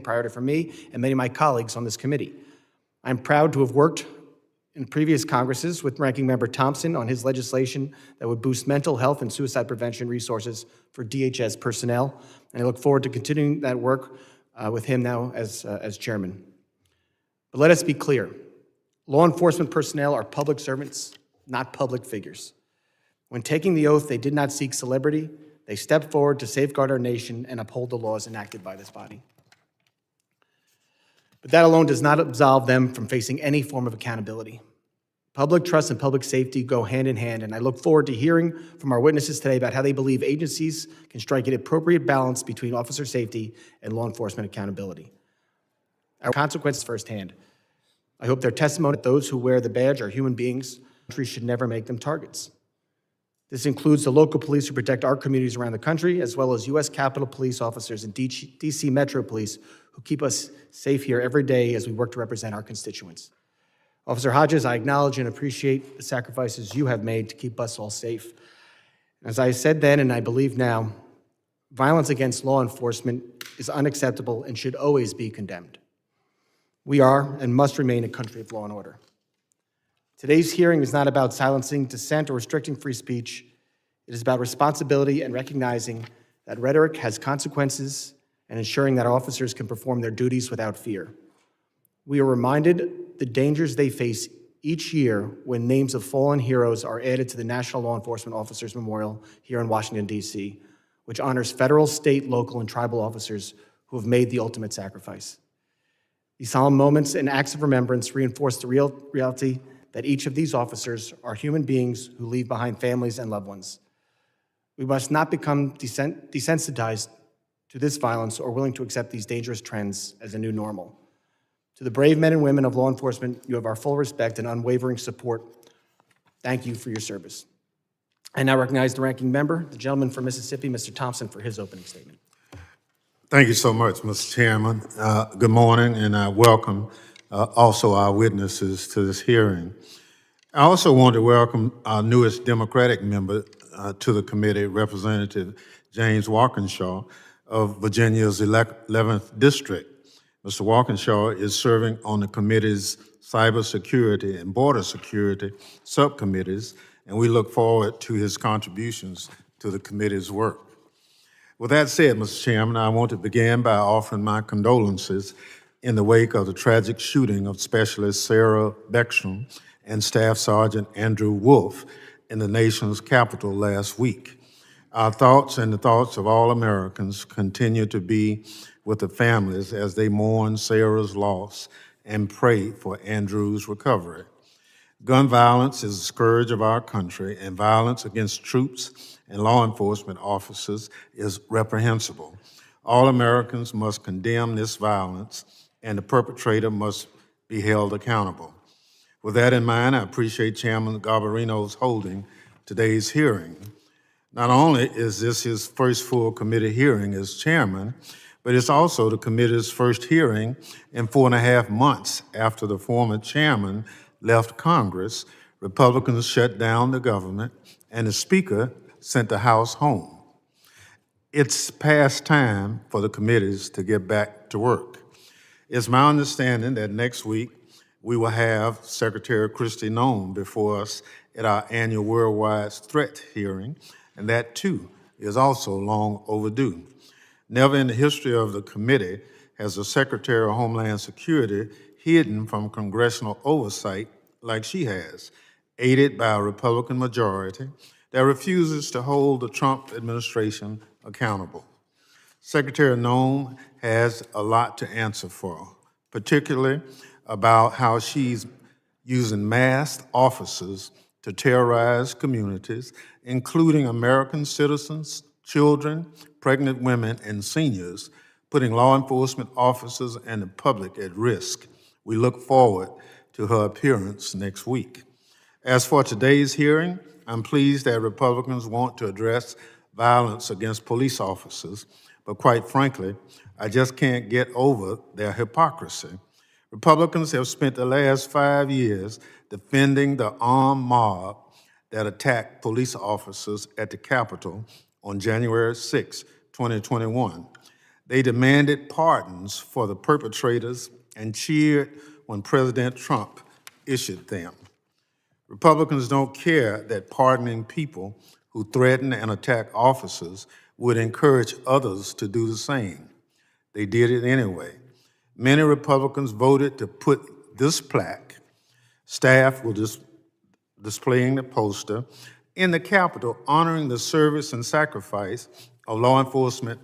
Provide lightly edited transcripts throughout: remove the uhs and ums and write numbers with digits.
priority for me and many of my colleagues on this committee. I'm proud to have worked in previous Congresses with Ranking Member Thompson on his legislation that would boost mental health and suicide prevention resources for DHS personnel, and I look forward to continuing that work with him now as chairman. But let us be clear. Law enforcement personnel are public servants, not public figures. When taking the oath, they did not seek celebrity. They stepped forward to safeguard our nation and uphold the laws enacted by this body. But that alone does not absolve them from facing any form of accountability. Public trust and public safety go hand in hand, and I look forward to hearing from our witnesses today about how they believe agencies can strike an appropriate balance between officer safety and law enforcement accountability. Our consequences firsthand. I hope their testimony that those who wear the badge are human beings. Country should never make them targets. This includes the local police who protect our communities around the country, as well as U.S. Capitol Police officers and D.C. Metro Police who keep us safe here every day as we work to represent our constituents. Officer Hodges, I acknowledge and appreciate the sacrifices you have made to keep us all safe. As I said then, and I believe now, violence against law enforcement is unacceptable and should always be condemned. We are and must remain a country of law and order. Today's hearing is not about silencing dissent or restricting free speech. It is about responsibility and recognizing that rhetoric has consequences and ensuring that our officers can perform their duties without fear. We are reminded the dangers they face each year when names of fallen heroes are added to the National Law Enforcement Officers Memorial here in Washington, D.C., which honors federal, state, local, and tribal officers who have made the ultimate sacrifice. These solemn moments and acts of remembrance reinforce the reality that each of these officers are human beings who leave behind families and loved ones. We must not become desensitized to this violence or willing to accept these dangerous trends as a new normal. To the brave men and women of law enforcement, you have our full respect and unwavering support. Thank you for your service. I now recognize the ranking member, the gentleman from Mississippi, Mr. Thompson, for his opening statement. Thank you so much, Mr. Chairman. Good morning, and I welcome also our witnesses to this hearing. I also want to welcome our newest Democratic member to the committee, Representative James Walkinshaw of Virginia's 11th District. Mr. Walkinshaw is serving on the committee's Cybersecurity and Border Security subcommittees, and we look forward to his contributions to the committee's work. With that said, Mr. Chairman, I want to begin by offering my condolences in the wake of the tragic shooting of Specialist Sarah Beckstrom and Staff Sergeant Andrew Wolf in the nation's capital last week. Our thoughts and the thoughts of all Americans continue to be with the families as they mourn Sarah's loss and pray for Andrew's recovery. Gun violence is a scourge of our country, and violence against troops and law enforcement officers is reprehensible. All Americans must condemn this violence, and the perpetrator must be held accountable. With that in mind, I appreciate Chairman Garbarino's holding today's hearing. Not only is this his first full committee hearing as chairman, but it's also the committee's first hearing in 4.5 months after the former chairman left Congress. Republicans shut down the government, and the Speaker sent the House home. It's past time for the committees to get back to work. It's my understanding that next week we will have Secretary Kristi Noem before us at our annual Worldwide Threat hearing, and that too is also long overdue. Never in the history of the committee has the Secretary of Homeland Security hidden from congressional oversight like she has, aided by a Republican majority that refuses to hold the Trump administration accountable. Secretary Noem has a lot to answer for, particularly about how she's using masked officers to terrorize communities, including American citizens, children, pregnant women, and seniors, putting law enforcement officers and the public at risk. We look forward to her appearance next week. As for today's hearing, I'm pleased that Republicans want to address violence against police officers, but quite frankly, I just can't get over their hypocrisy. Republicans have spent the last 5 years defending the armed mob that attacked police officers at the Capitol on January 6, 2021. They demanded pardons for the perpetrators and cheered when President Trump issued them. Republicans don't care that pardoning people who threaten and attack officers would encourage others to do the same. They did it anyway. Many Republicans voted to put this plaque, staff were displaying the poster, in the Capitol honoring the service and sacrifice of law enforcement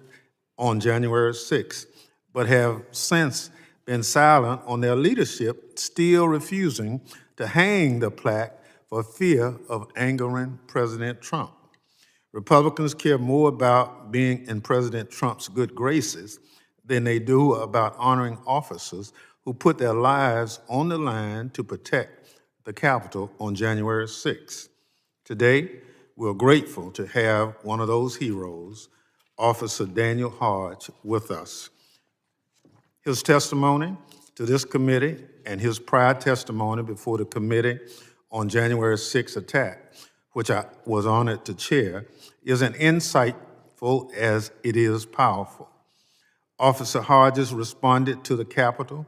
on January 6th, but have since been silent on their leadership, still refusing to hang the plaque for fear of angering President Trump. Republicans care more about being in President Trump's good graces than they do about honoring officers who put their lives on the line to protect the Capitol on January 6th. Today, we're grateful to have one of those heroes, Officer Daniel Hodges, with us. His testimony to this committee and his prior testimony before the committee on January 6th attack, which I was honored to chair, is as insightful as it is powerful. Officer Hodges responded to the Capitol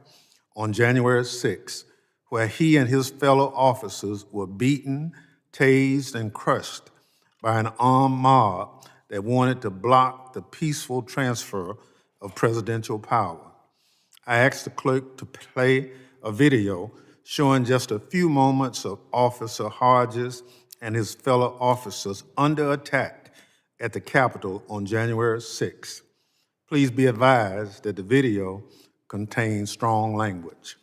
on January 6th, where he and his fellow officers were beaten, tased, and crushed by an armed mob that wanted to block the peaceful transfer of presidential power. I asked the clerk to play a video showing just a few moments of Officer Hodges and his fellow officers under attack at the Capitol on January 6th. Please be advised that the video contains strong language.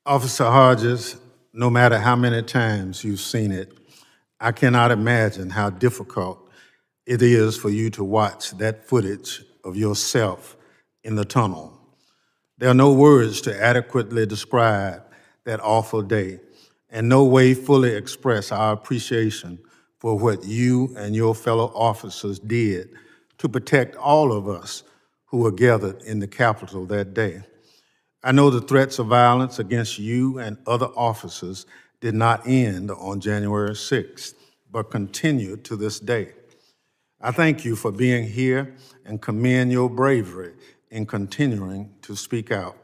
Officer Hodges, no matter how many times you've seen it, I cannot imagine how difficult it is for you to watch that footage of yourself in the tunnel. There are no words to adequately describe that awful day, and no way fully express our appreciation for what you and your fellow officers did to protect all of us who were gathered in the Capitol that day. I know the threats of violence against you and other officers did not end on January 6th, but continue to this day. I thank you for being here and commend your bravery in continuing to speak out.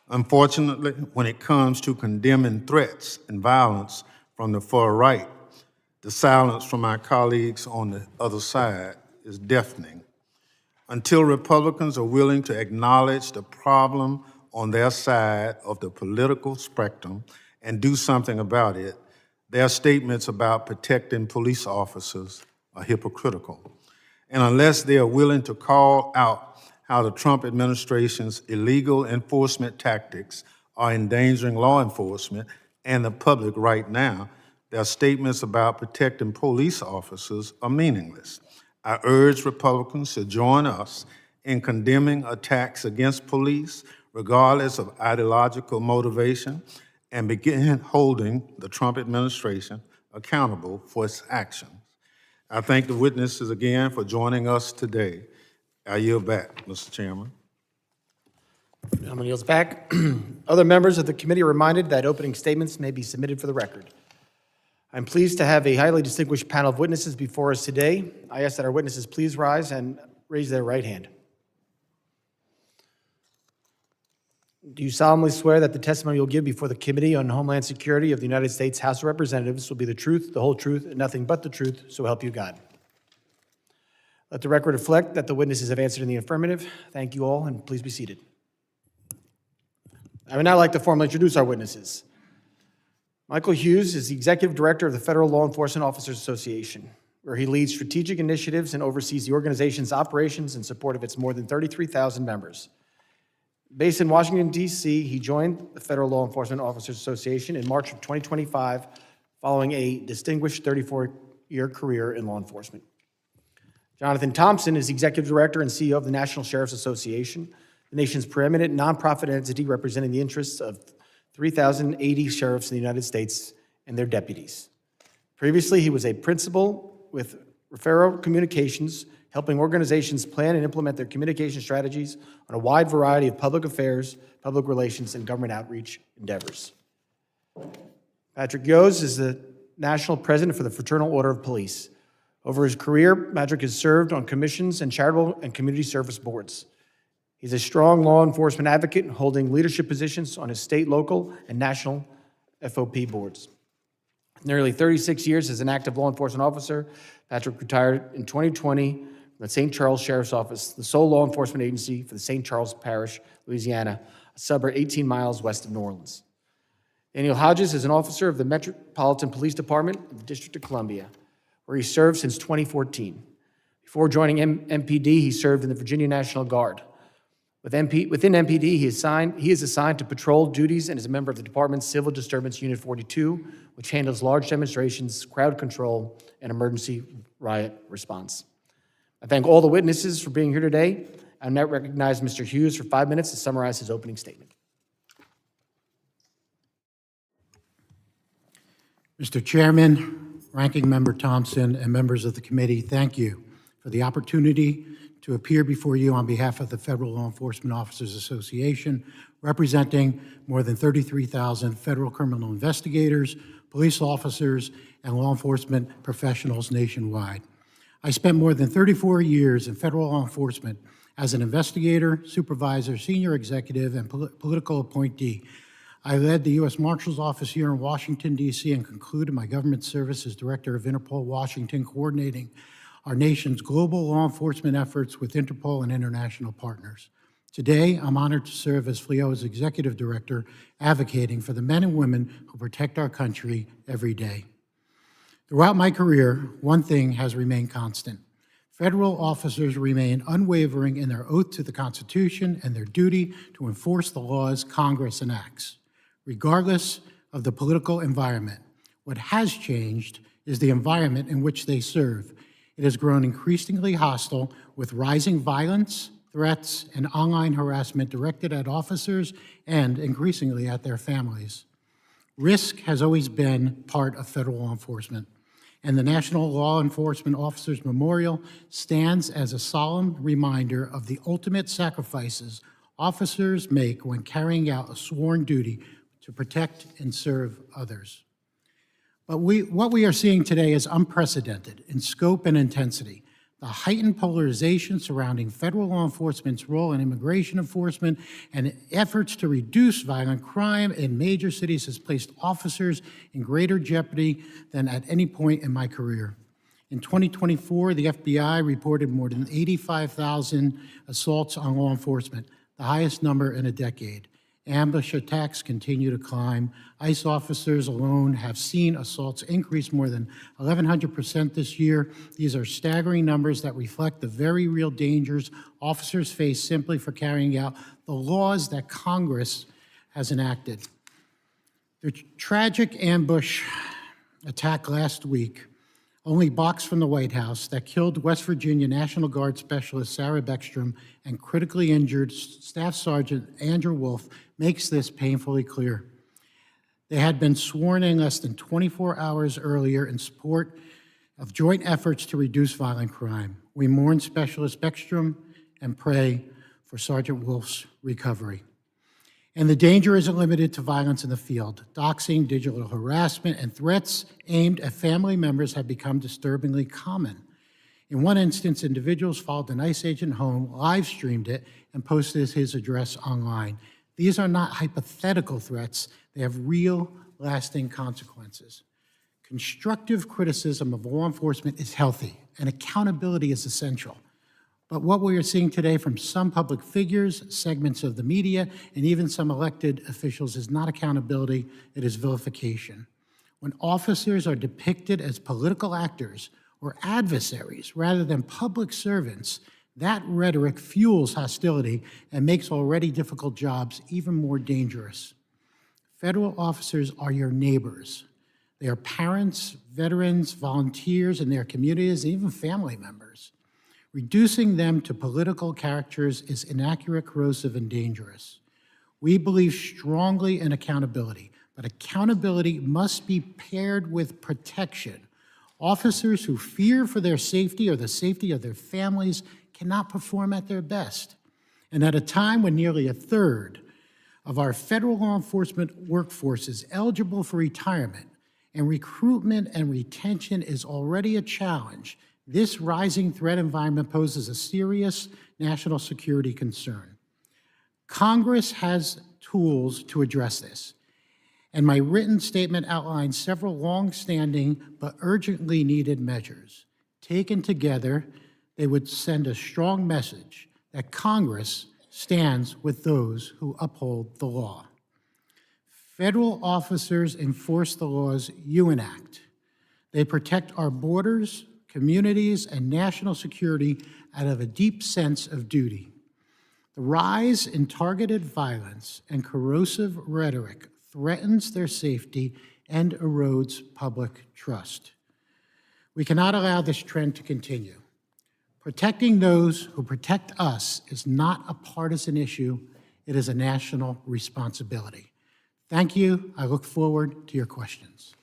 Unfortunately, when it comes to condemning threats and violence from the far right, the silence from our colleagues on the other side is deafening. Until Republicans are willing to acknowledge the problem on their side of the political spectrum and do something about it, their statements about protecting police officers are hypocritical. And unless they are willing to call out how the Trump administration's illegal enforcement tactics are endangering law enforcement and the public right now, their statements about protecting police officers are meaningless. I urge Republicans to join us in condemning attacks against police, regardless of ideological motivation, and begin holding the Trump administration accountable for its actions. I thank the witnesses again for joining us today. I yield back, Mr. Chairman. Gentleman yields back. Other members of the committee are reminded that opening statements may be submitted for the record. I'm pleased to have a highly distinguished panel of witnesses before us today. I ask that our witnesses please rise and raise their right hand. Do you solemnly swear that the testimony you'll give before the Committee on Homeland Security of the United States House of Representatives will be the truth, the whole truth, and nothing but the truth, so help you God? Let the record reflect that the witnesses have answered in the affirmative. Thank you all, and please be seated. I would now like to formally introduce our witnesses. Michael Hughes is the Executive Director of the Federal Law Enforcement Officers Association, where he leads strategic initiatives and oversees the organization's operations in support of its more than 33,000 members. Based in Washington, D.C., he joined the Federal Law Enforcement Officers Association in March of 2025, following a distinguished 34-year career in law enforcement. Jonathan Thompson is the Executive Director and CEO of the National Sheriff's Association, the nation's preeminent nonprofit entity representing the interests of 3,080 sheriffs in the United States and their deputies. Previously, he was a principal with Referral Communications, helping organizations plan and implement their communication strategies on a wide variety of public affairs, public relations, and government outreach endeavors. Patrick Yoes is the National President for the Fraternal Order of Police. Over his career, Patrick has served on commissions and charitable and community service boards. He's a strong law enforcement advocate, holding leadership positions on his state, local, and national FOP boards. Nearly 36 years as an active law enforcement officer, Patrick retired in 2020 from the St. Charles Sheriff's Office, the sole law enforcement agency for the St. Charles Parish, Louisiana, a suburb 18 miles west of New Orleans. Daniel Hodges is an officer of the Metropolitan Police Department of the District of Columbia, where he served since 2014. Before joining MPD, he served in the Virginia National Guard. Within MPD, he is assigned to patrol duties and is a member of the department's Civil Disturbance Unit 42, which handles large demonstrations, crowd control, and emergency riot response. I thank all the witnesses for being here today. I now recognize Mr. Hughes for 5 minutes to summarize his opening statement. Mr. Chairman, Ranking Member Thompson, and members of the committee, thank you for the opportunity to appear before you on behalf of the Federal Law Enforcement Officers Association, representing more than 33,000 federal criminal investigators, police officers, and law enforcement professionals nationwide. I spent more than 34 years in federal law enforcement as an investigator, supervisor, senior executive, and political appointee. I led the U.S. Marshal's Office here in Washington, D.C., and concluded my government service as Director of Interpol Washington, coordinating our nation's global law enforcement efforts with Interpol and international partners. Today, I'm honored to serve as FLEO's Executive Director, advocating for the men and women who protect our country every day. Throughout my career, one thing has remained constant. Federal officers remain unwavering in their oath to the Constitution and their duty to enforce the laws Congress enacts, regardless of the political environment. What has changed is the environment in which they serve. It has grown increasingly hostile, with rising violence, threats, and online harassment directed at officers and increasingly at their families. Risk has always been part of federal law enforcement, and the National Law Enforcement Officers Memorial stands as a solemn reminder of the ultimate sacrifices officers make when carrying out a sworn duty to protect and serve others. But what we are seeing today is unprecedented in scope and intensity. The heightened polarization surrounding federal law enforcement's role in immigration enforcement and efforts to reduce violent crime in major cities has placed officers in greater jeopardy than at any point in my career. In 2024, the FBI reported more than 85,000 assaults on law enforcement, the highest number in a decade. Ambush attacks continue to climb. ICE officers alone have seen assaults increase more than 1,100% this year. These are staggering numbers that reflect the very real dangers officers face simply for carrying out the laws that Congress has enacted. The tragic ambush attack last week, only blocks from the White House, that killed West Virginia National Guard Specialist Sarah Beckstrom and critically injured Staff Sergeant Andrew Wolf makes this painfully clear. They had been sworn in less than 24 hours earlier in support of joint efforts to reduce violent crime. We mourn Specialist Beckstrom and pray for Sergeant Wolf's recovery. And the danger isn't limited to violence in the field. Doxing, digital harassment, and threats aimed at family members have become disturbingly common. In one instance, individuals followed an ICE agent home, live streamed it, and posted his address online. These are not hypothetical threats. They have real, lasting consequences. Constructive criticism of law enforcement is healthy, and accountability is essential. But what we are seeing today from some public figures, segments of the media, and even some elected officials is not accountability, it is vilification. When officers are depicted as political actors or adversaries rather than public servants, that rhetoric fuels hostility and makes already difficult jobs even more dangerous. Federal officers are your neighbors. They are parents, veterans, volunteers in their communities, and even family members. Reducing them to political caricatures is inaccurate, corrosive, and dangerous. We believe strongly in accountability, but accountability must be paired with protection. Officers who fear for their safety or the safety of their families cannot perform at their best. And at a time when nearly a third of our federal law enforcement workforce is eligible for retirement, and recruitment and retention is already a challenge, this rising threat environment poses a serious national security concern. Congress has tools to address this, and my written statement outlines several long-standing but urgently needed measures. Taken together, they would send a strong message that Congress stands with those who uphold the law. Federal officers enforce the laws you enact. They protect our borders, communities, and national security out of a deep sense of duty. The rise in targeted violence and corrosive rhetoric threatens their safety and erodes public trust. We cannot allow this trend to continue. Protecting those who protect us is not a partisan issue, it is a national responsibility. Thank you. I look forward to your questions.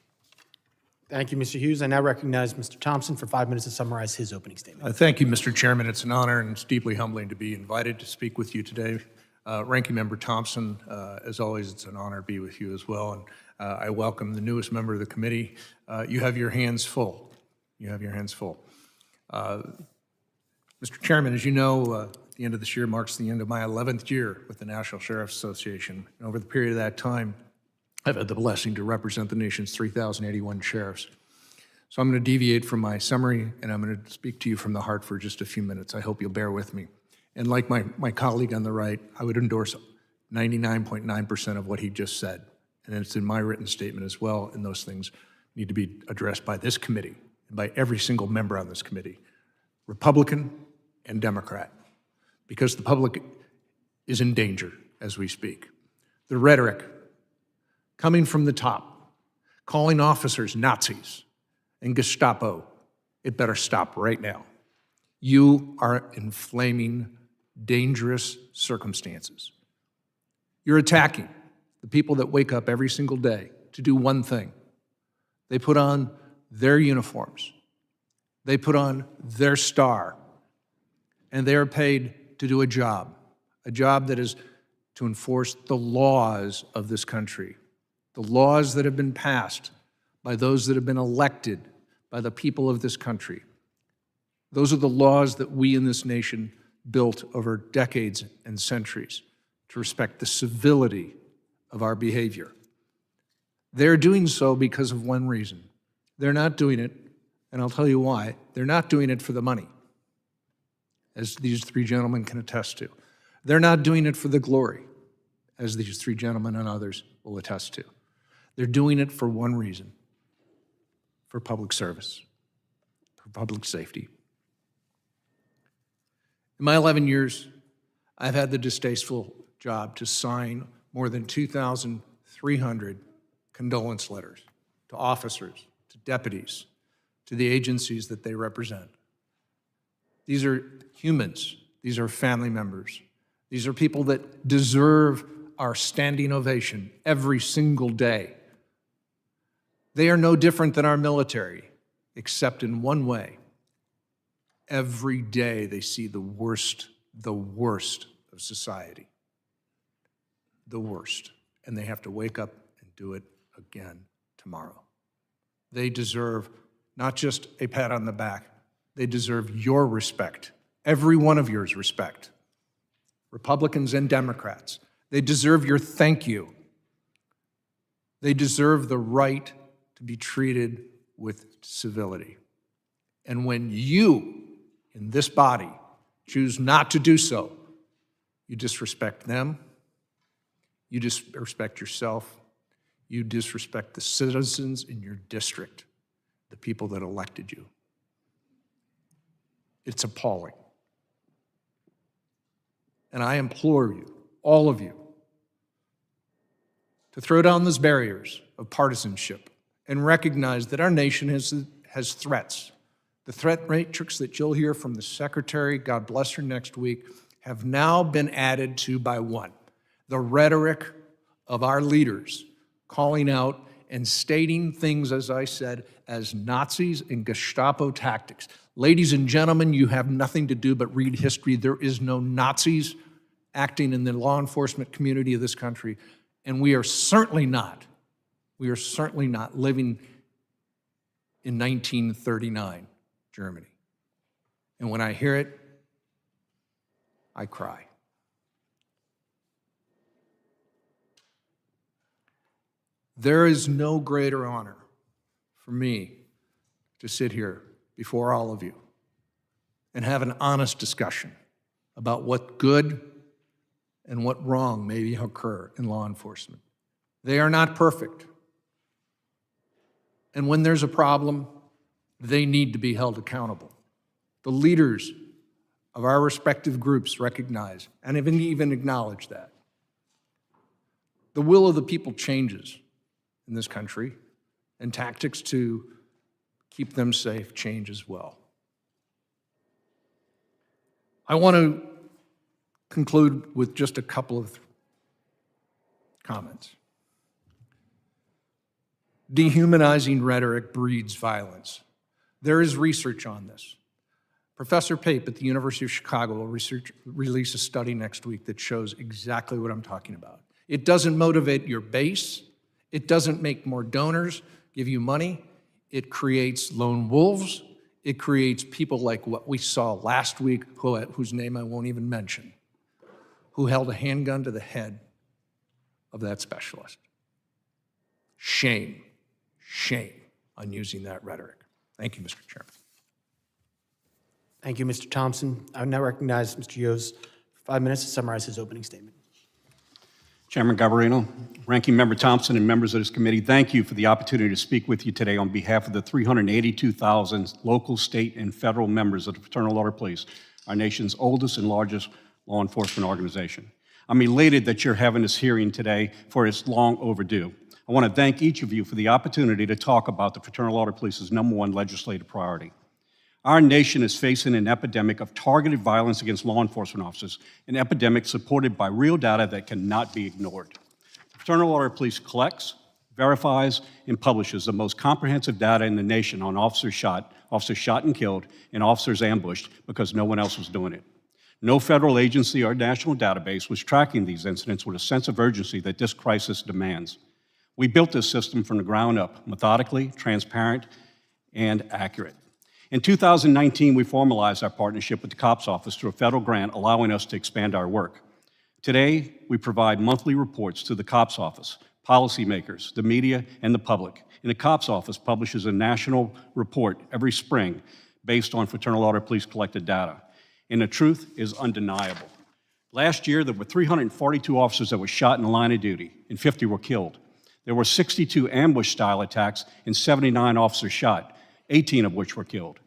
Thank you, Mr. Hughes. I now recognize Mr. Thompson for 5 minutes to summarize his opening statement. Thank you, Mr. Chairman. It's an honor and it's deeply humbling to be invited to speak with you today. Ranking Member Thompson, as always, it's an honor to be with you as well. And I welcome the newest member of the committee. You have your hands full. You have your hands full. Mr. Chairman, as you know, the end of this year marks the end of my 11th year with the National Sheriff's Association. And over the period of that time, I've had the blessing to represent the nation's 3,081 sheriffs. So I'm going to deviate from my summary, and I'm going to speak to you from the heart for just a few minutes. I hope you'll bear with me. And like my colleague on the right, I would endorse 99.9% of what he just said. And it's in my written statement as well, and those things need to be addressed by this committee and by every single member on this committee, Republican and Democrat, because the public is in danger as we speak. The rhetoric coming from the top, calling officers Nazis and Gestapo, it better stop right now. You are inflaming dangerous circumstances. You're attacking the people that wake up every single day to do one thing. They put on their uniforms. They put on their star, and they are paid to do a job that is to enforce the laws of this country, the laws that have been passed by those that have been elected by the people of this country. Those are the laws that we in this nation built over decades and centuries to respect the civility of our behavior. They're doing so because of one reason. They're not doing it, and I'll tell you why. They're not doing it for the money, as these three gentlemen can attest to. They're not doing it for the glory, as these three gentlemen and others will attest to. They're doing it for one reason: for public service, for public safety. In my 11 years, I've had the distasteful job to sign more than 2,300 condolence letters to officers, to deputies, to the agencies that they represent. These are humans. These are family members. These are people that deserve our standing ovation every single day. They are no different than our military, except in one way. Every day they see the worst of society. The worst. And they have to wake up and do it again tomorrow. They deserve not just a pat on the back, they deserve your respect, every one of yours respect. Republicans and Democrats, They deserve your thank you. They deserve the right to be treated with civility. And when you, in this body, choose not to do so, you disrespect them, you disrespect yourself, you disrespect the citizens in your district, the people that elected you. It's appalling. And I implore you, all of you, to throw down those barriers of partisanship and recognize that our nation has threats. The threat matrix that you'll hear from the Secretary, God bless her, next week, have now been added to by one. The rhetoric of our leaders calling out and stating things, as I said, as Nazis and Gestapo tactics. Ladies and gentlemen, you have nothing to do but read history. There is no Nazis acting in the law enforcement community of this country, and we are certainly not living in 1939 Germany. And when I hear it, I cry. There is no greater honor for me to sit here before all of you and have an honest discussion about what good and what wrong may occur in law enforcement. They are not perfect. And when there's a problem, they need to be held accountable. The leaders of our respective groups recognize and even acknowledge that. The will of the people changes in this country, and tactics to keep them safe change as well. I want to conclude with just a couple of comments. Dehumanizing rhetoric breeds violence. There is research on this. Professor Pape at the University of Chicago will release a study next week that shows exactly what I'm talking about. It doesn't motivate your base. It doesn't make more donors give you money. It creates lone wolves. It creates people like what we saw last week, whose name I won't even mention, who held a handgun to the head of that specialist. Shame, shame on using that rhetoric. Thank you, Mr. Chairman. Thank you, Mr. Thompson. I would now recognize Mr. Yoes for 5 minutes to summarize his opening statement. Chairman Garbarino, Ranking Member Thompson, and members of this committee, thank you for the opportunity to speak with you today on behalf of the 382,000 local, state, and federal members of the Fraternal Order of Police, our nation's oldest and largest law enforcement organization. I'm elated that you're having this hearing today, for it's long overdue. I want to thank each of you for the opportunity to talk about the Fraternal Order of Police's #1 legislative priority. Our nation is facing an epidemic of targeted violence against law enforcement officers, an epidemic supported by real data that cannot be ignored. The Fraternal Order of Police collects, verifies, and publishes the most comprehensive data in the nation on officers shot and killed, and officers ambushed because no one else was doing it. No federal agency or national database was tracking these incidents with a sense of urgency that this crisis demands. We built this system from the ground up, methodically, transparent, and accurate. In 2019, we formalized our partnership with the COPS Office through a federal grant, allowing us to expand our work. Today, we provide monthly reports to the COPS Office, policymakers, the media, and the public. And the COPS Office publishes a national report every spring based on Fraternal Order Police collected data. And the truth is undeniable. Last year, there were 342 officers that were shot in the line of duty, and 50 were killed. There were 62 ambush-style attacks and 79 officers shot, 18 of which were killed.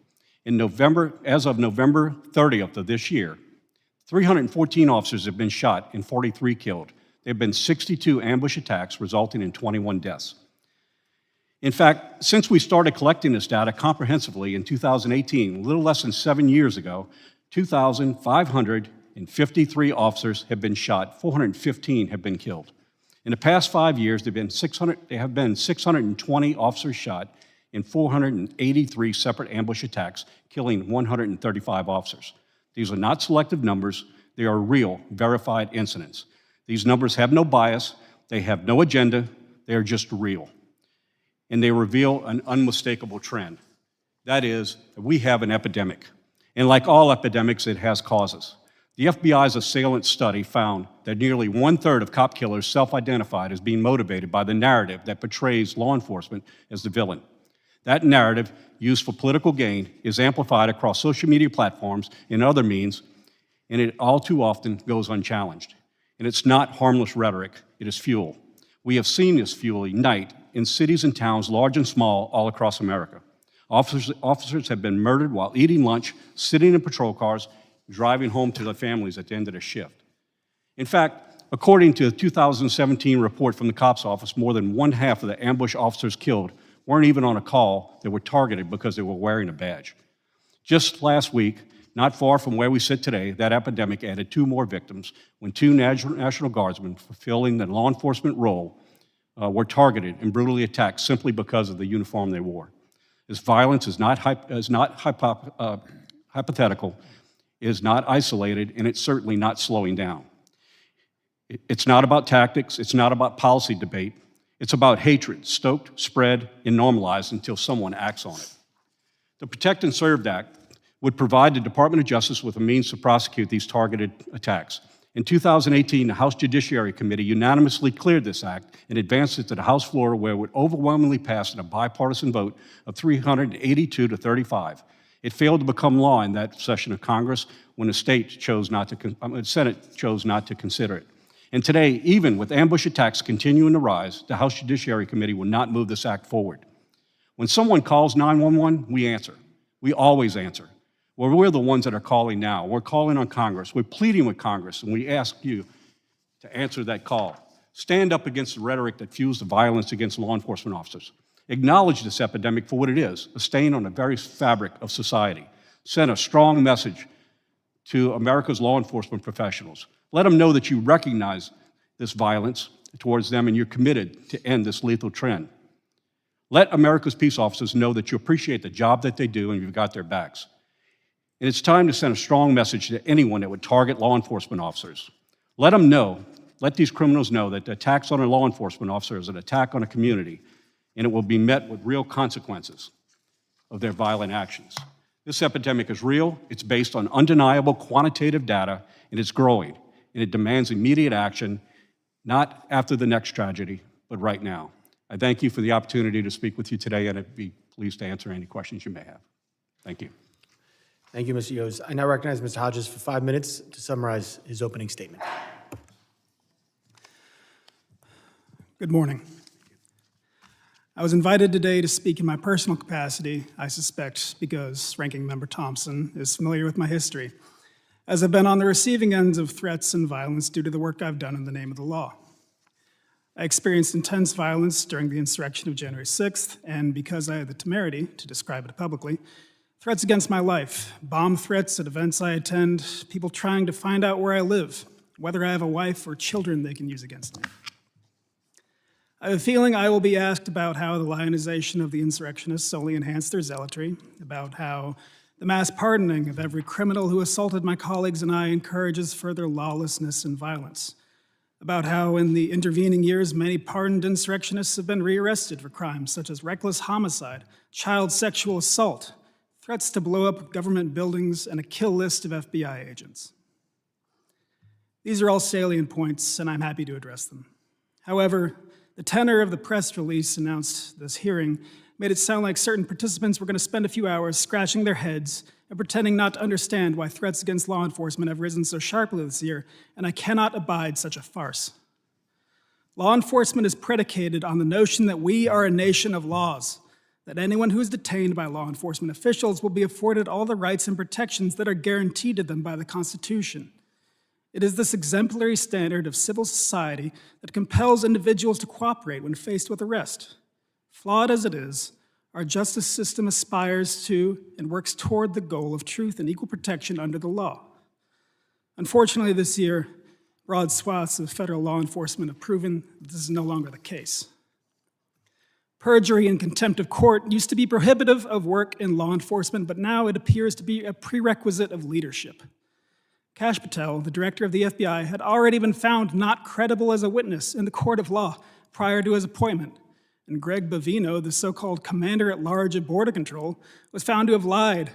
As of November 30th of this year, 314 officers have been shot and 43 killed. There have been 62 ambush attacks, resulting in 21 deaths. In fact, since we started collecting this data comprehensively in 2018, a little less than 7 years ago, 2,553 officers have been shot, 415 have been killed. In the past 5 years, there have been 620 officers shot and 483 separate ambush attacks, killing 135 officers. These are not selective numbers. They are real, verified incidents. These numbers have no bias. They have no agenda. They are just real. And they reveal an unmistakable trend. That is, that we have an epidemic. And like all epidemics, it has causes. The FBI's assailant study found that nearly 1/3 of cop killers self-identified as being motivated by the narrative that portrays law enforcement as the villain. That narrative, used for political gain, is amplified across social media platforms and other means, and it all too often goes unchallenged. And it's not harmless rhetoric, it is fuel. We have seen this fuel ignite in cities and towns, large and small, all across America. Officers have been murdered while eating lunch, sitting in patrol cars, driving home to their families at the end of their shift. In fact, according to a 2017 report from the COPS office, more than 1/2 of the ambush officers killed weren't even on a call. They were targeted because they were wearing a badge. Just last week, not far from where we sit today, that epidemic added 2 more victims when 2 National Guardsmen fulfilling the law enforcement role were targeted and brutally attacked simply because of the uniform they wore. This violence is not hypothetical, is not isolated, and it's certainly not slowing down. It's not about tactics, it's not about policy debate, it's about hatred, stoked, spread, and normalized until someone acts on it. The Protect and Serve Act would provide the Department of Justice with a means to prosecute these targeted attacks. In 2018, the House Judiciary Committee unanimously cleared this act and advanced it to the House floor, where it would overwhelmingly pass in a bipartisan vote of 382 to 35. It failed to become law in that session of Congress when the Senate chose not to consider it. And today, even with ambush attacks continuing to rise, the House Judiciary Committee will not move this act forward. When someone calls 911, we answer. We always answer. Well, we're the ones that are calling now. We're calling on Congress. We're pleading with Congress, and we ask you to answer that call. Stand up against the rhetoric that fuels the violence against law enforcement officers. Acknowledge this epidemic for what it is, a stain on the very fabric of society. Send a strong message to America's law enforcement professionals. Let them know that you recognize this violence towards them and you're committed to end this lethal trend. Let America's peace officers know that you appreciate the job that they do and you've got their backs. And it's time to send a strong message to anyone that would target law enforcement officers. Let them know, let these criminals know that the attacks on a law enforcement officer is an attack on a community, and it will be met with real consequences of their violent actions. This epidemic is real, it's based on undeniable quantitative data, and it's growing, and it demands immediate action, not after the next tragedy, but right now. I thank you for the opportunity to speak with you today, and I'd be pleased to answer any questions you may have. Thank you. Thank you, Mr. Yoes. I now recognize Mr. Hodges for 5 minutes to summarize his opening statement. Good morning. I was invited today to speak in my personal capacity, I suspect because Ranking Member Thompson is familiar with my history, as I've been on the receiving ends of threats and violence due to the work I've done in the name of the law. I experienced intense violence during the insurrection of January 6th, and because I had the temerity to describe it publicly, threats against my life, bomb threats at events I attend, people trying to find out where I live, whether I have a wife or children they can use against me. I have a feeling I will be asked about how the lionization of the insurrectionists only enhanced their zealotry, about how the mass pardoning of every criminal who assaulted my colleagues and I encourages further lawlessness and violence, about how in the intervening years many pardoned insurrectionists have been rearrested for crimes such as reckless homicide, child sexual assault, threats to blow up government buildings, and a kill list of FBI agents. These are all salient points, and I'm happy to address them. However, the tenor of the press release announced this hearing made it sound like certain participants were going to spend a few hours scratching their heads and pretending not to understand why threats against law enforcement have risen so sharply this year, and I cannot abide such a farce. Law enforcement is predicated on the notion that we are a nation of laws, that anyone who is detained by law enforcement officials will be afforded all the rights and protections that are guaranteed to them by the Constitution. It is this exemplary standard of civil society that compels individuals to cooperate when faced with arrest. Flawed as it is, our justice system aspires to and works toward the goal of truth and equal protection under the law. Unfortunately, this year, broad swaths of federal law enforcement have proven that this is no longer the case. Perjury and contempt of court used to be prohibitive of work in law enforcement, but now it appears to be a prerequisite of leadership. Kash Patel, the director of the FBI, had already been found not credible as a witness in the court of law prior to his appointment, and Greg Bavino, the so-called commander-at-large of Border Control, was found to have lied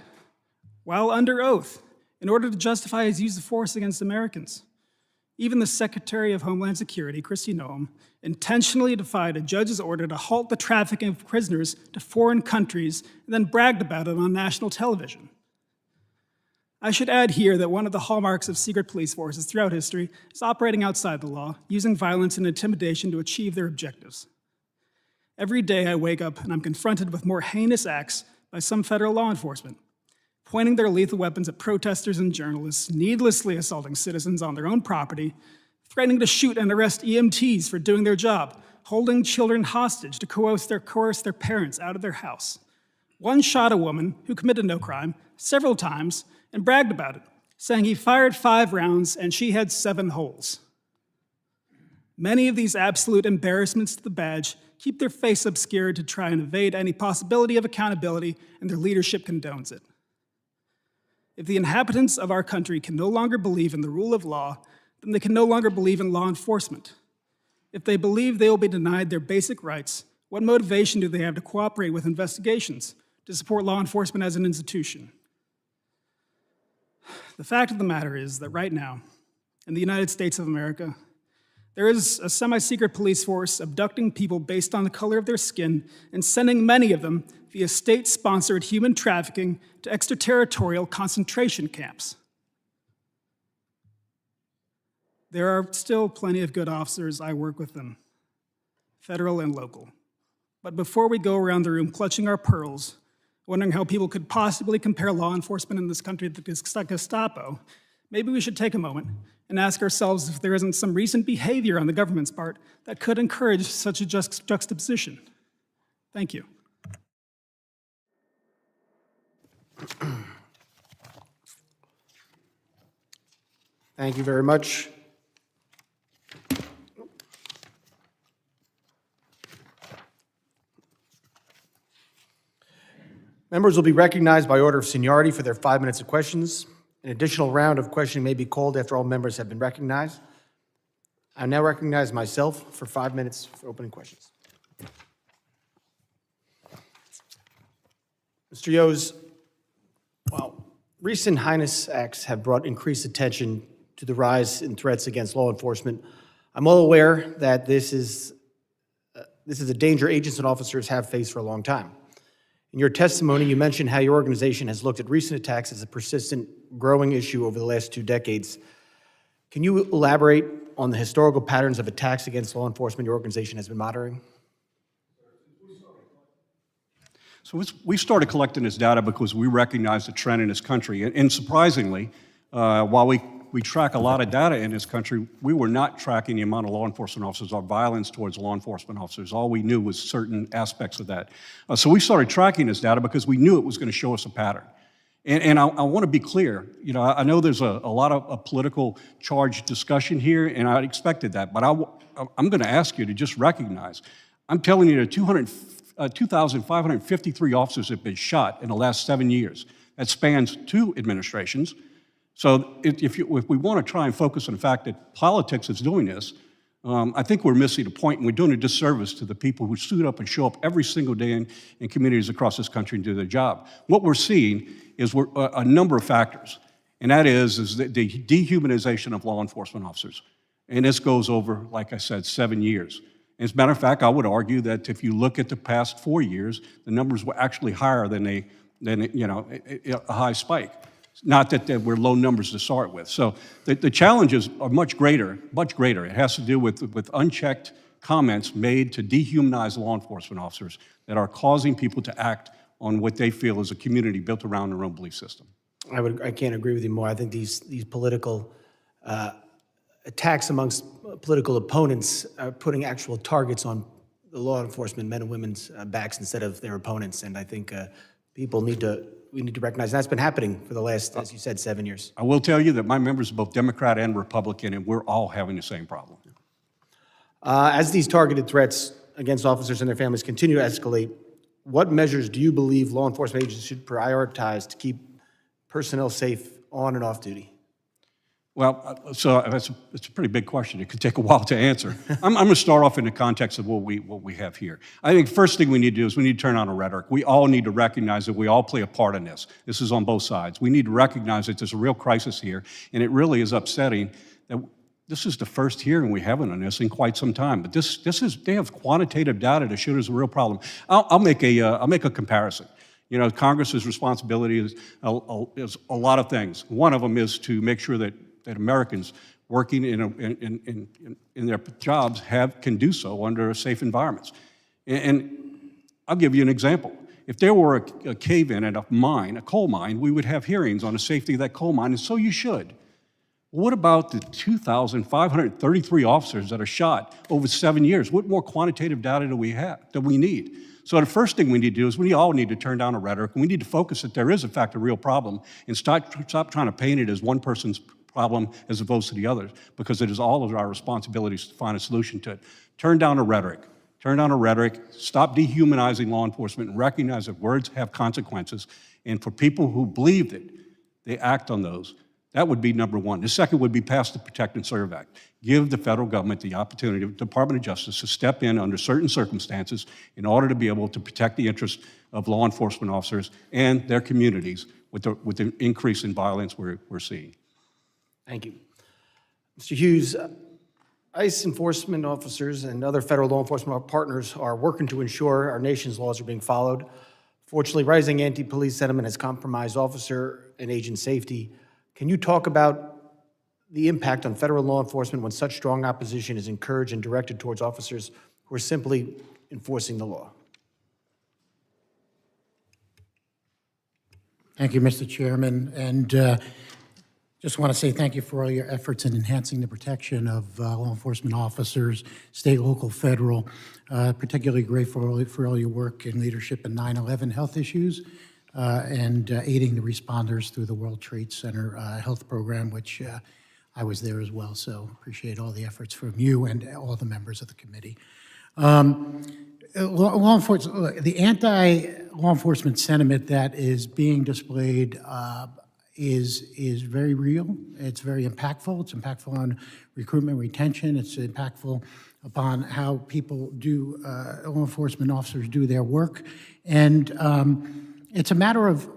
while under oath in order to justify his use of force against Americans. Even the Secretary of Homeland Security, Kristi Noem, intentionally defied a judge's order to halt the trafficking of prisoners to foreign countries and then bragged about it on national television. I should add here that one of the hallmarks of secret police forces throughout history is operating outside the law, using violence and intimidation to achieve their objectives. Every day I wake up and I'm confronted with more heinous acts by some federal law enforcement, pointing their lethal weapons at protesters and journalists, needlessly assaulting citizens on their own property, threatening to shoot and arrest EMTs for doing their job, holding children hostage to coerce their parents out of their house. One shot a woman who committed no crime several times and bragged about it, saying he fired 5 rounds and she had 7 holes. Many of these absolute embarrassments to the badge keep their face obscured to try and evade any possibility of accountability, and their leadership condones it. If the inhabitants of our country can no longer believe in the rule of law, then they can no longer believe in law enforcement. If they believe they will be denied their basic rights, what motivation do they have to cooperate with investigations, to support law enforcement as an institution? The fact of the matter is that right now, in the United States of America, there is a semi-secret police force abducting people based on the color of their skin and sending many of them via state-sponsored human trafficking to extraterritorial concentration camps. There are still plenty of good officers. I work with them, federal and local. But before we go around the room clutching our pearls, wondering how people could possibly compare law enforcement in this country to the Gestapo, maybe we should take a moment and ask ourselves if there isn't some recent behavior on the government's part that could encourage such a juxtaposition. Thank you. Thank you very much. Members will be recognized by order of seniority for their 5 minutes of questions. An additional round of questioning may be called after all members have been recognized. I now recognize myself for 5 minutes for opening questions. Mr. Yoes, well, recent heinous acts have brought increased attention to the rise in threats against law enforcement. I'm well aware that this is a danger agents and officers have faced for a long time. In your testimony, you mentioned how your organization has looked at recent attacks as a persistent, growing issue over the last 2 decades. Can you elaborate on the historical patterns of attacks against law enforcement your organization has been monitoring? So we started collecting this data because we recognized a trend in this country. And surprisingly, while we track a lot of data in this country, we were not tracking the amount of law enforcement officers or violence towards law enforcement officers. All we knew was certain aspects of that. So we started tracking this data because we knew it was going to show us a pattern. And I want to be clear, you know, I know there's a lot of a political charged discussion here, and I expected that, but I'm going to ask you to just recognize, I'm telling you that 2,553 officers have been shot in the last 7 years. That spans 2 administrations. So if we want to try and focus on the fact that politics is doing this, I think we're missing the point, and we're doing a disservice to the people who suit up and show up every single day in communities across this country and do their job. What we're seeing is a number of factors, and that is the dehumanization of law enforcement officers. And this goes over, like I said, 7 years. As a matter of fact, I would argue that if you look at the past 4 years, the numbers were actually higher than a high spike. Not that they were low numbers to start with. So the challenges are much greater, much greater. It has to do with unchecked comments made to dehumanize law enforcement officers that are causing people to act on what they feel is a community built around their own belief system. I can't agree with you more. I think these political attacks amongst political opponents are putting actual targets on the law enforcement men and women's backs instead of their opponents, and I think we need to recognize that's been happening for the last, as you said, 7 years. I will tell you that my members are both Democrat and Republican, and we're all having the same problem. As these targeted threats against officers and their families continue to escalate, what measures do you believe law enforcement agencies should prioritize to keep personnel safe on and off duty? Well, so it's a pretty big question. It could take a while to answer. I'm going to start off in the context of what we have here. I think the first thing we need to do is we need to turn on a rhetoric. We all need to recognize that we all play a part in this. This is on both sides. We need to recognize that there's a real crisis here, and it really is upsetting that this is the first hearing we haven't on this in quite some time. But they have quantitative data to show there's a real problem. I'll make a comparison. You know, Congress's responsibility is a lot of things. One of them is to make sure that Americans working in their jobs can do so under safe environments. And I'll give you an example. If there were a cave-in at a coal mine, we would have hearings on the safety of that coal mine, and so you should. What about the 2,533 officers that are shot over 7 years? What more quantitative data do we need? So the first thing we need to do is we all need to turn down a rhetoric, and we need to focus that there is, in fact, a real problem, and stop trying to paint it as one person's problem as opposed to the others, because it is all of our responsibilities to find a solution to it. Turn down a rhetoric. Turn down a rhetoric. Stop dehumanizing law enforcement and recognize that words have consequences. And for people who believe it, they act on those. That would be number one. The second would be pass the Protect and Serve Act. Give the federal government the opportunity, the Department of Justice, to step in under certain circumstances in order to be able to protect the interests of law enforcement officers and their communities with the increase in violence we're seeing. Thank you. Mr. Hughes, ICE enforcement officers and other federal law enforcement partners are working to ensure our nation's laws are being followed. Fortunately, rising anti-police sentiment has compromised officer and agent safety. Can you talk about the impact on federal law enforcement when such strong opposition is encouraged and directed towards officers who are simply enforcing the law? Thank you, Mr. Chairman. And just want to say thank you for all your efforts in enhancing the protection of law enforcement officers, state, local, federal. Particularly grateful for all your work and leadership in 9/11 health issues and aiding the responders through the World Trade Center health program, which I was there as well. So appreciate all the efforts from you and all the members of the committee. Law enforcement, the anti-law enforcement sentiment that is being displayed is very real. It's very impactful. It's impactful on recruitment, retention. It's impactful upon how people do, law enforcement officers do their work. And it's a matter of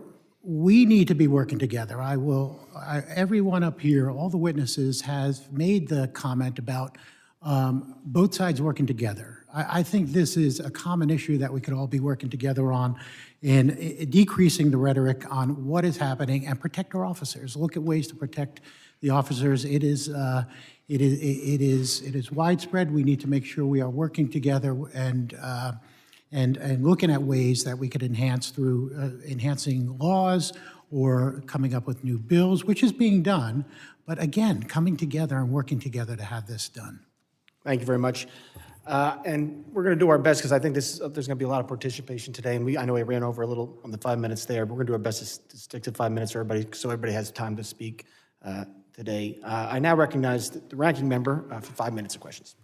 we need to be working together. Everyone up here, all the witnesses has made the comment about both sides working together. I think this is a common issue that we could all be working together on in decreasing the rhetoric on what is happening and protect our officers. Look at ways to protect the officers. It is widespread. We need to make sure we are working together and looking at ways that we could enhance through enhancing laws or coming up with new bills, which is being done. But again, coming together and working together to have this done. Thank you very much. And we're going to do our best because I think there's going to be a lot of participation today. And I know we ran over a little on the 5 minutes there, but we're going to do our best to stick to 5 minutes for everybody so everybody has time to speak today. I now recognize the ranking member for 5 minutes of questions.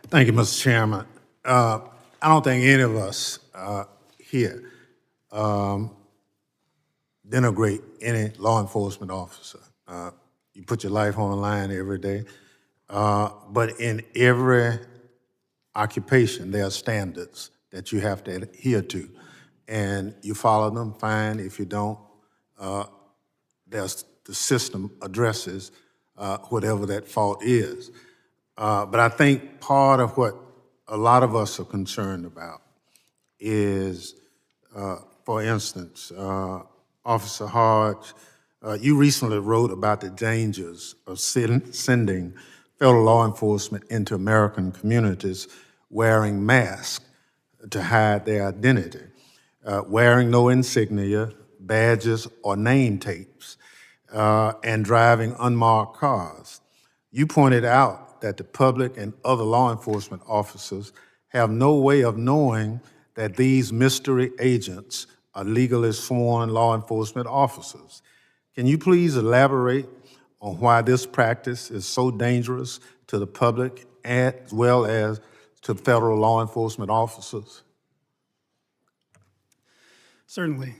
Thank you, Mr. Chairman. I don't think any of us here denigrate any law enforcement officer. You put your life on the line every day. But in every occupation, there are standards that you have to adhere to. And you follow them, fine. If you don't, the system addresses whatever that fault is. But I think part of what a lot of us are concerned about is, for instance, Officer Hodges, you recently wrote about the dangers of sending federal law enforcement into American communities wearing masks to hide their identity, wearing no insignia, badges, or name tapes, and driving unmarked cars. You pointed out that the public and other law enforcement officers have no way of knowing that these mystery agents are legally sworn law enforcement officers. Can you please elaborate on why this practice is so dangerous to the public as well as to federal law enforcement officers? Certainly.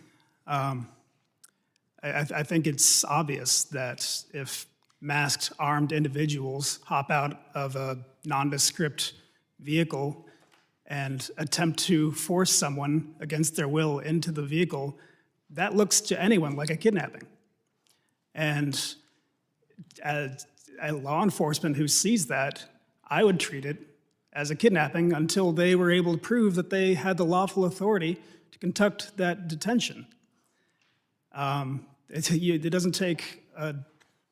I think it's obvious that if masked, armed individuals hop out of a nondescript vehicle and attempt to force someone against their will into the vehicle, that looks to anyone like a kidnapping. And as a law enforcement who sees that, I would treat it as a kidnapping until they were able to prove that they had the lawful authority to conduct that detention. It doesn't take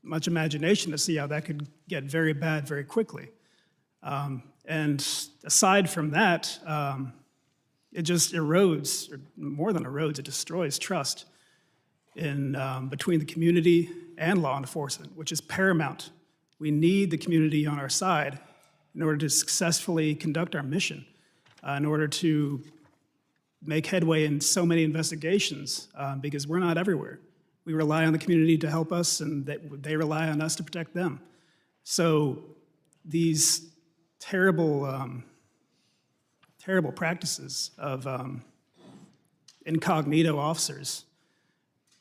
much imagination to see how that could get very bad very quickly. And aside from that, it just erodes, or more than erodes, it destroys trust in between the community and law enforcement, which is paramount. We need the community on our side in order to successfully conduct our mission, in order to make headway in so many investigations, because we're not everywhere. We rely on the community to help us, and they rely on us to protect them. So these terrible, terrible practices of incognito officers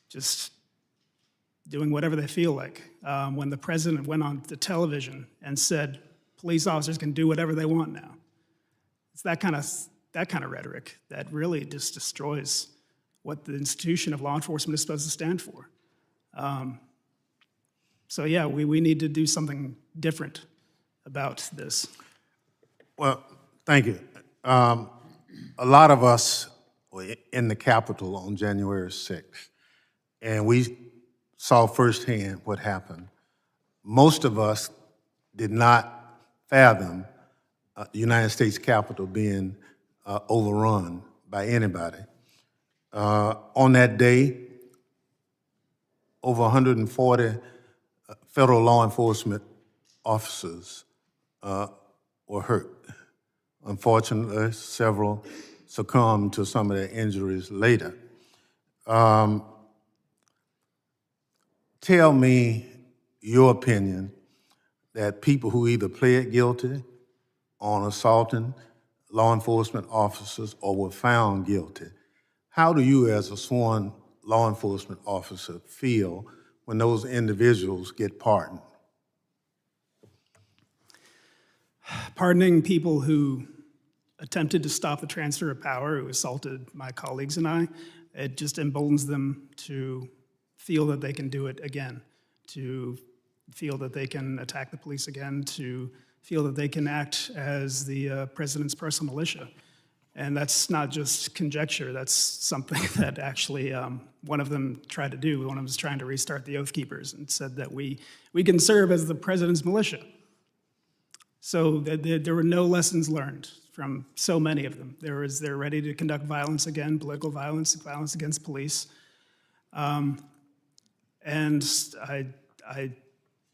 just doing whatever they feel like. When the president went on the television and said, police officers can do whatever they want now. It's that kind of rhetoric that really just destroys what the institution of law enforcement is supposed to stand for. So yeah, we need to do something different about this. Well, thank you. A lot of us were in the Capitol on January 6th, and we saw firsthand what happened. Most of us did not fathom the United States Capitol being overrun by anybody. On that day, over 140 federal law enforcement officers were hurt. Unfortunately, several succumbed to some of their injuries later. Tell me your opinion that people who either pled guilty on assaulting law enforcement officers or were found guilty, how do you as a sworn law enforcement officer feel when those individuals get pardoned? Pardoning people who attempted to stop the transfer of power, who assaulted my colleagues and I, it just emboldens them to feel that they can do it again, to feel that they can attack the police again, to feel that they can act as the president's personal militia. And that's not just conjecture, that's something that actually one of them tried to do. One of them was trying to restart the Oath Keepers and said that we can serve as the president's militia. So there were no lessons learned from so many of them. They're ready to conduct violence again, political violence, violence against police. And I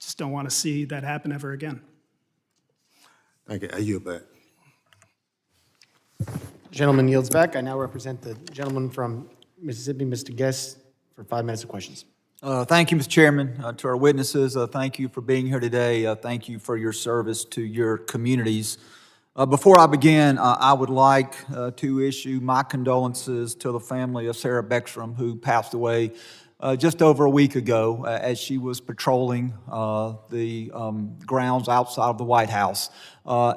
just don't want to see that happen ever again. Thank you. I yield back. Gentleman yields back. I now represent the gentleman from Mississippi, Mr. Guest, for 5 minutes of questions. Thank you, Mr. Chairman. To our witnesses, thank you for being here today. Thank you for your service to your communities. Before I begin, I would like to issue my condolences to the family of Sarah Beckstrom, who passed away just over a week ago as she was patrolling the grounds outside of the White House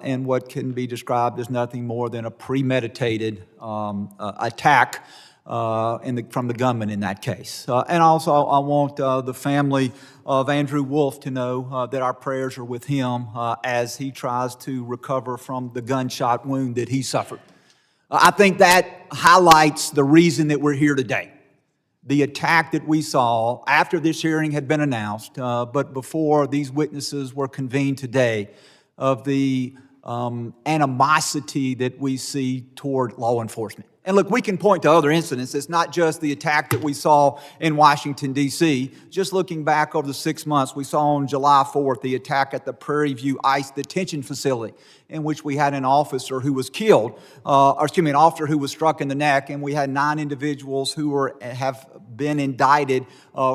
in what can be described as nothing more than a premeditated attack from the gunman in that case. And also, I want the family of Andrew Wolf to know that our prayers are with him as he tries to recover from the gunshot wound that he suffered. I think that highlights the reason that we're here today. The attack that we saw after this hearing had been announced, but before these witnesses were convened today, of the animosity that we see toward law enforcement. And look, we can point to other incidents. It's not just the attack that we saw in Washington, D.C. Just looking back over the 6 months, we saw on July 4th the attack at the Prairie View ICE detention facility, in which we had an officer who was killed, an officer who was struck in the neck, and we had 9 individuals who have been indicted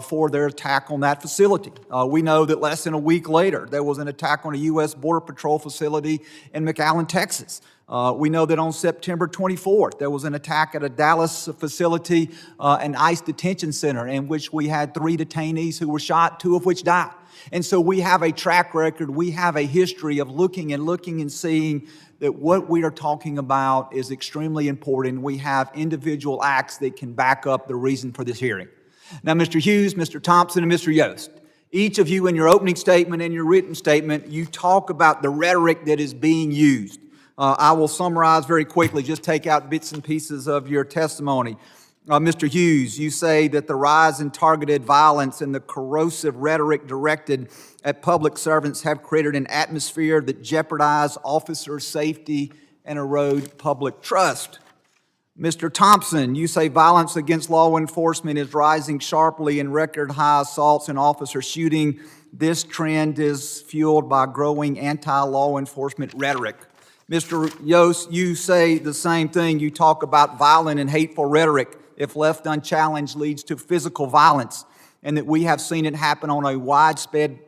for their attack on that facility. We know that less than a week later, there was an attack on a U.S. Border Patrol facility in McAllen, Texas. We know that on September 24th, there was an attack at a Dallas facility, an ICE detention center, in which we had 3 detainees who were shot, 2 of which died. And so we have a track record, we have a history of looking and seeing that what we are talking about is extremely important. We have individual acts that can back up the reason for this hearing. Now, Mr. Hughes, Mr. Thompson, and Mr. Yoes, each of you in your opening statement and your written statement, you talk about the rhetoric that is being used. I will summarize very quickly, just take out bits and pieces of your testimony. Mr. Hughes, you say that the rise in targeted violence and the corrosive rhetoric directed at public servants have created an atmosphere that jeopardize officer safety and erode public trust. Mr. Thompson, you say violence against law enforcement is rising sharply in record high assaults and officer shooting. This trend is fueled by growing anti-law enforcement rhetoric. Mr. Yoes, you say the same thing. You talk about violent and hateful rhetoric, if left unchallenged, leads to physical violence, and that we have seen it happen on a widespread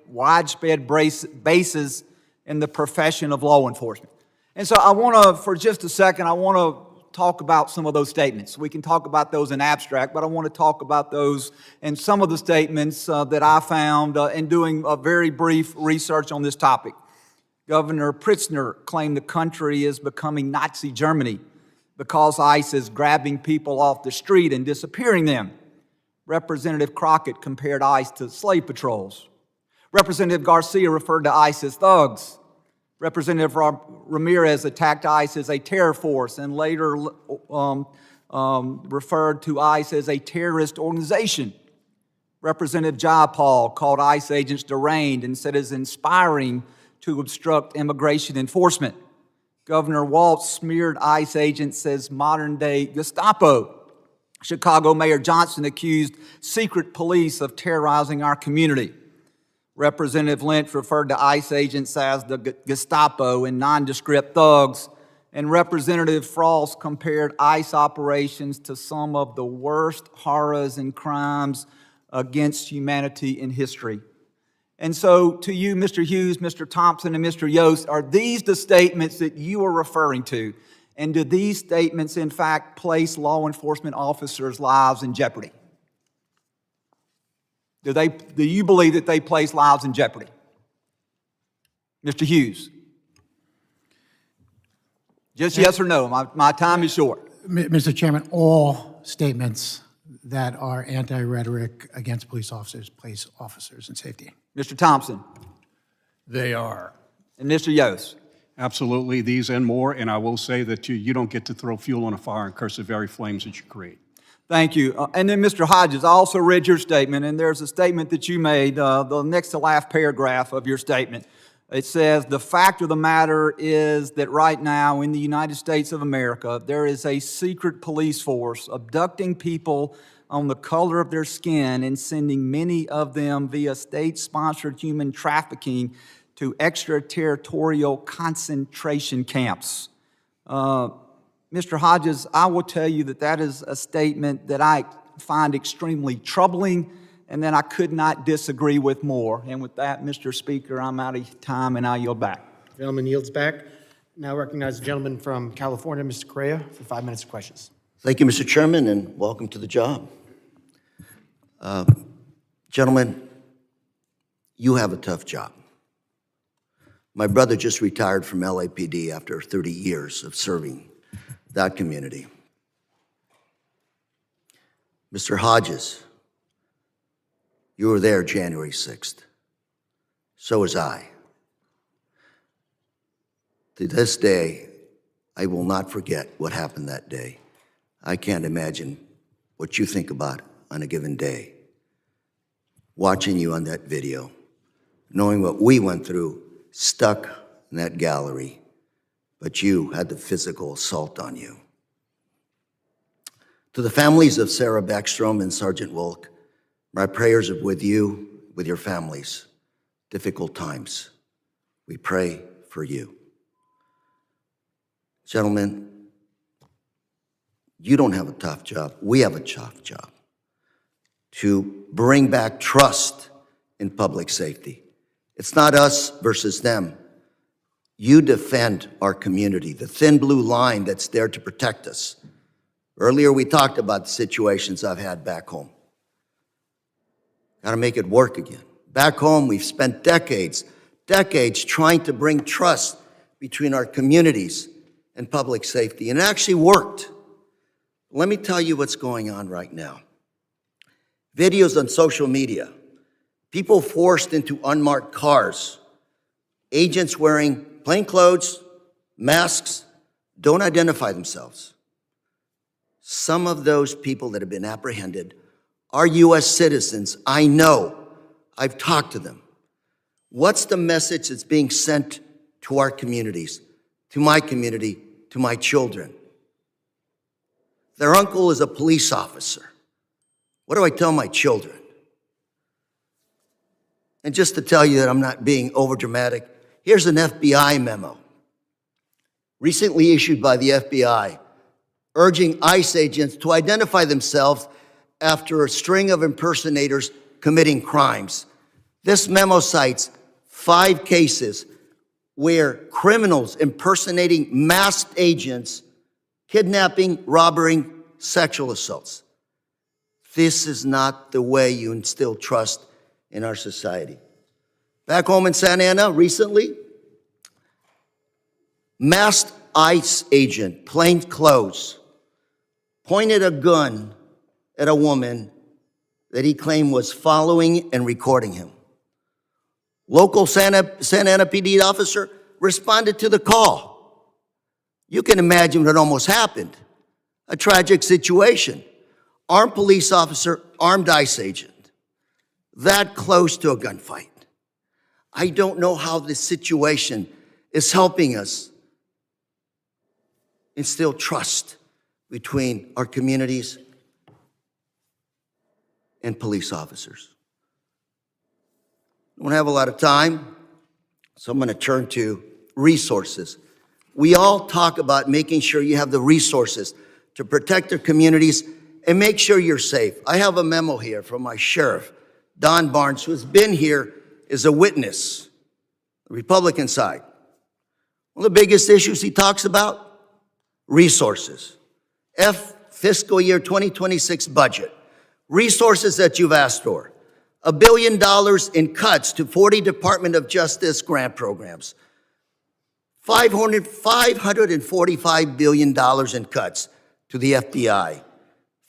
basis in the profession of law enforcement. And so I want to, for just a second, I want to talk about some of those statements. We can talk about those in abstract, but I want to talk about those and some of the statements that I found in doing a very brief research on this topic. Governor Pritzker claimed the country is becoming Nazi Germany because ICE is grabbing people off the street and disappearing them. Representative Crockett compared ICE to slave patrols. Representative Garcia referred to ICE as thugs. Representative Ramirez attacked ICE as a terror force and later referred to ICE as a terrorist organization. Representative Jayapal called ICE agents deranged and said it is inspiring to obstruct immigration enforcement. Governor Walz smeared ICE agents as modern-day Gestapo. Chicago Mayor Johnson accused secret police of terrorizing our community. Representative Lynch referred to ICE agents as the Gestapo and nondescript thugs. And Representative Frost compared ICE operations to some of the worst horrors and crimes against humanity in history. And so to you, Mr. Hughes, Mr. Thompson, and Mr. Yost, are these the statements that you are referring to? And do these statements, in fact, place law enforcement officers' lives in jeopardy? Do you believe that they place lives in jeopardy? Mr. Hughes? Just yes or no. My time is short. Mr. Chairman, all statements that are anti-rhetoric against police officers place officers in safety. Mr. Thompson? They are. And Mr. Yost? Absolutely, these and more, and I will say that you don't get to throw fuel on a fire and curse the very flames that you create. Thank you. And then, Mr. Hodges, I also read your statement, and there's a statement that you made, the next to last paragraph of your statement. It says, the fact of the matter is that right now in the United States of America, there is a secret police force abducting people on the color of their skin and sending many of them via state-sponsored human trafficking to extraterritorial concentration camps. Mr. Hodges, I will tell you that that is a statement that I find extremely troubling and that I could not disagree with more. And with that, Mr. Speaker, I'm out of time and I yield back. Gentleman yields back. Now recognize the gentleman from California, Mr. Correa, for 5 minutes of questions. Thank you, Mr. Chairman, and welcome to the job. Gentlemen, you have a tough job. My brother just retired from LAPD after 30 years of serving that community. Mr. Hodges, you were there January 6th. So was I. To this day, I will not forget what happened that day. I can't imagine what you think about on a given day. Watching you on that video, knowing what we went through, stuck in that gallery, but you had the physical assault on you. To the families of Sarah Backstrom and Sergeant Wilk, my prayers are with you, with your families. Difficult times. We pray for you. Gentlemen, you don't have a tough job. We have a tough job to bring back trust in public safety. It's not us versus them. You defend our community, the thin blue line that's there to protect us. Earlier, we talked about the situations I've had back home. Got to make it work again. Back home, we've spent decades trying to bring trust between our communities and public safety, and it actually worked. Let me tell you what's going on right now. Videos on social media, people forced into unmarked cars, agents wearing plain clothes, masks, don't identify themselves. Some of those people that have been apprehended are U.S. citizens. I know. I've talked to them. What's the message that's being sent to our communities, to my community, to my children? Their uncle is a police officer. What do I tell my children? And just to tell you that I'm not being overdramatic, here's an FBI memo recently issued by the FBI urging ICE agents to identify themselves after a string of impersonators committing crimes. This memo cites 5 cases where criminals impersonating masked agents, kidnapping, robbing, sexual assaults. This is not the way you instill trust in our society. Back home in Santa Ana recently, masked ICE agent, plain clothes, pointed a gun at a woman that he claimed was following and recording him. Local Santa Ana PD officer responded to the call. You can imagine what almost happened. A tragic situation. Armed police officer, armed ICE agent. That close to a gunfight. I don't know how this situation is helping us instill trust between our communities and police officers. I don't have a lot of time, so I'm going to turn to resources. We all talk about making sure you have the resources to protect their communities and make sure you're safe. I have a memo here from my sheriff, Don Barnes, who has been here as a witness, the Republican side. One of the biggest issues he talks about, resources. Fiscal year 2026 budget. Resources that you've asked for. $1 billion in cuts to 40 Department of Justice grant programs. $545 billion in cuts to the FBI.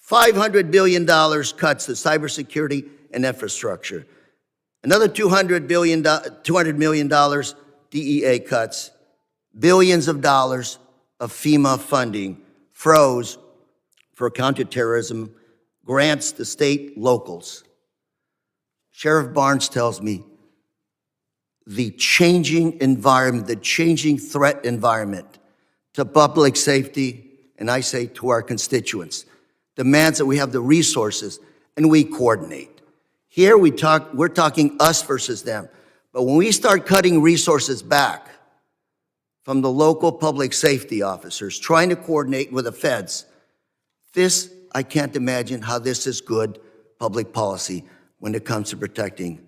$500 billion cuts to cybersecurity and infrastructure. Another $200 million DEA cuts. Billions of dollars of FEMA funding froze for counterterrorism grants to state locals. Sheriff Barnes tells me the changing environment, the changing threat environment to public safety, and I say to our constituents, demands that we have the resources and we coordinate. Here we're talking us versus them. But when we start cutting resources back from the local public safety officers, trying to coordinate with the feds, I can't imagine how this is good public policy when it comes to protecting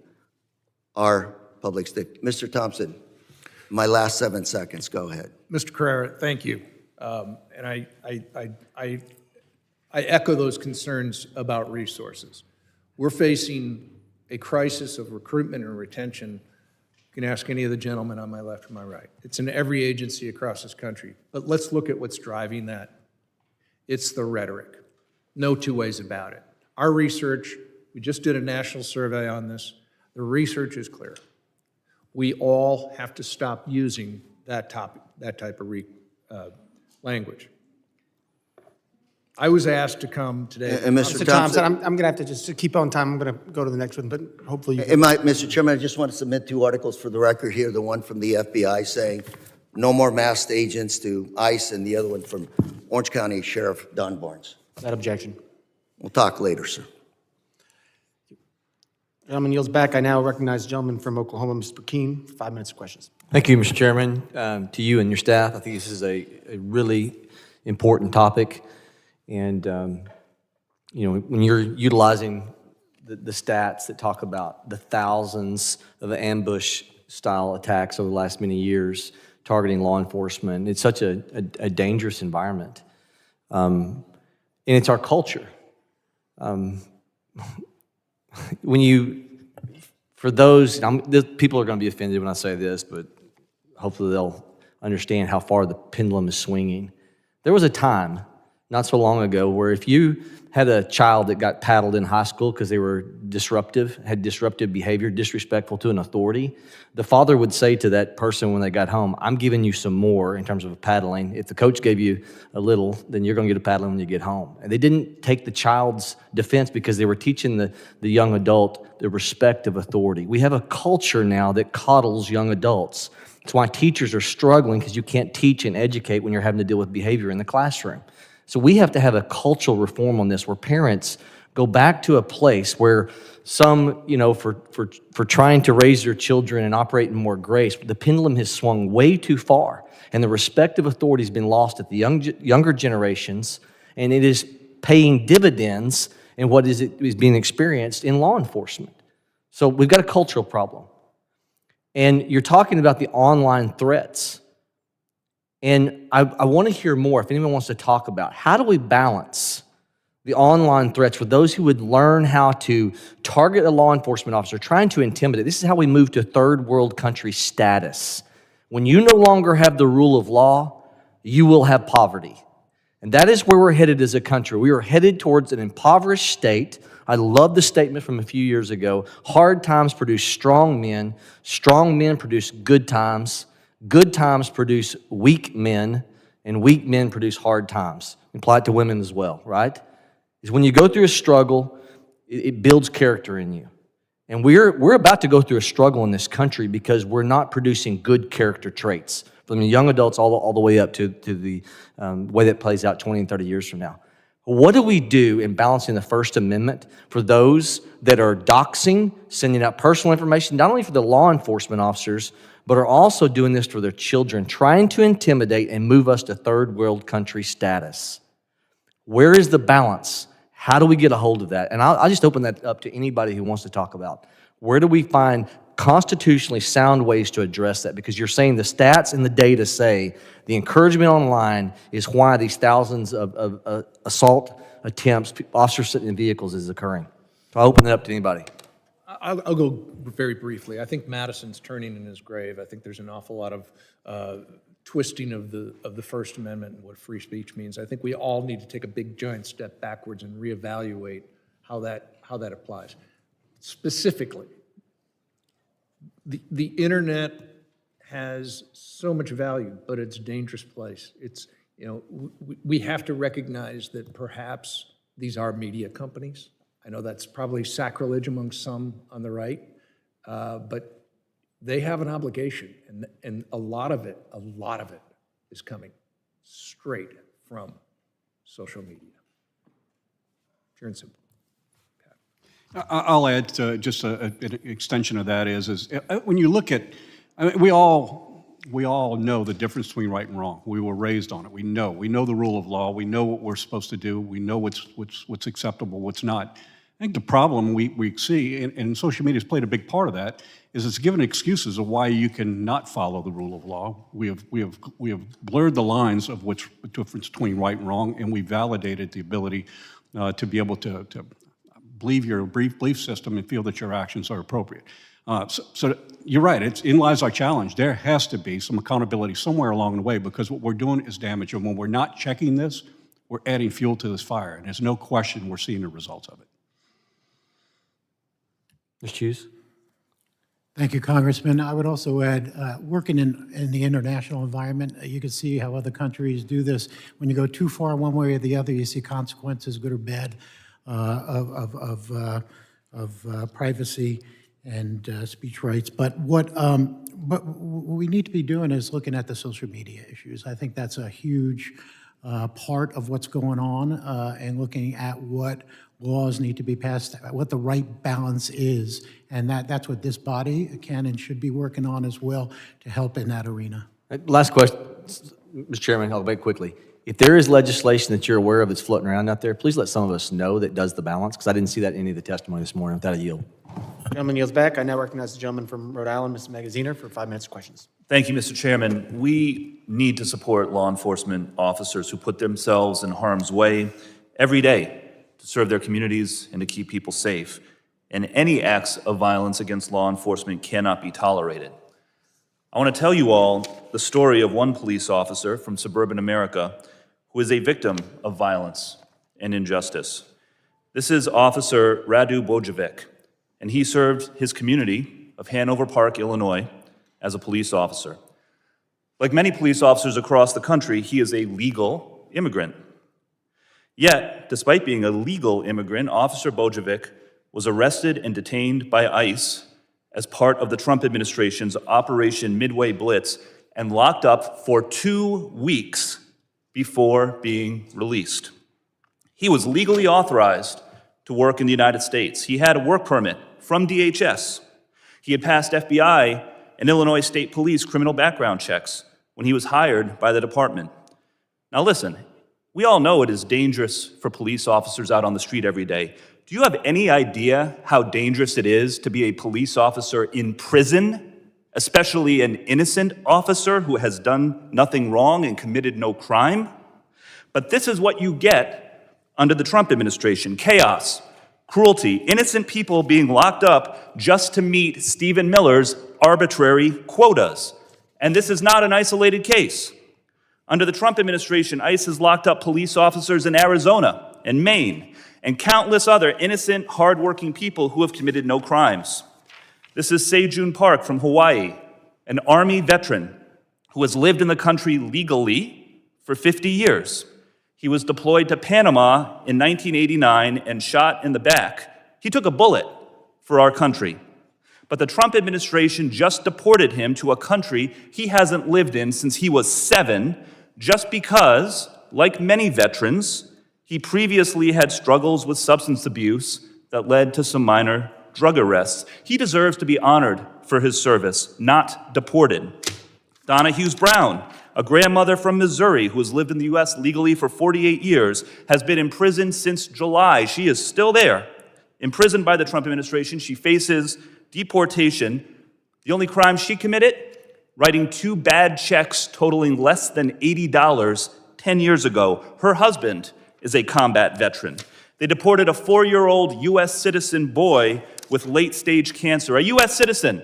our public safety. Mr. Thompson, my last 7 seconds, go ahead. Mr. Carrera, thank you. And I echo those concerns about resources. We're facing a crisis of recruitment and retention. You can ask any of the gentlemen on my left or my right. It's in every agency across this country. But let's look at what's driving that. It's the rhetoric. No two ways about it. Our research, we just did a national survey on this. The research is clear. We all have to stop using that type of language. I was asked to come today. And Mr. Thompson, I'm going to have to just to keep on time. I'm going to go to the next one, but hopefully you can. Mr. Chairman, I just want to submit 2 articles for the record here. The one from the FBI saying no more masked agents to ICE, and the other one from Orange County Sheriff Don Barnes. That objection. We'll talk later, sir. Gentleman yields back. I now recognize the gentleman from Oklahoma, Mr. Keene, for 5 minutes of questions. Thank you, Mr. Chairman. To you and your staff, I think this is a really important topic. And, when you're utilizing the stats that talk about the thousands of ambush-style attacks over the last many years targeting law enforcement, it's such a dangerous environment. And it's our culture. For those, people are going to be offended when I say this, but hopefully they'll understand how far the pendulum is swinging. There was a time, not so long ago, where if you had a child that got paddled in high school because they were disruptive, had disruptive behavior, disrespectful to an authority, the father would say to that person when they got home, I'm giving you some more in terms of paddling. If the coach gave you a little, then you're going to get a paddling when you get home. And they didn't take the child's defense because they were teaching the young adult the respect of authority. We have a culture now that coddles young adults. That's why teachers are struggling, because you can't teach and educate when you're having to deal with behavior in the classroom. So we have to have a cultural reform on this, where parents go back to a place where some, for trying to raise their children and operate in more grace, the pendulum has swung way too far, and the respect of authority has been lost at the younger generations, and it is paying dividends in what is being experienced in law enforcement. So we've got a cultural problem. And you're talking about the online threats. And I want to hear more, if anyone wants to talk about, how do we balance the online threats for those who would learn how to target a law enforcement officer, trying to intimidate. This is how we move to third world country status. When you no longer have the rule of law, you will have poverty. And that is where we're headed as a country. We are headed towards an impoverished state. I love the statement from a few years ago. Hard times produce strong men produce good times produce weak men, and weak men produce hard times. Apply it to women as well, right? Is when you go through a struggle, it builds character in you. And we're about to go through a struggle in this country because we're not producing good character traits, from the young adults all the way up to the way that plays out 20 and 30 years from now. What do we do in balancing the First Amendment for those that are doxing, sending out personal information, not only for the law enforcement officers, but are also doing this for their children, trying to intimidate and move us to third world country status? Where is the balance? How do we get a hold of that? And I'll just open that up to anybody who wants to talk about. Where do we find constitutionally sound ways to address that? Because you're saying the stats and the data say the encouragement online is why these thousands of assault attempts, officers sitting in vehicles, is occurring. So I'll open it up to anybody. I'll go very briefly. I think Madison's turning in his grave. I think there's an awful lot of twisting of the First Amendment and what free speech means. I think we all need to take a big giant step backwards and reevaluate how that applies. Specifically, the internet has so much value, but it's a dangerous place. It's, we have to recognize that perhaps these are media companies. I know that's probably sacrilege among some on the right, but they have an obligation, and a lot of it is coming straight from social media. Pure and simple. I'll add to just an extension of that is when you look at, we all know the difference between right and wrong. We were raised on it. We know the rule of law. We know what we're supposed to do. We know what's acceptable, what's not. I think the problem we see, and social media has played a big part of that, is it's given excuses of why you cannot follow the rule of law. We have blurred the lines of what's the difference between right and wrong, and we validated the ability to be able to believe your belief system and feel that your actions are appropriate. So you're right, in lies our challenge. There has to be some accountability somewhere along the way, because what we're doing is damage, and when we're not checking this, we're adding fuel to this fire, and there's no question we're seeing the results of it. Mr. Hughes? Thank you, Congressman. I would also add, working in the international environment, you can see how other countries do this. When you go too far one way or the other, you see consequences, good or bad, of privacy and speech rights. But what we need to be doing is looking at the social media issues. I think that's a huge part of what's going on, and looking at what laws need to be passed, what the right balance is. And that's what this body can and should be working on as well to help in that arena. Last question, Mr. Chairman, I'll make quickly. If there is legislation that you're aware of that's floating around out there, please let some of us know that does the balance, because I didn't see that in any of the testimony this morning. Without a yield. Gentleman yields back. I now recognize the gentleman from Rhode Island, Mr. Magaziner, for 5 minutes of questions. Thank you, Mr. Chairman. We need to support law enforcement officers who put themselves in harm's way every day to serve their communities and to keep people safe. and any acts of violence against law enforcement cannot be tolerated. I want to tell you all the story of one police officer from suburban America who is a victim of violence and injustice. This is Officer Radu Bojovic, and he served his community of Hanover Park, Illinois, as a police officer. Like many police officers across the country, he is a legal immigrant. Yet, despite being a legal immigrant, Officer Bojovic was arrested and detained by ICE as part of the Trump administration's Operation Midway Blitz and locked up for 2 weeks before being released. He was legally authorized to work in the United States. He had a work permit from DHS. He had passed FBI and Illinois State Police criminal background checks when he was hired by the department. Now listen, we all know it is dangerous for police officers out on the street every day. Do you have any idea how dangerous it is to be a police officer in prison, especially an innocent officer who has done nothing wrong and committed no crime? But this is what you get under the Trump administration: chaos, cruelty, innocent people being locked up just to meet Stephen Miller's arbitrary quotas. And this is not an isolated case. Under the Trump administration, ICE has locked up police officers in Arizona and Maine and countless other innocent, hardworking people who have committed no crimes. This is Sejun Park from Hawaii, an Army veteran who has lived in the country legally for 50 years. He was deployed to Panama in 1989 and shot in the back. He took a bullet for our country. But the Trump administration just deported him to a country he hasn't lived in since he was 7, just because, like many veterans, he previously had struggles with substance abuse that led to some minor drug arrests. He deserves to be honored for his service, not deported. Donna Hughes Brown, a grandmother from Missouri who has lived in the U.S. legally for 48 years, has been in prison since July. She is still there, imprisoned by the Trump administration. She faces deportation. The only crime she committed? Writing 2 bad checks totaling less than $80 10 years ago. Her husband is a combat veteran. They deported a 4-year-old U.S. citizen boy with late-stage cancer, a U.S. citizen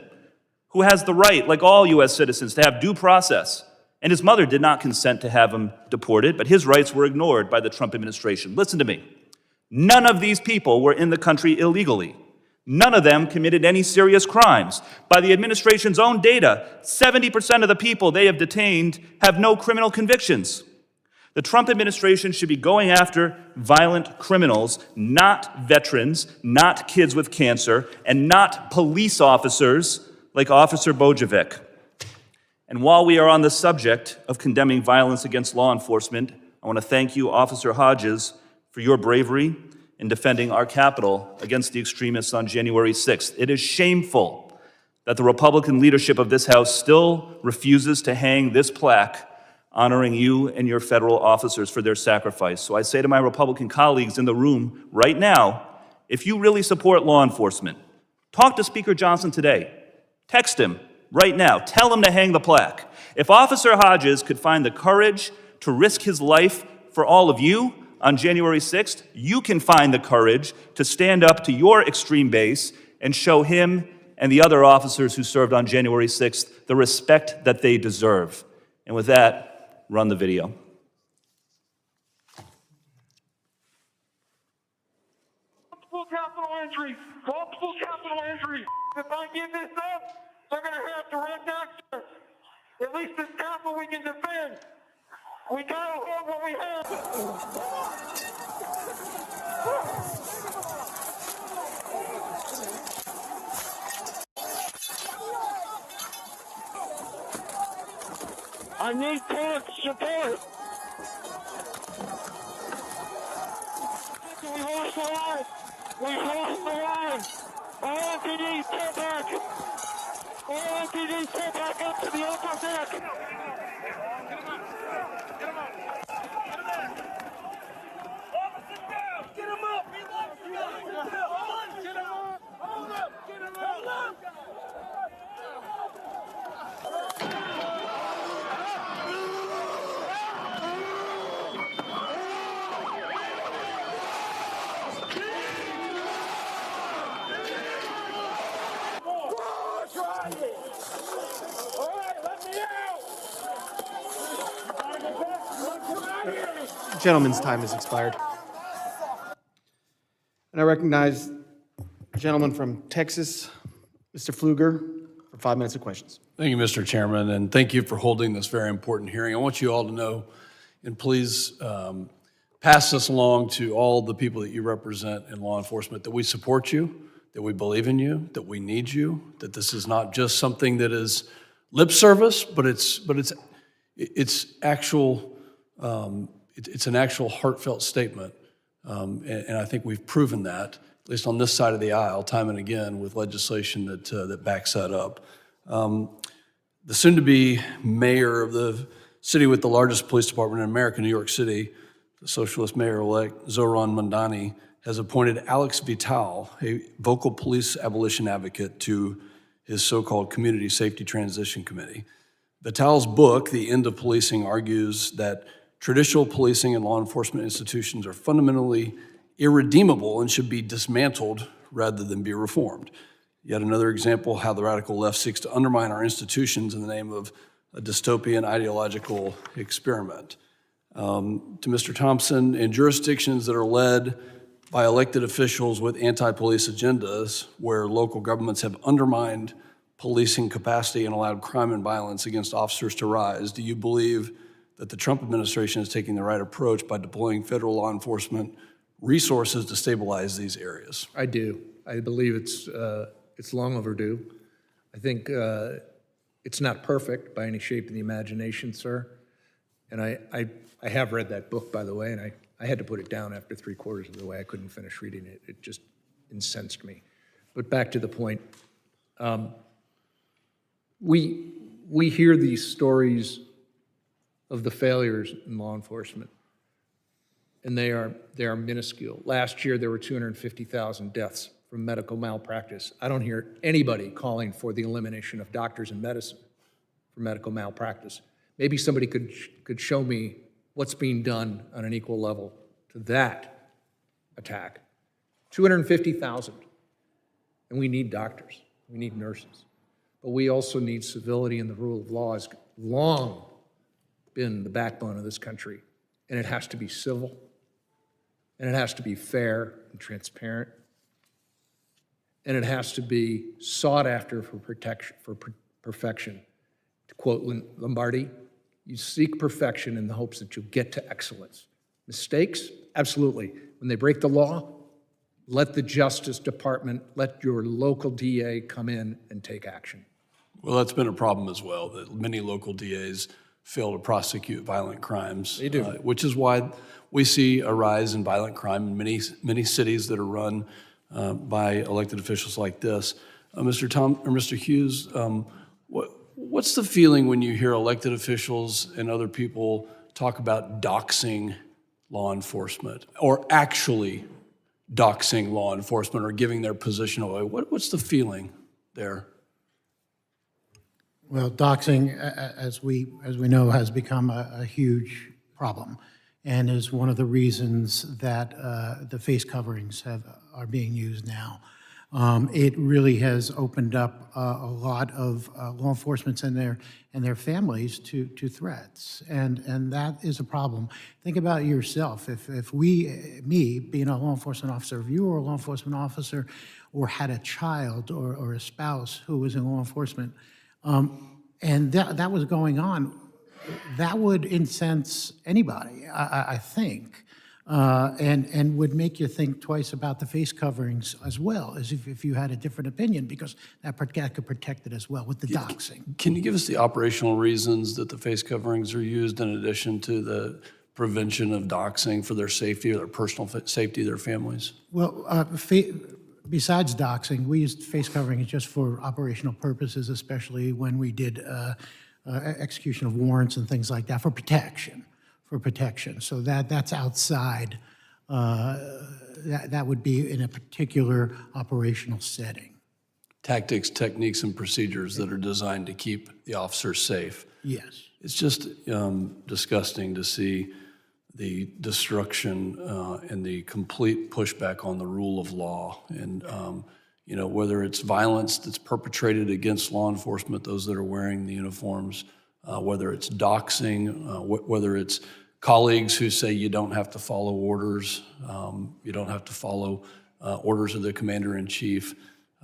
who has the right, like all U.S. citizens, to have due process. And his mother did not consent to have him deported, but his rights were ignored by the Trump administration. Listen to me. None of these people were in the country illegally. None of them committed any serious crimes. By the administration's own data, 70% of the people they have detained have no criminal convictions. The Trump administration should be going after violent criminals, not veterans, not kids with cancer, and not police officers like Officer Bojovic. And while we are on the subject of condemning violence against law enforcement, I want to thank you, Officer Hodges, for your bravery in defending our Capitol against the extremists on January 6th. It is shameful that the Republican leadership of this House still refuses to hang this plaque honoring you and your federal officers for their sacrifice. So I say to my Republican colleagues in the room right now, if you really support law enforcement, talk to Speaker Johnson today. Text him right now. Tell him to hang the plaque. If Officer Hodges could find the courage to risk his life for all of you on January 6th, you can find the courage to stand up to your extreme base and show him and the other officers who served on January 6th the respect that they deserve. And with that, run the video. Multiple capital injury. Multiple capital injury. If I give this up, they're going to have to run next year. At least this capital we can defend. We got to hold what we have. I need police support. We lost the line. We lost the line. LMPD, step back. LMPD, step back up to the upper deck. All right, let me out! Come out here! Gentleman's time has expired. And I recognize the gentleman from Texas, Mr. Pfluger, for 5 minutes of questions. Thank you, Mr. Chairman, and thank you for holding this very important hearing. I want you all to know, and please pass this along to all the people that you represent in law enforcement, that we support you, that we believe in you, that we need you, that this is not just something that is lip service, but it's actual, it's an actual heartfelt statement. And I think we've proven that, at least on this side of the aisle, time and again, with legislation that backs that up. The soon-to-be mayor of the city with the largest police department in America, New York City, the socialist mayor-elect Zoran Mandani, has appointed Alex Vital, a vocal police abolition advocate, to his so-called Community Safety Transition Committee. Vital's book, The End of Policing, argues that traditional policing and law enforcement institutions are fundamentally irredeemable and should be dismantled rather than be reformed. Yet another example how the radical left seeks to undermine our institutions in the name of a dystopian ideological experiment. To Mr. Thompson, in jurisdictions that are led by elected officials with anti-police agendas, where local governments have undermined policing capacity and allowed crime and violence against officers to rise, do you believe that the Trump administration is taking the right approach by deploying federal law enforcement resources to stabilize these areas? I do. I believe it's long overdue. I think it's not perfect by any shape of the imagination, sir. And I have read that book, by the way, and I had to put it down after 3/4 of the way. I couldn't finish reading it. It just incensed me. But back to the point. We hear these stories of the failures in law enforcement, and they are minuscule. Last year, there were 250,000 deaths from medical malpractice. I don't hear anybody calling for the elimination of doctors in medicine for medical malpractice. Maybe somebody could show me what's being done on an equal level to that attack. 250,000. And we need doctors. We need nurses. But we also need civility, and the rule of law has long been the backbone of this country. And it has to be civil, and it has to be fair and transparent, and it has to be sought after for perfection. To quote Lombardi, you seek perfection in the hopes that you'll get to excellence. Mistakes? Absolutely. When they break the law, let the Justice Department, let your local DA come in and take action. Well, that's been a problem as well, that many local DAs fail to prosecute violent crimes. They do. Which is why we see a rise in violent crime in many cities that are run by elected officials like this. Mr. Hughes, what's the feeling when you hear elected officials and other people talk about doxing law enforcement, or actually doxing law enforcement, or giving their position away? What's the feeling there? Well, doxing, as we know, has become a huge problem, and is one of the reasons that the face coverings are being used now. It really has opened up a lot of law enforcement and their families to threats, and that is a problem. Think about yourself. If me being a law enforcement officer, if you were a law enforcement officer, or had a child or a spouse who was in law enforcement, and that was going on, that would incense anybody, I think. And would make you think twice about the face coverings as well, as if you had a different opinion, because that could protect it as well with the doxing. Can you give us the operational reasons that the face coverings are used in addition to the prevention of doxing for their safety or their personal safety of their families? Well, besides doxing, we used face coverings just for operational purposes, especially when we did execution of warrants and things like that for protection. So that's outside, that would be in a particular operational setting. Tactics, techniques, and procedures that are designed to keep the officers safe. Yes. It's just disgusting to see the destruction and the complete pushback on the rule of law. And, whether it's violence that's perpetrated against law enforcement, those that are wearing the uniforms, whether it's doxing, whether it's colleagues who say you don't have to follow orders, you don't have to follow orders of the commander-in-chief.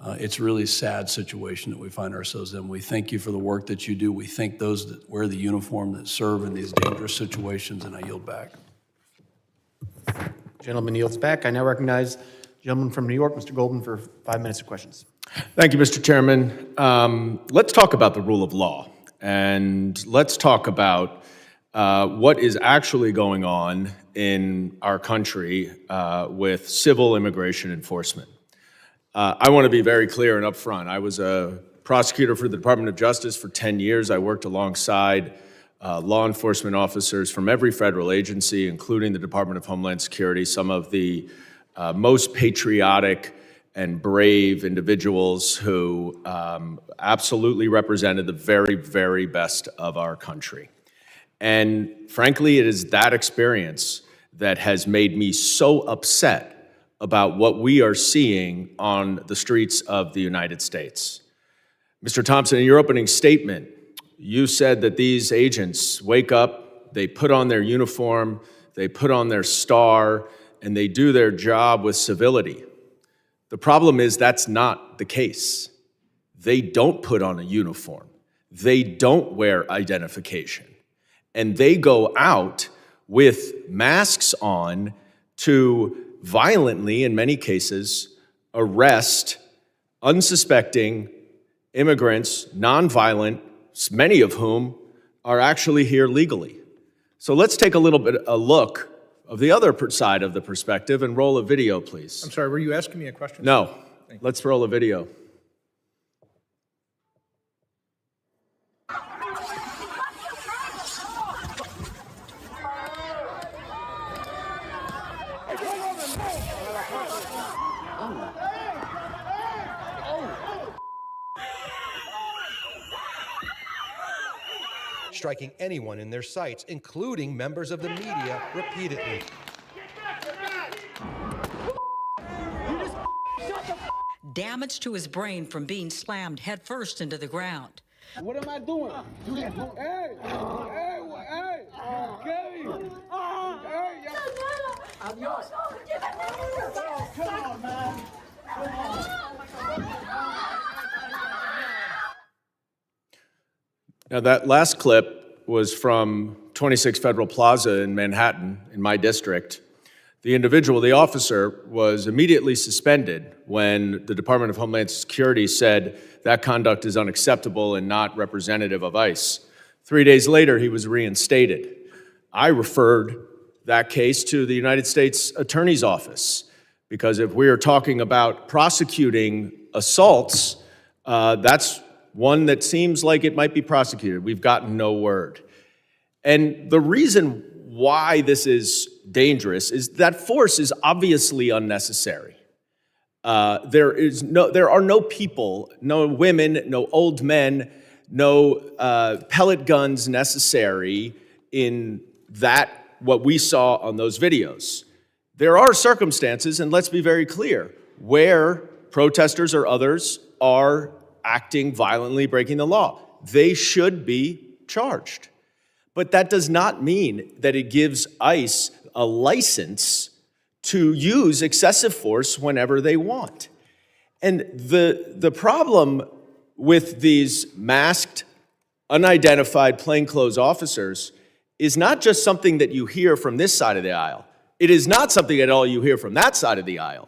It's a really sad situation that we find ourselves in. We thank you for the work that you do. We thank those that wear the uniform that serve in these dangerous situations, and I yield back. Gentleman yields back. I now recognize the gentleman from New York, Mr. Goldman, for 5 minutes of questions. Thank you, Mr. Chairman. Let's talk about the rule of law, and let's talk about what is actually going on in our country with civil immigration enforcement. I want to be very clear and upfront. I was a prosecutor for the Department of Justice for 10 years. I worked alongside law enforcement officers from every federal agency, including the Department of Homeland Security, some of the most patriotic and brave individuals who absolutely represented the very, very best of our country. And frankly, it is that experience that has made me so upset about what we are seeing on the streets of the United States. Mr. Thompson, in your opening statement, you said that these agents wake up, they put on their uniform, they put on their star, and they do their job with civility. The problem is that's not the case. They don't put on a uniform. They don't wear identification. And they go out with masks on to violently, in many cases, arrest unsuspecting immigrants, nonviolent, many of whom are actually here legally. So let's take a look of the other side of the perspective and roll a video, please. I'm sorry, were you asking me a question? No, let's roll a video. Striking anyone in their sights, including members of the media, repeatedly. Damage to his brain from being slammed headfirst into the ground. What am I doing? Hey! I'm yours. Come on, man. Come on. Now, that last clip was from 26 Federal Plaza in Manhattan, in my district. The individual, the officer, was immediately suspended when the Department of Homeland Security said that conduct is unacceptable and not representative of ICE. 3 days later, he was reinstated. I referred that case to the United States Attorney's Office, because if we are talking about prosecuting assaults, that's one that seems like it might be prosecuted. We've gotten no word. And the reason why this is dangerous is that force is obviously unnecessary. There are no people, no women, no old men, no pellet guns necessary in what we saw on those videos. There are circumstances, and let's be very clear, where protesters or others are acting violently, breaking the law. They should be charged. But that does not mean that it gives ICE a license to use excessive force whenever they want. And the problem with these masked, unidentified, plainclothes officers is not just something that you hear from this side of the aisle. It is not something at all you hear from that side of the aisle.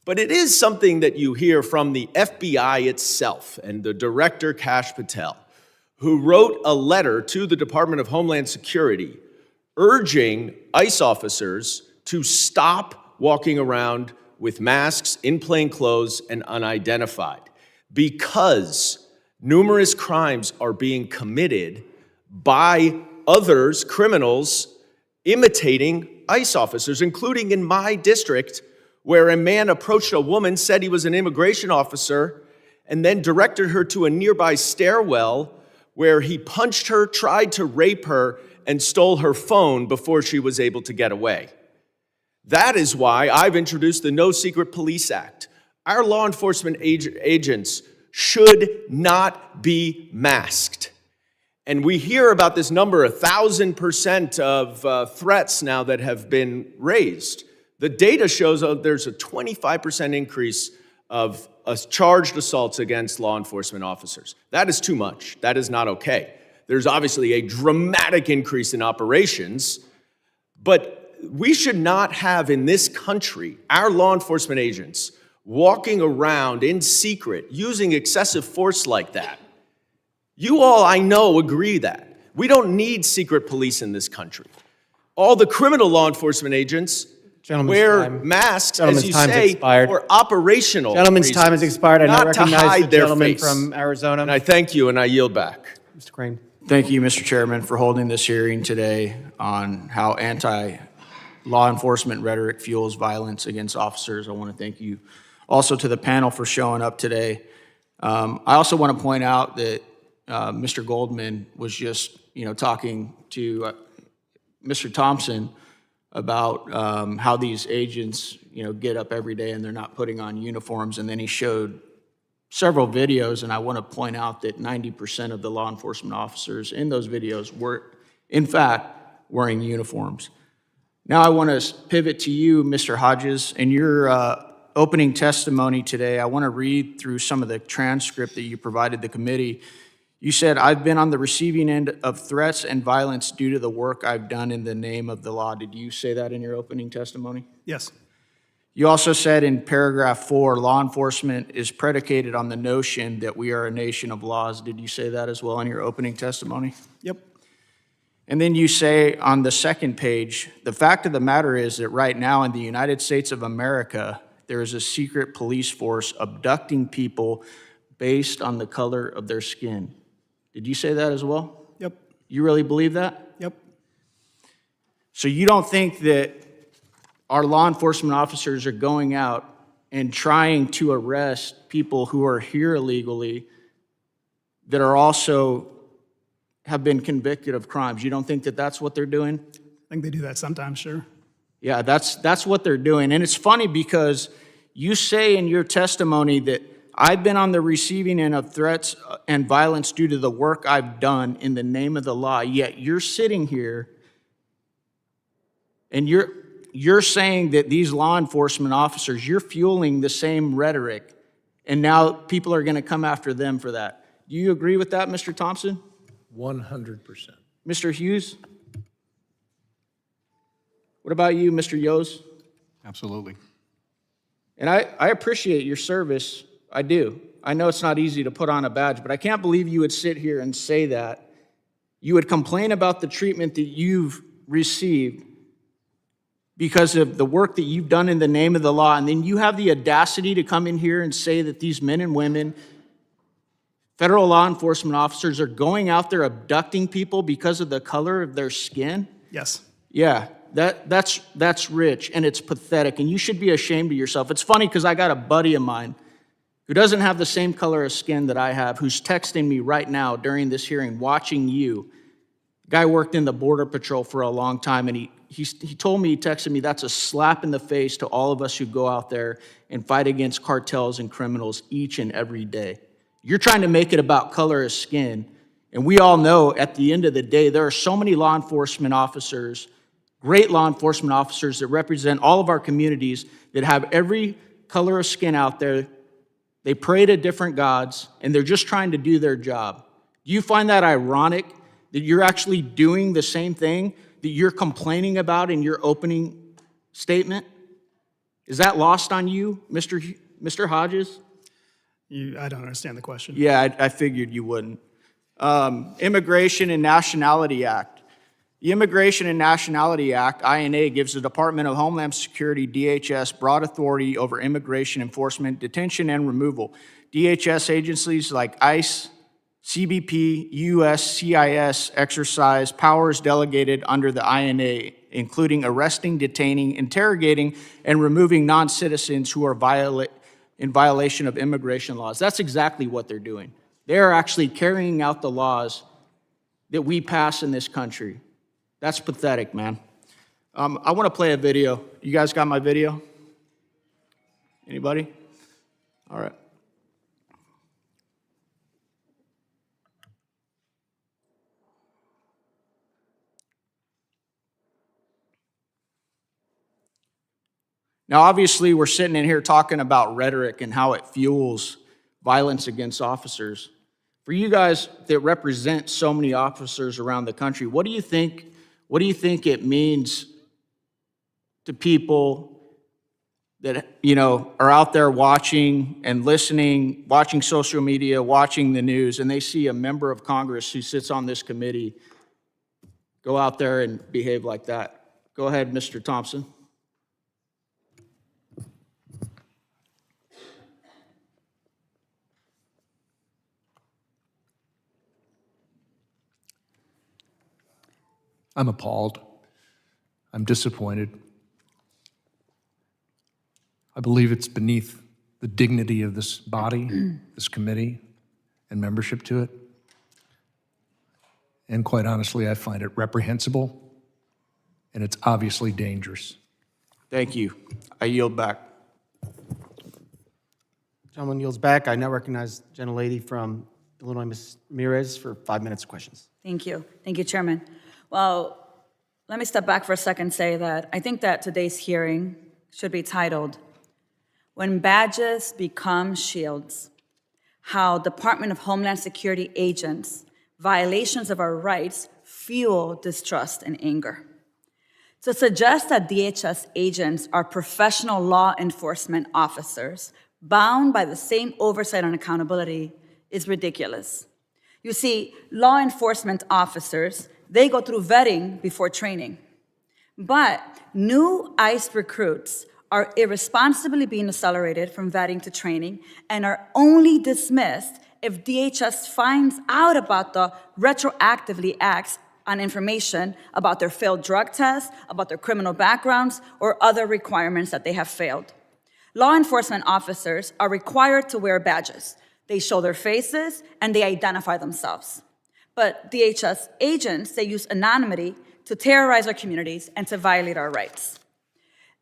But it is something that you hear from the FBI itself and the director, Kash Patel, who wrote a letter to the Department of Homeland Security urging ICE officers to stop walking around with masks, in plain clothes, and unidentified, because numerous crimes are being committed by others, criminals, imitating ICE officers, including in my district, where a man approached a woman, said he was an immigration officer, and then directed her to a nearby stairwell where he punched her, tried to rape her, and stole her phone before she was able to get away. That is why I've introduced the No Secret Police Act, Our law enforcement agents should not be masked. And we hear about this number, 1,000% of threats now that have been raised. The data shows there's a 25% increase of charged assaults against law enforcement officers. That is too much. That is not okay. There's obviously a dramatic increase in operations, but we should not have in this country our law enforcement agents walking around in secret using excessive force like that. You all, I know, agree that. We don't need secret police in this country. All the criminal law enforcement agents wear masks, as you say, for operational Gentleman's reasons, time has expired. I now not to recognize the hide their gentleman face. from Arizona. And I thank you, and I yield back. Mr. Crane. Thank you, Mr. Chairman, for holding this hearing today on how anti-law enforcement rhetoric fuels violence against officers. I want to thank you also to the panel for showing up today. I also want to point out that Mr. Goldman was just, talking to Mr. Thompson about how these agents, get up every day and they're not putting on uniforms. And then he showed several videos, and I want to point out that 90% of the law enforcement officers in those videos were, in fact, wearing uniforms. Now I want to pivot to you, Mr. Hodges. In your opening testimony today, I want to read through some of the transcript that you provided the committee. You said, "I've been on the receiving end of threats and violence due to the work I've done in the name of the law." Did you say that in your opening testimony? Yes. You also said in paragraph 4, law enforcement is predicated on the notion that we are a nation of laws. Did you say that as well in your opening testimony? Yep. And then you say on the second page, "The fact of the matter is that right now in the United States of America, there is a secret police force abducting people based on the color of their skin." Did you say that as well? Yep. You really believe that? Yep. So you don't think that our law enforcement officers are going out and trying to arrest people who are here illegally that are also have been convicted of crimes? You don't think that that's what they're doing? I think they do that sometimes, sure. Yeah, that's what they're doing. And it's funny because you say in your testimony that I've been on the receiving end of threats and violence due to the work I've done in the name of the law, yet you're sitting here and you're saying that these law enforcement officers, you're fueling the same rhetoric, and now people are going to come after them for that. Do you agree with that, Mr. Thompson? 100%. Mr. Hughes? What about you, Mr. Yoes? Absolutely. And I appreciate your service. I do. I know it's not easy to put on a badge, but I can't believe you would sit here and say that. You would complain about the treatment that you've received because of the work that you've done in the name of the law, and then you have the audacity to come in here and say that these men and women, federal law enforcement officers, are going out there abducting people because of the color of their skin? Yes. Yeah, that's rich, and it's pathetic, and you should be ashamed of yourself. It's funny because I got a buddy of mine who doesn't have the same color of skin that I have, who's texting me right now during this hearing, watching you. Guy worked in the Border Patrol for a long time, and he told me, he texted me, that's a slap in the face to all of us who go out there and fight against cartels and criminals each and every day. You're trying to make it about color of skin, and we all know at the end of the day, there are so many law enforcement officers, great law enforcement officers that represent all of our communities that have every color of skin out there. They pray to different gods, and they're just trying to do their job. Do you find that ironic that you're actually doing the same thing that you're complaining about in your opening statement? Is that lost on you, Mr. Hodges? I don't understand the question. Yeah, I figured you wouldn't. Immigration and Nationality Act. The Immigration and Nationality Act, INA, gives the Department of Homeland Security, DHS, broad authority over immigration enforcement, detention, and removal. DHS agencies like ICE, CBP, USCIS exercise powers delegated under the INA, including arresting, detaining, interrogating, and removing non-citizens who are in violation of immigration laws. That's exactly what they're doing. They're actually carrying out the laws that we pass in this country. That's pathetic, man. I want to play a video. You guys got my video? Anybody? All right. Now, obviously, we're sitting in here talking about rhetoric and how it fuels violence against officers. For you guys that represent so many officers around the country, what do you think it means to people that, are out there watching and listening, watching social media, watching the news, and they see a member of Congress who sits on this committee go out there and behave like that? Go ahead, Mr. Thompson. I'm appalled. I'm disappointed. I believe it's beneath the dignity of this body, this committee, and membership to it. And quite honestly, I find it reprehensible, and it's obviously dangerous. Thank you. I yield back. Gentleman yields back. I now recognize the gentlelady from Illinois, Ms. Ramirez, for 5 minutes of questions. Thank you. Thank you, Chairman. Well, let me step back for a second and say that I think that today's hearing should be titled, When Badges Become Shields, How Department of Homeland Security Agents' Violations of Our Rights Fuel Distrust and Anger. To suggest that DHS agents are professional law enforcement officers bound by the same oversight and accountability is ridiculous. You see, law enforcement officers, they go through vetting before training. But new ICE recruits are irresponsibly being accelerated from vetting to training and are only dismissed if DHS finds out about the retroactively acts on information about their failed drug tests, about their criminal backgrounds, or other requirements that they have failed. Law enforcement officers are required to wear badges. They show their faces and they identify themselves. But DHS agents, they use anonymity to terrorize our communities and to violate our rights.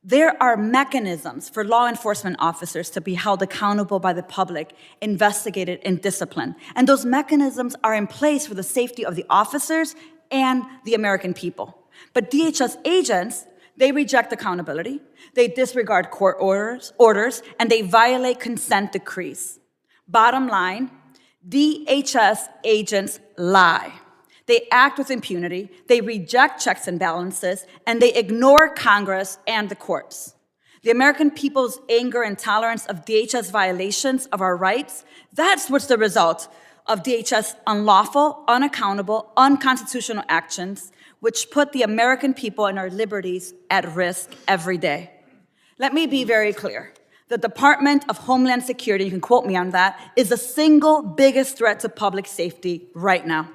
There are mechanisms for law enforcement officers to be held accountable by the public, investigated, and disciplined. And those mechanisms are in place for the safety of the officers and the American people. But DHS agents, they reject accountability, they disregard court orders, and they violate consent decrees. Bottom line, DHS agents lie. They act with impunity, they reject checks and balances, and they ignore Congress and the courts. The American people's anger and tolerance of DHS violations of our rights, that's what's the result of DHS unlawful, unaccountable, unconstitutional actions, which put the American people and our liberties at risk every day. Let me be very clear. The Department of Homeland Security, you can quote me on that, is the single biggest threat to public safety right now.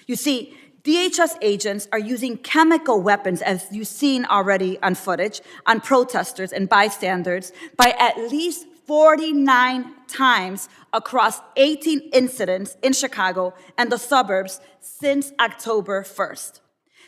You see, DHS agents are using chemical weapons, as you've seen already on footage, on protesters and bystanders by at least 49 times across 18 incidents in Chicago and the suburbs since October 1st.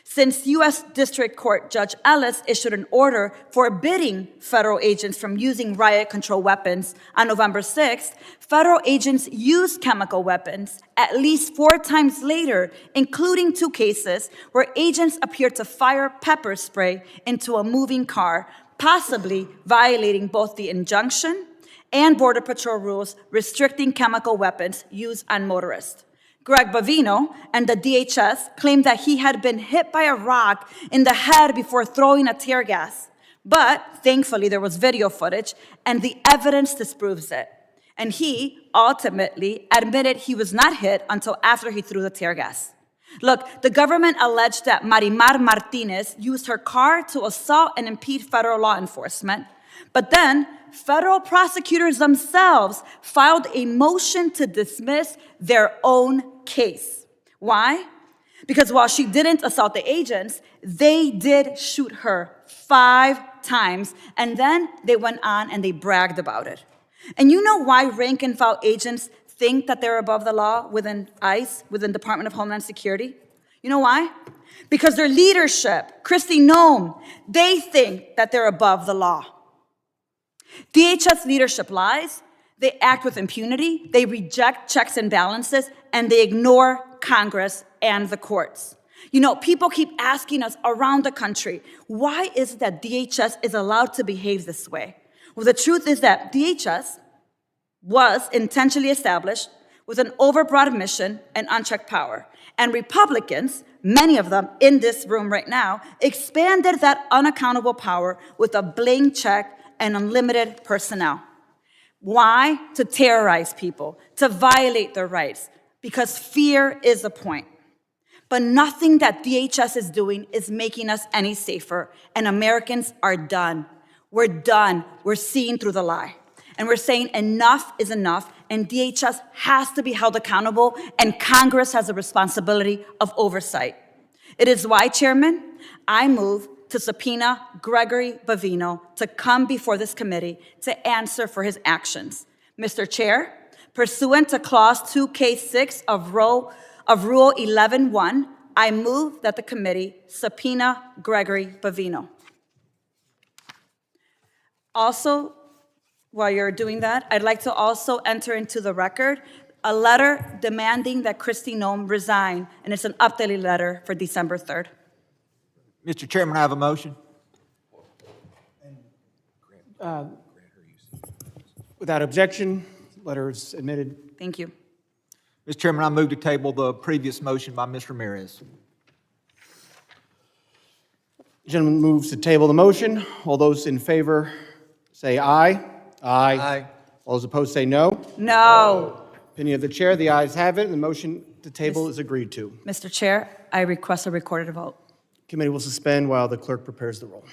Since U.S. District Court Judge Ellis issued an order forbidding federal agents from using riot control weapons on November 6th, federal agents used chemical weapons at least 4 times later, including 2 cases where agents appeared to fire pepper spray into a moving car, possibly violating both the injunction and Border Patrol rules restricting chemical weapons used on motorists. Greg Bavino and the DHS claimed that he had been hit by a rock in the head before throwing a tear gas. But thankfully, there was video footage, and the evidence disproves it. And he ultimately admitted he was not hit until after he threw the tear gas. Look, the government alleged that Marimar Martinez used her car to assault and impede federal law enforcement. But then, federal prosecutors themselves filed a motion to dismiss their own case. Why? Because while she didn't assault the agents, they did shoot her 5 times, and then they went on and they bragged about it. And you know why rank and file agents think that they're above the law within ICE, within Department of Homeland Security? You know why? Because their leadership, Kristi Noem, they think that they're above the law. DHS leadership lies, They act with impunity, they reject checks and balances, and they ignore Congress and the courts. You know, people keep asking us around the country, why is it that DHS is allowed to behave this way? Well, the truth is that DHS was intentionally established with an overbroad mission and unchecked power. And Republicans, many of them in this room right now, expanded that unaccountable power with a blank check and unlimited personnel. Why? To terrorize people, to violate their rights, because fear is the point. But nothing that DHS is doing is making us any safer, and Americans are done. We're done. We're seeing through the lie. And we're saying enough is enough, and DHS has to be held accountable, and Congress has a responsibility of oversight. It is why, Chairman, I move to subpoena Gregory Bavino to come before this committee to answer for his actions. Mr. Chair, pursuant to Clause 2K6 of Rule 11.1, I move that the committee subpoena Gregory Bavino. Also, while you're doing that, I'd like to also enter into the record a letter demanding that Kristi Noem resign, and it's an updated letter for December 3rd. Mr. Chairman, I have a motion. Without objection, letter is admitted. Thank you. Mr. Chairman, I move to table the previous motion by Ms. Ramirez. Gentleman moves to table the motion. All those in favor say aye. Aye. All those opposed say no. No. Opinion of the chair, the ayes have it, and the motion to table is agreed to. Mr. Chair, I request a recorded vote. Committee will suspend while the clerk prepares the roll.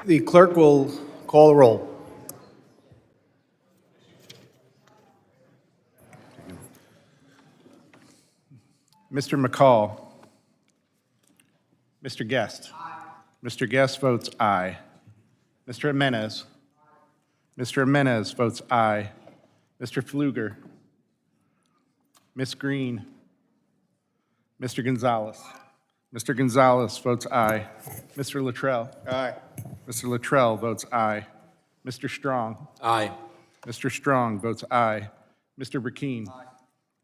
The clerk will call the roll. Mr. McCall. Mr. Guest. Mr. Guest votes aye. Mr. Jimenez. Mr. Jimenez votes aye. Mr. Pfluger. Ms. Green. Mr. Gonzalez. Mr. Gonzalez votes aye. Mr. Luttrell. Aye. Mr. Luttrell votes aye. Mr. Strong. Aye. Mr. Strong votes aye. Mr. Burkeen.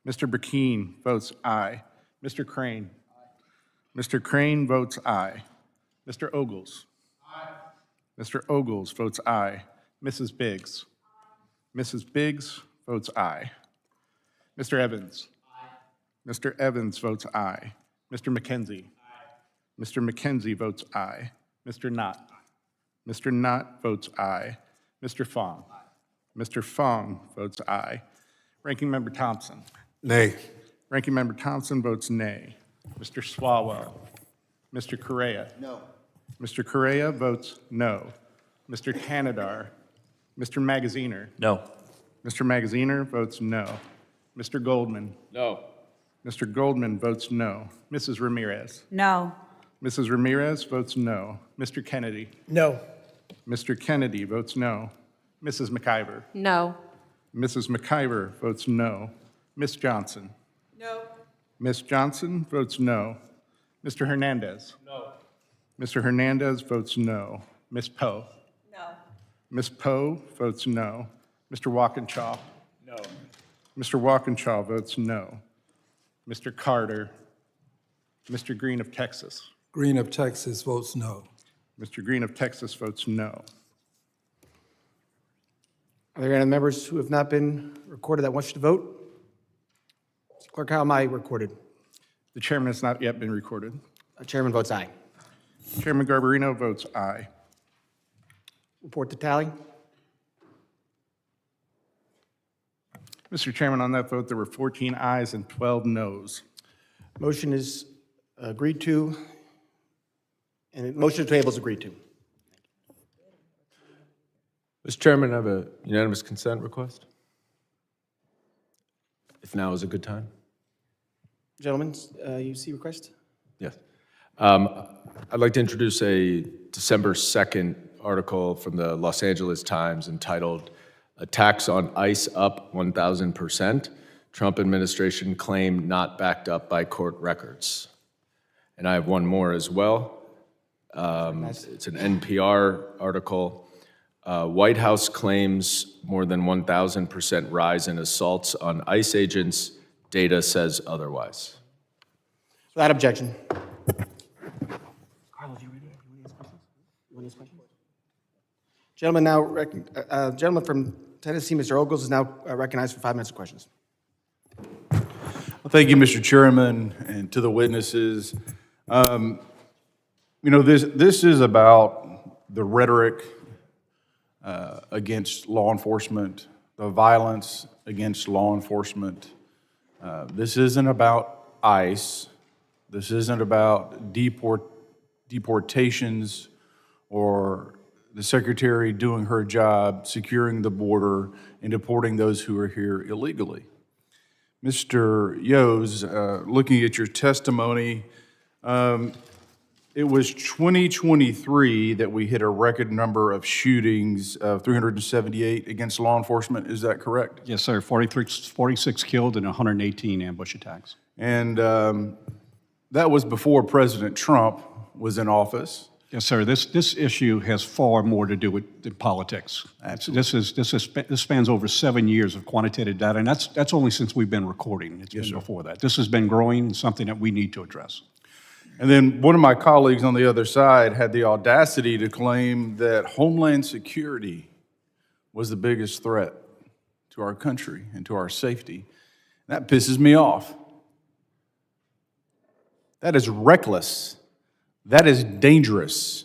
Mr. Burkeen votes aye. Mr. Crane. Mr. Crane votes aye. Mr. Ogles. Mr. Ogles votes aye. Mrs. Biggs. Mrs. Biggs votes aye. Mr. Evans. Mr. Evans votes aye. Mr. McKenzie. Mr. McKenzie votes aye. Mr. Knott. Mr. Knott votes aye. Mr. Fong. Mr. Fong votes aye. Ranking Member Thompson. Nay. Ranking Member Thompson votes nay. Mr. Swalwell. Mr. Correa. No. Mr. Correa votes no. Mr. Tanadar. Mr. Magaziner. No. Mr. Magaziner votes no. Mr. Goldman. No. Mr. Goldman votes no. Mrs. Ramirez. No. Mrs. Ramirez votes no. Mr. Kennedy. No. Mr. Kennedy votes no. Mrs. McIver. No. Mrs. McIver votes no. Ms. Johnson. No. Ms. Johnson votes no. Mr. Hernandez. No. Mr. Hernandez votes no. Ms. Poe. No. Ms. Poe votes no. Mr. Walkinshaw. No. Mr. Walkinshaw votes no. Mr. Carter. Mr. Green of Texas. Green of Texas votes no. Mr. Green of Texas votes no. Are there any members who have not been recorded that wish to vote? Clerk, how am I recorded? The chairman has not yet been recorded. Chairman votes aye. Chairman Garbarino votes aye. Report the tally. Mr. Chairman, on that vote, there were 14 ayes and 12 noes. Motion is agreed to, and motion to table is agreed to. Mr. Chairman, I have a unanimous consent request. If now is a good time. Gentlemen, you see request? Yes. I'd like to introduce a December 2nd article from the Los Angeles Times entitled "Attacks on ICE Up 1,000%. Trump Administration Claim Not Backed Up by Court Records." And I have one more as well. It's an NPR article. White House claims more than 1,000% rise in assaults on ICE agents. Data says otherwise. Without objection. Carlos, you ready? You want to ask questions? Gentleman now, gentleman from Tennessee, Mr. Ogles, is now recognized for 5 minutes of questions. Well, thank you, Mr. Chairman, and to the witnesses. You know, this is about the rhetoric against law enforcement, the violence against law enforcement. This isn't about ICE. This isn't about deportations or the Secretary doing her job, securing the border, and deporting those who are here illegally. Mr. Yoes, looking at your testimony, it was 2023 that we hit a record number of shootings, 378 against law enforcement. Is that correct? Yes, sir. 46 killed and 118 ambush attacks. And that was before President Trump was in office. Yes, sir. This issue has far more to do with politics. Absolutely. This spans over 7 years of quantitative data, and that's only since we've been recording. It's been before that. This has been growing, and something that we need to address. And then one of my colleagues on the other side had the audacity to claim that Homeland Security was the biggest threat to our country and to our safety. That pisses me off. That is reckless. That is dangerous.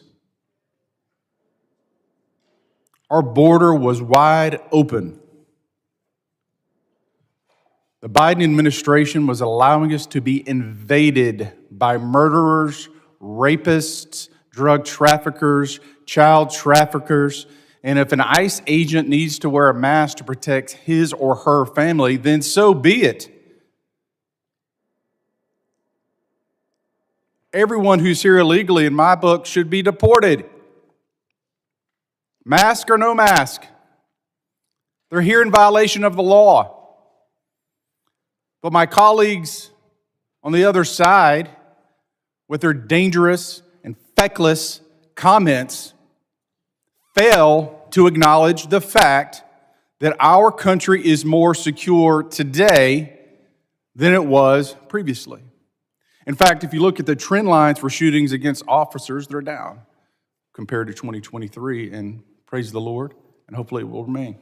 Our border was wide open. The Biden administration was allowing us to be invaded by murderers, rapists, drug traffickers, child traffickers, and if an ICE agent needs to wear a mask to protect his or her family, then so be it. Everyone who's here illegally, in my book, should be deported. Mask or no mask. They're here in violation of the law. But my colleagues on the other side, with their dangerous and feckless comments, fail to acknowledge the fact that our country is more secure today than it was previously. In fact, if you look at the trend lines for shootings against officers, they're down compared to 2023, and praise the Lord, and hopefully it will remain.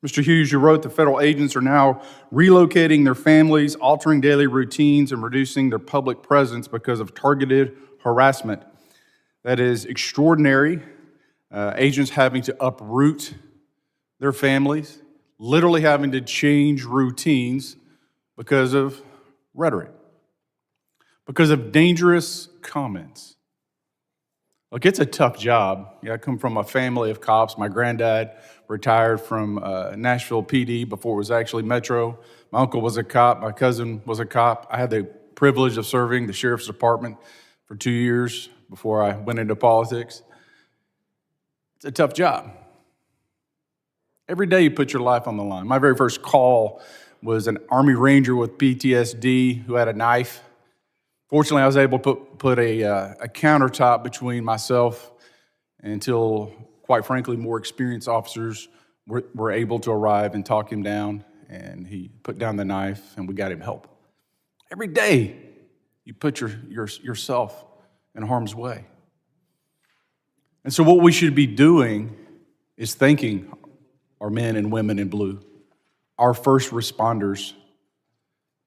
Mr. Hughes, you wrote the federal agents are now relocating their families, altering daily routines, and reducing their public presence because of targeted harassment. That is extraordinary. Agents having to uproot their families, literally having to change routines because of rhetoric, because of dangerous comments. Look, it's a tough job. I come from a family of cops. My granddad retired from Nashville PD before it was actually Metro. My uncle was a cop. My cousin was a cop. I had the privilege of serving the sheriff's department for 2 years before I went into politics. It's a tough job. Every day you put your life on the line. My very first call was an Army Ranger with PTSD who had a knife. Fortunately, I was able to put a countertop between myself until, quite frankly, more experienced officers were able to arrive and talk him down, and he put down the knife, and we got him help. Every day you put yourself in harm's way. And so what we should be doing is thanking our men and women in blue, our first responders,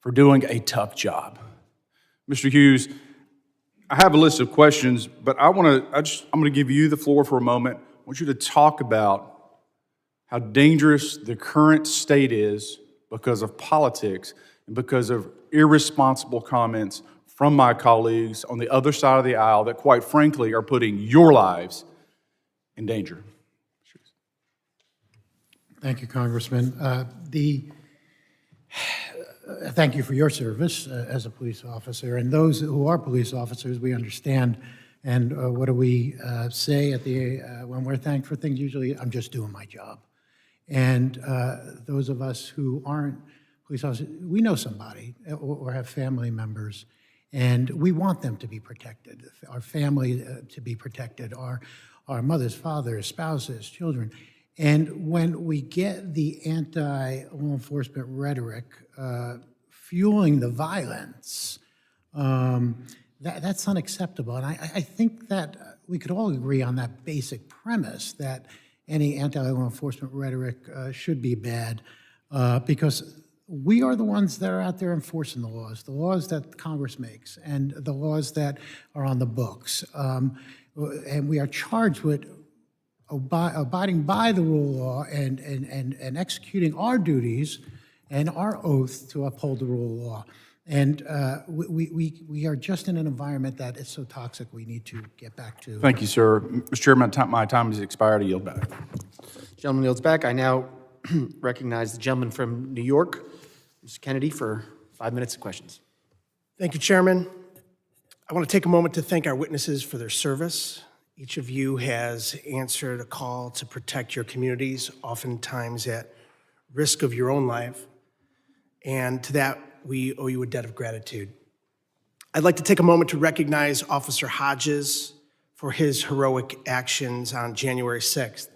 for doing a tough job. Mr. Hughes, I have a list of questions, but I'm going to give you the floor for a moment. I want you to talk about how dangerous the current state is because of politics and because of irresponsible comments from my colleagues on the other side of the aisle that, quite frankly, are putting your lives in danger. Thank you, Congressman. Thank you for your service as a police officer. And those who are police officers, we understand. And what do we say when we're thanked for things? Usually, I'm just doing my job. And those of us who aren't police officers, we know somebody or have family members, and we want them to be protected, our family to be protected, our mothers, fathers, spouses, children. And when we get the anti-law enforcement rhetoric fueling the violence, that's unacceptable. And I think that we could all agree on that basic premise that any anti-law enforcement rhetoric should be bad because we are the ones that are out there enforcing the laws that Congress makes, and the laws that are on the books. And we are charged with abiding by the rule of law and executing our duties and our oath to uphold the rule of law. And we are just in an environment that is so toxic, we need to get back to. Thank you, sir. Mr. Chairman, my time has expired. I yield back. Gentleman yields back. I now recognize the gentleman from New York, Mr. Kennedy, for 5 minutes of questions. Thank you, Chairman. I want to take a moment to thank our witnesses for their service. Each of you has answered a call to protect your communities, oftentimes at risk of your own life. And to that, we owe you a debt of gratitude. I'd like to take a moment to recognize Officer Hodges for his heroic actions on January 6th,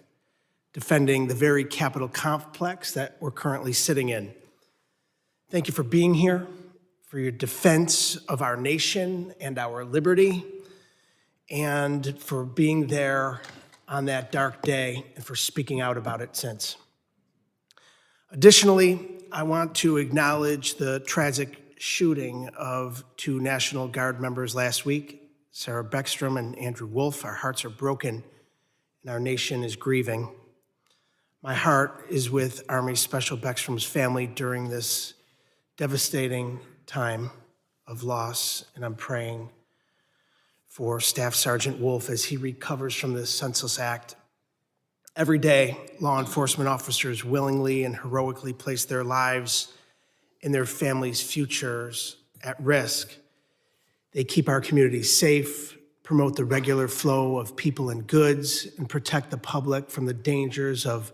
defending the very Capitol complex that we're currently sitting in. Thank you for being here, for your defense of our nation and our liberty, and for being there on that dark day and for speaking out about it since. Additionally, I want to acknowledge the tragic shooting of 2 National Guard members last week, Sarah Beckstrom and Andrew Wolf. Our hearts are broken and our nation is grieving. My heart is with Army Special Beckstrom's family during this devastating time of loss, and I'm praying for Staff Sergeant Wolf as he recovers from this senseless act. Every day, law enforcement officers willingly and heroically place their lives and their families' futures at risk. They keep our communities safe, promote the regular flow of people and goods, and protect the public from the dangers of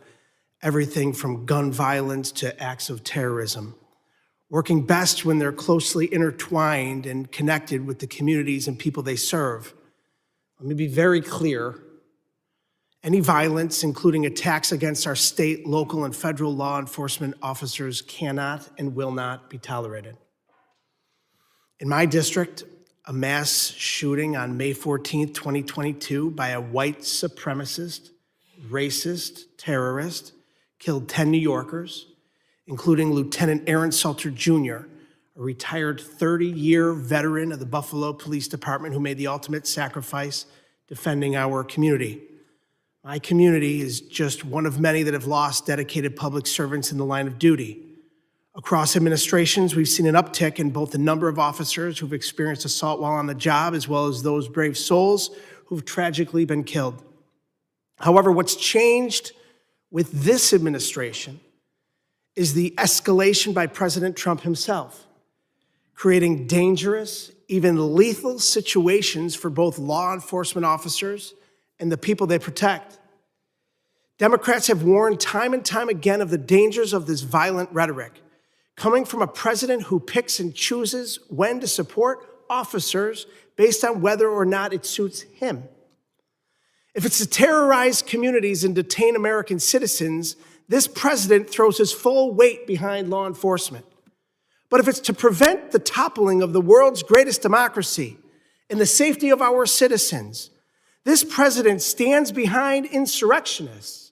everything from gun violence to acts of terrorism, working best when they're closely intertwined and connected with the communities and people they serve. Let me be very clear. Any violence, including attacks against our state, local, and federal law enforcement officers, cannot and will not be tolerated. In my district, a mass shooting on May 14th, 2022 by a white supremacist, racist terrorist killed 10 New Yorkers, including Lieutenant Aaron Salter Jr., a retired 30-year veteran of the Buffalo Police Department who made the ultimate sacrifice defending our community. My community is just one of many that have lost dedicated public servants in the line of duty. Across administrations, we've seen an uptick in both the number of officers who've experienced assault while on the job, as well as those brave souls who've tragically been killed. However, what's changed with this administration is the escalation by President Trump himself, creating dangerous, even lethal situations for both law enforcement officers and the people they protect. Democrats have warned time and time again of the dangers of this violent rhetoric, coming from a president who picks and chooses when to support officers based on whether or not it suits him. If it's to terrorize communities and detain American citizens, this president throws his full weight behind law enforcement. But if it's to prevent the toppling of the world's greatest democracy and the safety of our citizens, this president stands behind insurrectionists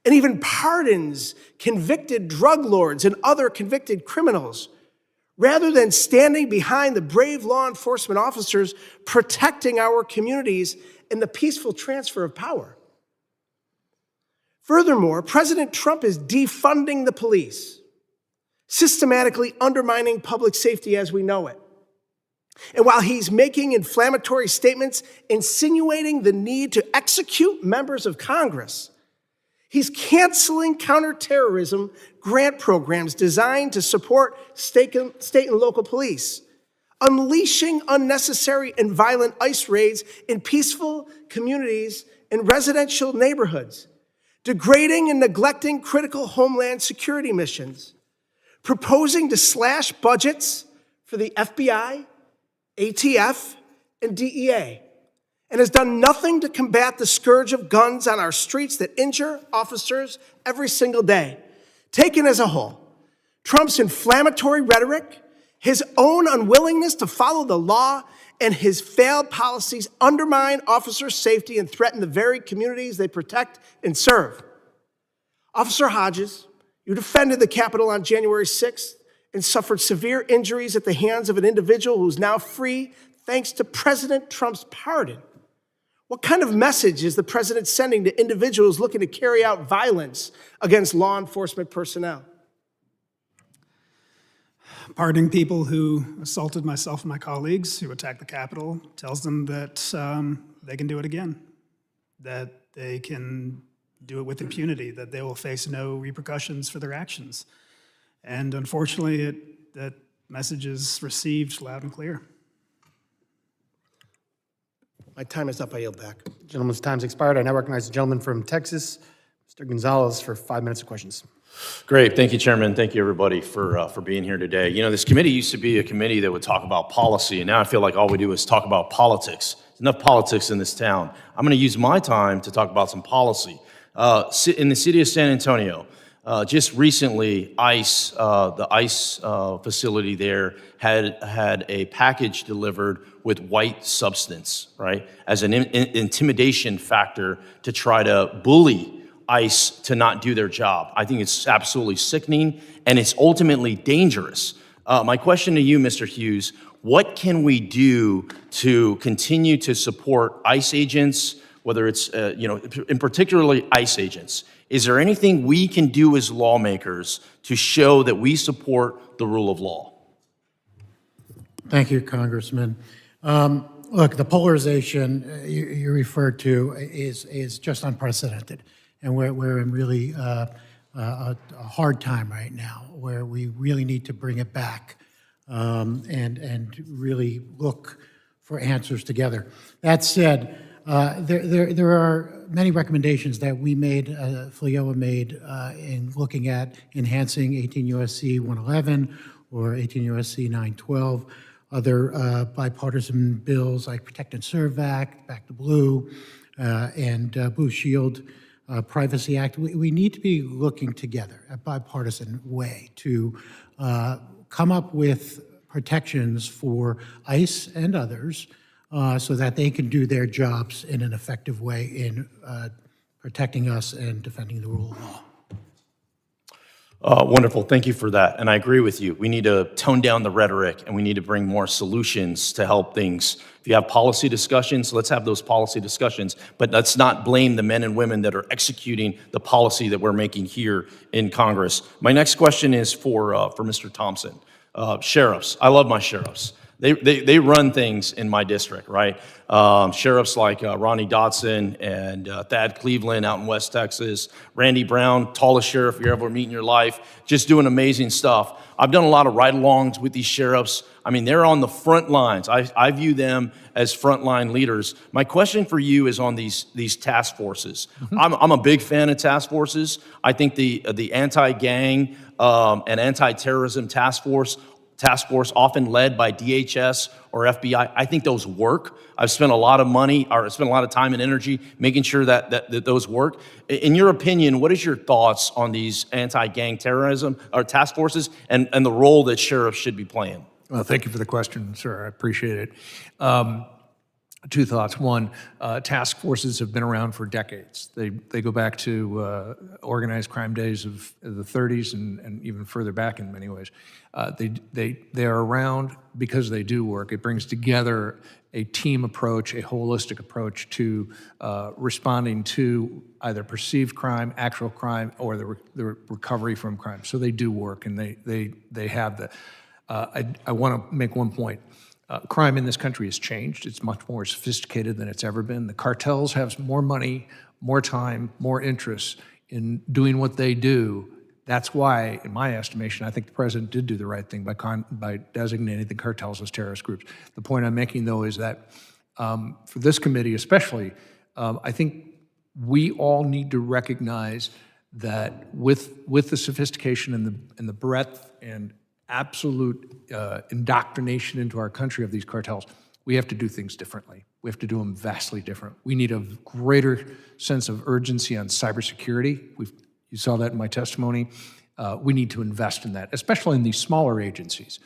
and even pardons convicted drug lords and other convicted criminals, rather than standing behind the brave law enforcement officers protecting our communities in the peaceful transfer of power. Furthermore, President Trump is defunding the police, systematically undermining public safety as we know it. And while he's making inflammatory statements insinuating the need to execute members of Congress, he's canceling counterterrorism grant programs designed to support state and local police, unleashing unnecessary and violent ICE raids in peaceful communities and residential neighborhoods, degrading and neglecting critical Homeland security missions, proposing to slash budgets for the FBI, ATF, and DEA, and has done nothing to combat the scourge of guns on our streets that injure officers every single day. Taken as a whole, Trump's inflammatory rhetoric, his own unwillingness to follow the law, and his failed policies undermine officer safety and threaten the very communities they protect and serve. Officer Hodges, you defended the Capitol on January 6th and suffered severe injuries at the hands of an individual who's now free thanks to President Trump's pardon. What kind of message is the president sending to individuals looking to carry out violence against law enforcement personnel? Pardoning people who assaulted myself and my colleagues, who attacked the Capitol, tells them that they can do it again, that they can do it with impunity, that they will face no repercussions for their actions. And unfortunately, that message is received loud and clear. My time is up. I yield back. Gentleman's time's expired. I now recognize the gentleman from Texas, Mr. Gonzalez, for 5 minutes of questions. Great. Thank you, Chairman. Thank you, everybody, for being here today. You know, this committee used to be a committee that would talk about policy, and now I feel like all we do is talk about politics. There's enough politics in this town. I'm going to use my time to talk about some policy. In the city of San Antonio, just recently, ICE, the ICE facility there had a package delivered with white substance, right, as an intimidation factor to try to bully ICE to not do their job. I think it's absolutely sickening, and it's ultimately dangerous. My question to you, Mr. Hughes, what can we do to continue to support ICE agents, whether it's, in particularly ICE agents? Is there anything we can do as lawmakers to show that we support the rule of law? Thank you, Congressman. Look, the polarization you referred to is just unprecedented, and we're in really a hard time right now, where we really need to bring it back and really look for answers together. That said, there are many recommendations that we made, FLIOA made, in looking at enhancing 18 U.S.C. 111 or 18 U.S.C. 912, other bipartisan bills like Protect and Serve Act, Back to Blue, and Blue Shield Privacy Act. We need to be looking together, a bipartisan way, to come up with protections for ICE and others so that they can do their jobs in an effective way in protecting us and defending the rule of law. Wonderful. Thank you for that. And I agree with you. We need to tone down the rhetoric, and we need to bring more solutions to help things. If you have policy discussions, let's have those policy discussions, but let's not blame the men and women that are executing the policy that we're making here in Congress. My next question is for Mr. Thompson. Sheriffs. I love my sheriffs. They run things in my district, right? Sheriffs like Ronnie Dotson and Thad Cleveland out in West Texas, Randy Brown, tallest sheriff you ever meet in your life, just doing amazing stuff. I've done a lot of ride-alongs with these sheriffs. I mean, they're on the front lines. I view them as frontline leaders. My question for you is on these task forces. I'm a big fan of task forces. I think the anti-gang and anti-terrorism task force, often led by DHS or FBI, I think those work. I've spent a lot of money, or spent a lot of time and energy making sure that those work. In your opinion, what is your thoughts on these anti-gang terrorism or task forces and the role that sheriffs should be playing? Well, thank you for the question, sir. I appreciate it. Two thoughts. One, task forces have been around for decades. They go back to organized crime days of the 30s and even further back in many ways. They are around because they do work. It brings together a team approach, a holistic approach to responding to either perceived crime, actual crime, or the recovery from crime. So they do work, and they have the. I want to make one point. Crime in this country has changed. It's much more sophisticated than it's ever been. The cartels have more money, more time, more interest in doing what they do. That's why, in my estimation, I think the president did do the right thing by designating the cartels as terrorist groups. The point I'm making, though, is that for this committee especially, I think we all need to recognize that with the sophistication and the breadth and absolute indoctrination into our country of these cartels, we have to do things differently. We have to do them vastly different. We need a greater sense of urgency on cybersecurity. You saw that in my testimony. We need to invest in that, especially in these smaller agencies.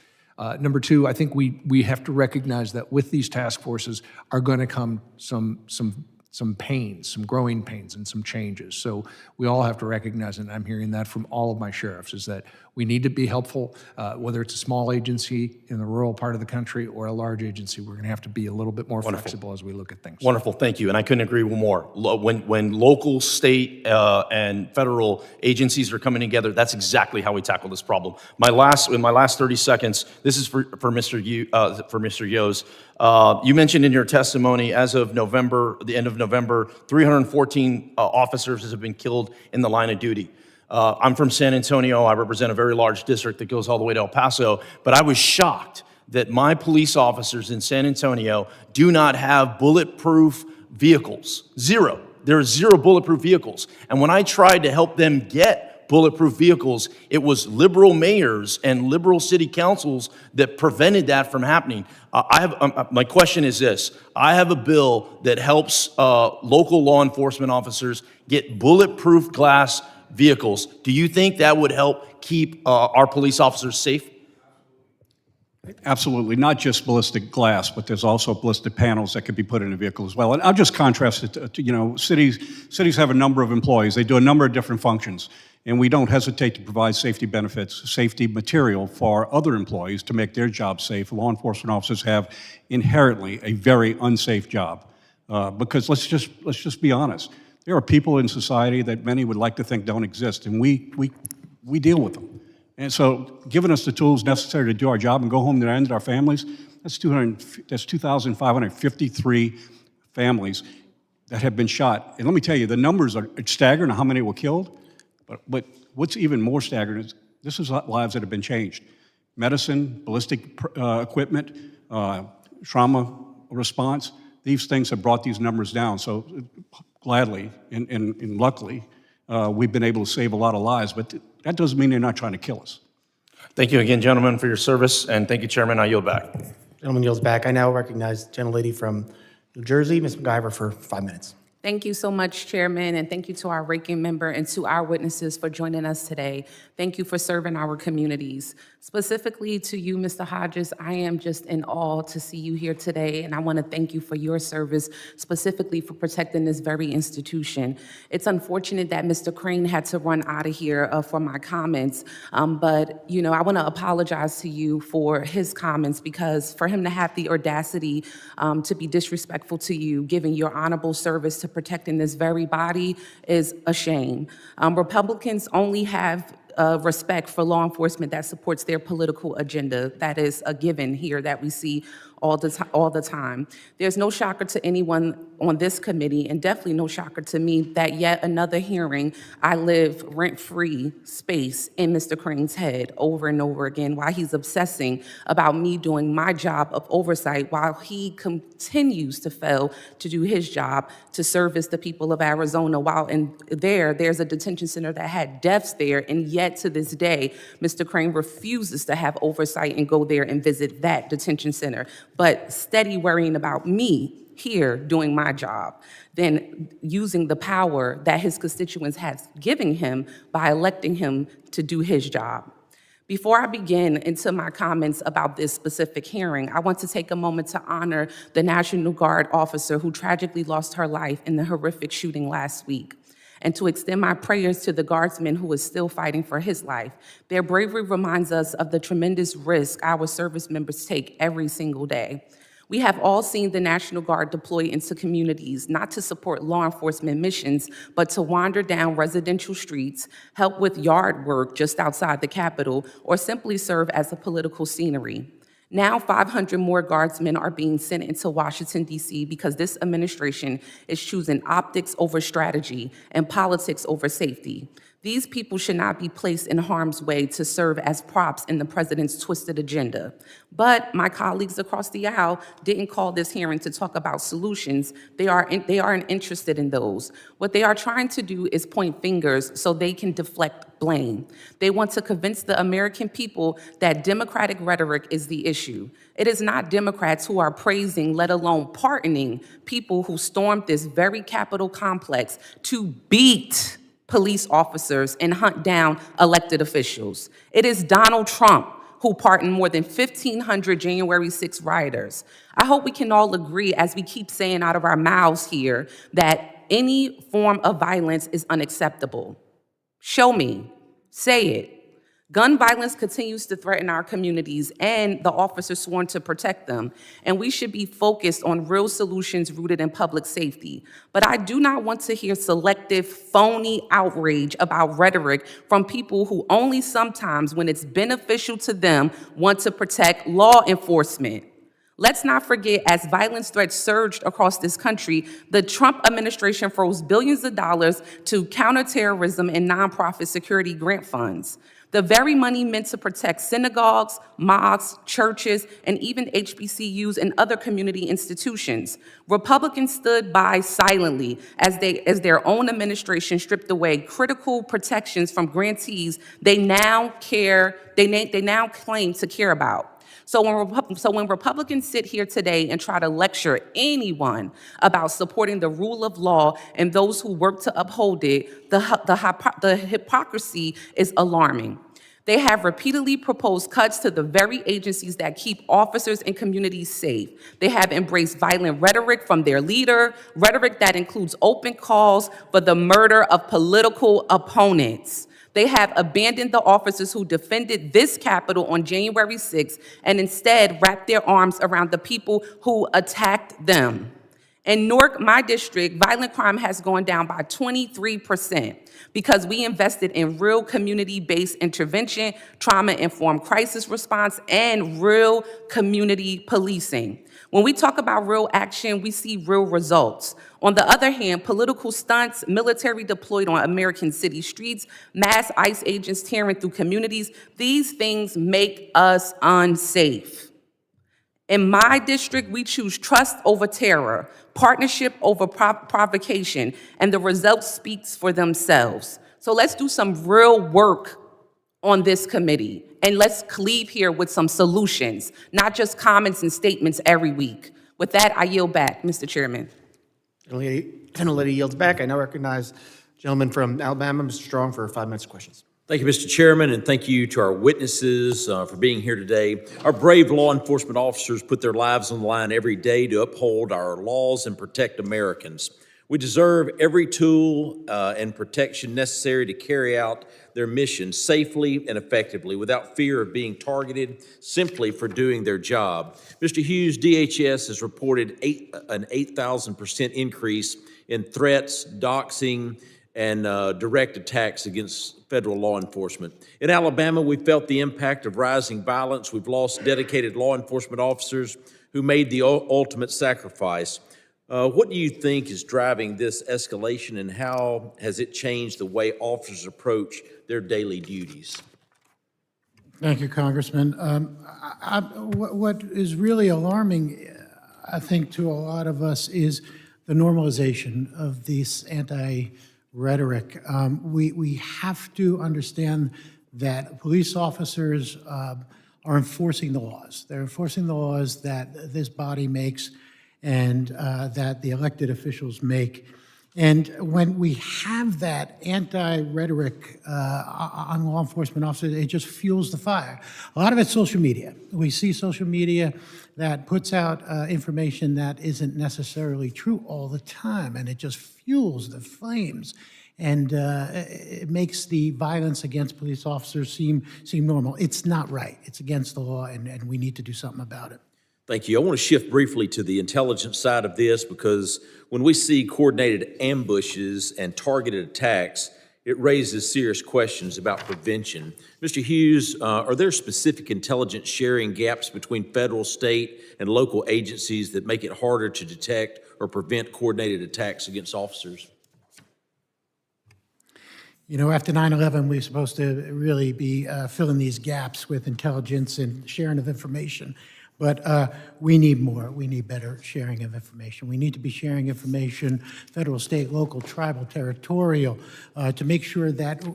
Number two, I think we have to recognize that with these task forces are going to come some pains, some growing pains, and some changes. So we all have to recognize, and I'm hearing that from all of my sheriffs, is that we need to be helpful, whether it's a small agency in the rural part of the country or a large agency. We're going to have to be a little bit more flexible as we look at things. Wonderful, thank you, and I couldn't agree more. When local, state, and federal agencies are coming together, that's exactly how we tackle this problem. In my last 30 seconds, this is for Mr. Yoes. You mentioned in your testimony, as of the end of November, 314 officers have been killed in the line of duty. I'm from San Antonio. I represent a very large district that goes all the way to El Paso, but I was shocked that my police officers in San Antonio do not have bulletproof vehicles. Zero. There are zero bulletproof vehicles. And when I tried to help them get bulletproof vehicles, it was liberal mayors and liberal city councils that prevented that from happening. My question is this. I have a bill that helps local law enforcement officers get bulletproof glass vehicles. Do you think that would help keep our police officers safe? Absolutely, not just ballistic glass, but there's also ballistic panels that could be put in a vehicle as well. And I'll just contrast it to cities have a number of employees. They do a number of different functions. And we don't hesitate to provide safety benefits, safety material for other employees to make their job safe. Law enforcement officers have inherently a very unsafe job. Because let's just be honest. There are people in society that many would like to think don't exist, and we deal with them. And so giving us the tools necessary to do our job and go home to our families, That's 2,553 families that have been shot. And let me tell you, the numbers are staggering, how many were killed. But what's even more staggering is this is lives that have been changed. Medicine, ballistic equipment, trauma response, these things have brought these numbers down. So gladly and luckily, we've been able to save a lot of lives, but that doesn't mean they're not trying to kill us. Thank you again, gentlemen, for your service, and thank you, Chairman. I yield back. Gentleman yields back. I now recognize the gentlelady from New Jersey, Ms. McIver, for 5 minutes. Thank you so much, Chairman, and thank you to our ranking member and to our witnesses for joining us today. Thank you for serving our communities. Specifically to you, Mr. Hodges, I am just in awe to see you here today, and I want to thank you for your service, specifically for protecting this very institution. It's unfortunate that Mr. Crane had to run out of here for my comments, but you know, I want to apologize to you for his comments, because for him to have the audacity to be disrespectful to you, giving your honorable service to protecting this very body, is a shame. Republicans only have respect for law enforcement that supports their political agenda. That is a given here that we see all the time. There's no shocker to anyone on this committee, and definitely no shocker to me, that yet another hearing, I live rent-free space in Mr. Crane's head over and over again, while he's obsessing about me doing my job of oversight, while he continues to fail to do his job to service the people of Arizona, while there's a detention center that had deaths there, and yet to this day, Mr. Crane refuses to have oversight and go there and visit that detention center, but steady worrying about me here doing my job, then using the power that his constituents have given him by electing him to do his job. Before I begin into my comments about this specific hearing, I want to take a moment to honor the National Guard officer who tragically lost her life in the horrific shooting last week, and to extend my prayers to the guardsman who is still fighting for his life. Their bravery reminds us of the tremendous risk our service members take every single day. We have all seen the National Guard deploy into communities, not to support law enforcement missions, but to wander down residential streets, help with yard work just outside the Capitol, or simply serve as a political scenery. Now 500 more guardsmen are being sent into Washington, D.C. because this administration is choosing optics over strategy and politics over safety. These people should not be placed in harm's way to serve as props in the president's twisted agenda. But my colleagues across the aisle didn't call this hearing to talk about solutions. They aren't interested in those. What they are trying to do is point fingers so they can deflect blame. They want to convince the American people that Democratic rhetoric is the issue. It is not Democrats who are praising, let alone pardoning, people who stormed this very Capitol complex to beat police officers and hunt down elected officials. It is Donald Trump who pardoned more than 1,500 January 6 rioters. I hope we can all agree, as we keep saying out of our mouths here, that any form of violence is unacceptable. Show me, say it. Gun violence continues to threaten our communities and the officers sworn to protect them, and we should be focused on real solutions rooted in public safety. But I do not want to hear selective, phony outrage about rhetoric from people who only sometimes, when it's beneficial to them, want to protect law enforcement. Let's not forget, as violence threats surged across this country, the Trump administration froze billions of dollars to counterterrorism and nonprofit security grant funds. The very money meant to protect synagogues, mosques, churches, and even HBCUs and other community institutions. Republicans stood by silently as their own administration stripped away critical protections from grantees they now claim to care about. So when Republicans sit here today and try to lecture anyone about supporting the rule of law and those who work to uphold it, the hypocrisy is alarming. They have repeatedly proposed cuts to the very agencies that keep officers and communities safe. They have embraced violent rhetoric from their leader, rhetoric that includes open calls for the murder of political opponents. They have abandoned the officers who defended this Capitol on January 6th and instead wrapped their arms around the people who attacked them. In Newark, my district, violent crime has gone down by 23% because we invested in real community-based intervention, trauma-informed crisis response, and real community policing. When we talk about real action, we see real results. On the other hand, political stunts, military deployed on American city streets, mass ICE agents tearing through communities, these things make us unsafe. In my district, we choose trust over terror, partnership over provocation, and the results speaks for themselves. So let's do some real work on this committee, and let's leave here with some solutions, not just comments and statements every week. With that, I yield back, Mr. Chairman. Gentlelady yields back. I now recognize gentleman from Alabama, Mr. Strong, for 5 minutes of questions. Thank you, Mr. Chairman, and thank you to our witnesses for being here today. Our brave law enforcement officers put their lives on the line every day to uphold our laws and protect Americans. We deserve every tool and protection necessary to carry out their mission safely and effectively without fear of being targeted simply for doing their job. Mr. Hughes, DHS has reported an 8,000% increase in threats, doxing, and direct attacks against federal law enforcement. In Alabama, we felt the impact of rising violence. We've lost dedicated law enforcement officers who made the ultimate sacrifice. What do you think is driving this escalation, and how has it changed the way officers approach their daily duties? Thank you, Congressman. What is really alarming, I think, to a lot of us is the normalization of this anti-rhetoric. We have to understand that police officers are enforcing the laws. They're enforcing the laws that this body makes and that the elected officials make. And when we have that anti-rhetoric on law enforcement officers, it just fuels the fire. A lot of it's social media. We see social media that puts out information that isn't necessarily true all the time, and it just fuels the flames. And it makes the violence against police officers seem normal. It's not right. It's against the law, and we need to do something about it. Thank you. I want to shift briefly to the intelligence side of this, because when we see coordinated ambushes and targeted attacks, it raises serious questions about prevention. Mr. Hughes, are there specific intelligence sharing gaps between federal, state, and local agencies that make it harder to detect or prevent coordinated attacks against officers? You know, after 9/11, we're supposed to really be filling these gaps with intelligence and sharing of information. But we need more. We need better sharing of information. We need to be sharing information, federal, state, local, tribal, territorial, to make sure that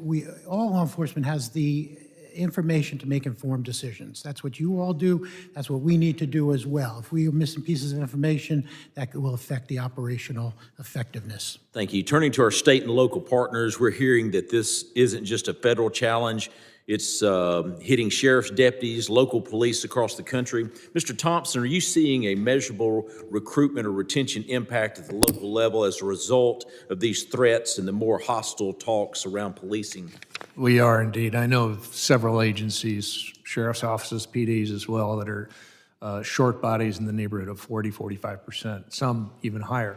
all law enforcement has the information to make informed decisions. That's what you all do. That's what we need to do as well. If we are missing pieces of information, that will affect the operational effectiveness. Thank you. Turning to our state and local partners, we're hearing that this isn't just a federal challenge. It's hitting sheriff's deputies, local police across the country. Mr. Thompson, are you seeing a measurable recruitment or retention impact at the local level as a result of these threats and the more hostile talks around policing? We are indeed. I know of several agencies, sheriff's offices, PDs as well, that are short bodies in the neighborhood of 40, 45%, some even higher.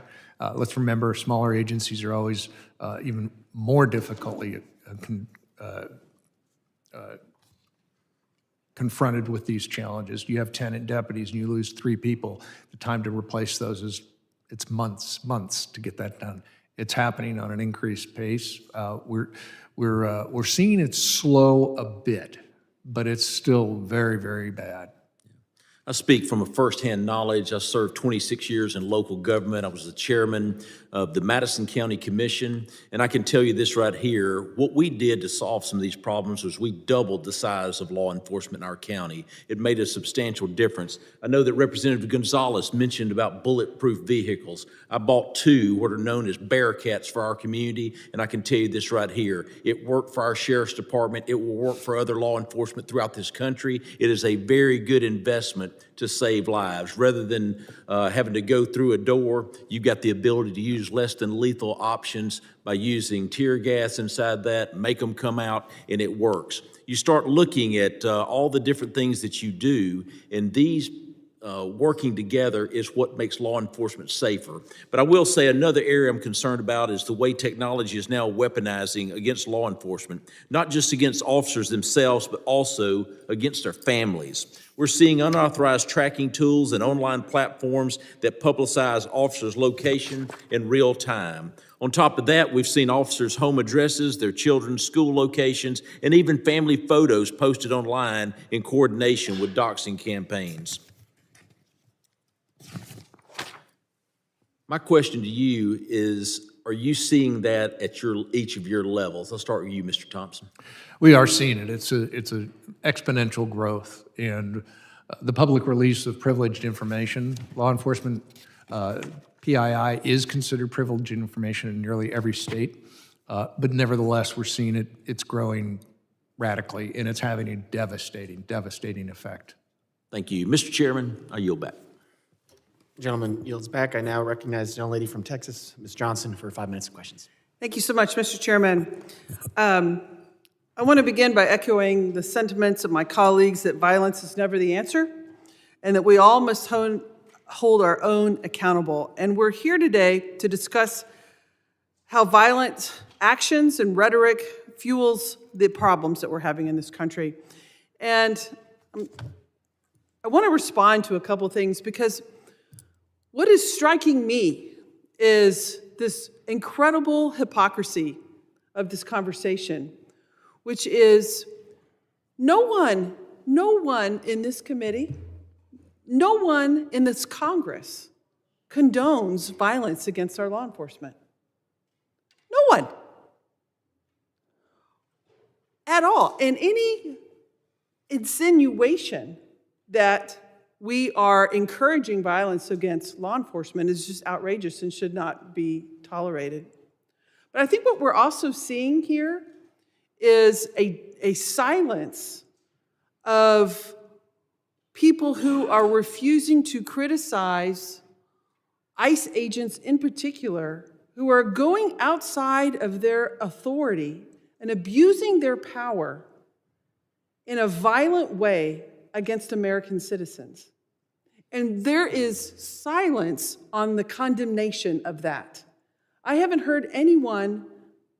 Let's remember, smaller agencies are always even more difficultly confronted with these challenges. You have 10 deputies and you lose 3 people. The time to replace those it's months to get that done. It's happening on an increased pace. We're seeing it slow a bit, but it's still very, very bad. I speak from a firsthand knowledge. I served 26 years in local government. I was the chairman of the Madison County Commission, and I can tell you this right here. What we did to solve some of these problems was we doubled the size of law enforcement in our county. It made a substantial difference. I know that Representative Gonzalez mentioned about bulletproof vehicles. I bought 2 what are known as Bearcats for our community, and I can tell you this right here. It worked for our sheriff's department. It will work for other law enforcement throughout this country. It is a very good investment to save lives. Rather than having to go through a door, you've got the ability to use less than lethal options by using tear gas inside that, make them come out, and it works. You start looking at all the different things that you do, and these working together is what makes law enforcement safer. But I will say another area I'm concerned about is the way technology is now weaponizing against law enforcement, not just against officers themselves, but also against their families. We're seeing unauthorized tracking tools and online platforms that publicize officers' location in real time. On top of that, we've seen officers' home addresses, their children's school locations, and even family photos posted online in coordination with doxing campaigns. My question to you is, are you seeing that at each of your levels? I'll start with you, Mr. Thompson. We are seeing it. It's a exponential growth in the public release of privileged information. Law enforcement PII is considered privileged information in nearly every state, but nevertheless, we're seeing it's growing radically, and it's having a devastating effect. Thank you. Mr. Chairman, I yield back. Gentleman yields back. I now recognize the gentlelady from Texas, Ms. Johnson, for 5 minutes of questions. Thank you so much, Mr. Chairman. I want to begin by echoing the sentiments of my colleagues that violence is never the answer, and that we all must hold our own accountable. And we're here today to discuss how violent actions and rhetoric fuels the problems that we're having in this country. And I want to respond to a couple things, because what is striking me is this incredible hypocrisy of this conversation, which is no one in this committee, no one in this Congress condones violence against our law enforcement. No one. At all. And any insinuation that we are encouraging violence against law enforcement is just outrageous and should not be tolerated. But I think what we're also seeing here is a silence of people who are refusing to criticize ICE agents in particular, who are going outside of their authority and abusing their power in a violent way against American citizens. And there is silence on the condemnation of that. I haven't heard anyone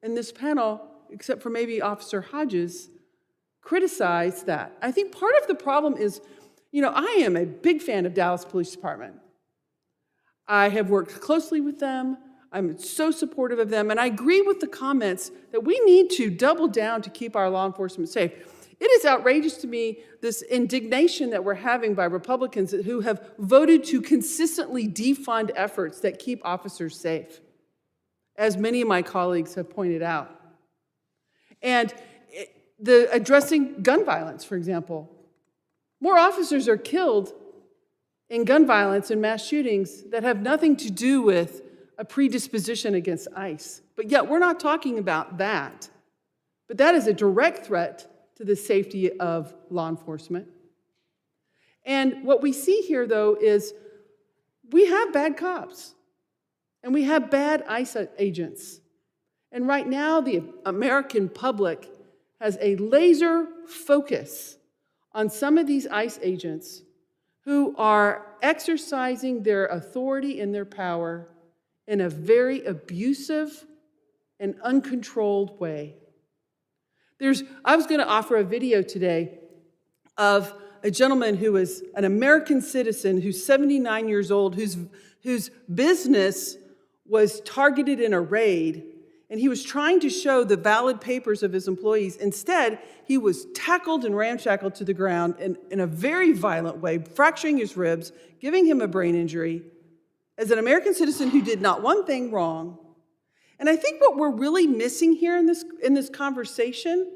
in this panel, except for maybe Officer Hodges, criticize that. I think part of the problem is, I am a big fan of Dallas Police Department. I have worked closely with them. I'm so supportive of them. And I agree with the comments that we need to double down to keep our law enforcement safe. It is outrageous to me, this indignation that we're having by Republicans who have voted to consistently defund efforts that keep officers safe, as many of my colleagues have pointed out. And the addressing gun violence, for example. More officers are killed in gun violence and mass shootings that have nothing to do with a predisposition against ICE. But yet we're not talking about that. But that is a direct threat to the safety of law enforcement. And what we see here, though, is we have bad cops and we have bad ICE agents. And right now, the American public has a laser focus on some of these ICE agents who are exercising their authority and their power in a very abusive and uncontrolled way. I was going to offer a video today of a gentleman who is an American citizen who's 79 years old, whose business was targeted in a raid, and he was trying to show the valid papers of his employees. Instead, he was tackled and ramshackled to the ground in a very violent way, fracturing his ribs, giving him a brain injury, as an American citizen who did not one thing wrong. And I think what we're really missing here in this conversation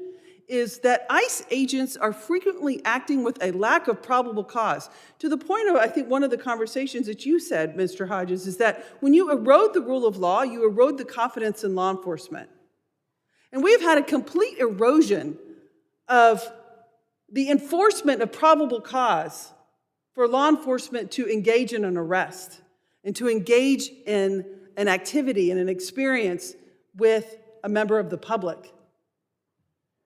is that ICE agents are frequently acting with a lack of probable cause. To the point of, I think, one of the conversations that you said, Mr. Hodges, is that when you erode the rule of law, you erode the confidence in law enforcement. And we've had a complete erosion of the enforcement of probable cause for law enforcement to engage in an arrest and to engage in an activity and an experience with a member of the public.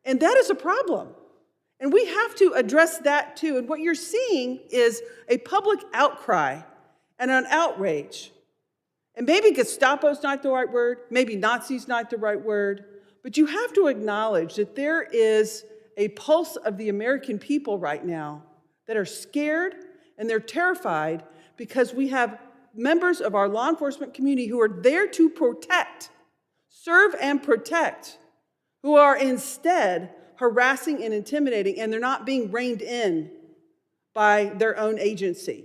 And that is a problem. And we have to address that too. And what you're seeing is a public outcry and an outrage. And maybe Gestapo's not the right word, maybe Nazi's not the right word, but you have to acknowledge that there is a pulse of the American people right now that are scared and they're terrified because we have members of our law enforcement community who are there to protect, serve and protect, who are instead harassing and intimidating, and they're not being reined in by their own agency.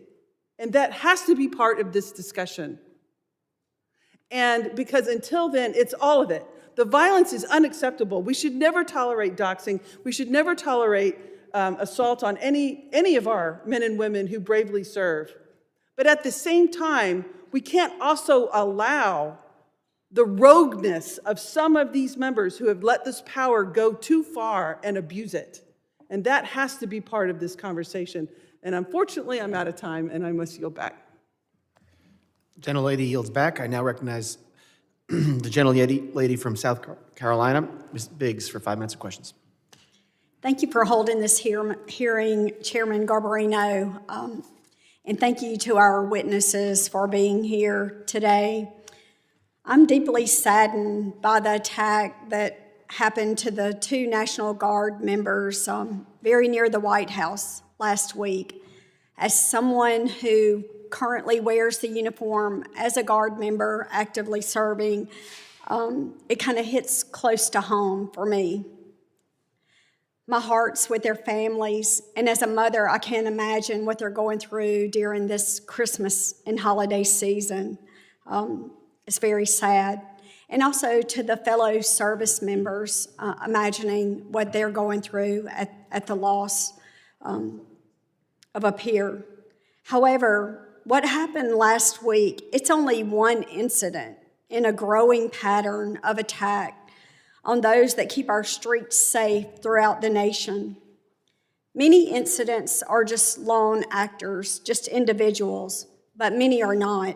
And that has to be part of this discussion. And because until then, it's all of it. The violence is unacceptable. We should never tolerate doxing. We should never tolerate assault on any of our men and women who bravely serve. But at the same time, we can't also allow the rogueness of some of these members who have let this power go too far and abuse it. And that has to be part of this conversation. And unfortunately, I'm out of time and I must yield back. Gentlelady yields back. I now recognize the gentlelady from South Carolina, Ms. Biggs, for 5 minutes of questions. Thank you for holding this hearing, Chairman Garbarino, and thank you to our witnesses for being here today. I'm deeply saddened by the attack that happened to the 2 National Guard members very near the White House last week. As someone who currently wears the uniform as a Guard member actively serving, it kind of hits close to home for me. My heart's with their families, and as a mother, I can't imagine what they're going through during this Christmas and holiday season. It's very sad. And also to the fellow service members, imagining what they're going through at the loss of a peer. However, what happened last week, it's only one incident in a growing pattern of attack on those that keep our streets safe throughout the nation. Many incidents are just lone actors, just individuals, but many are not.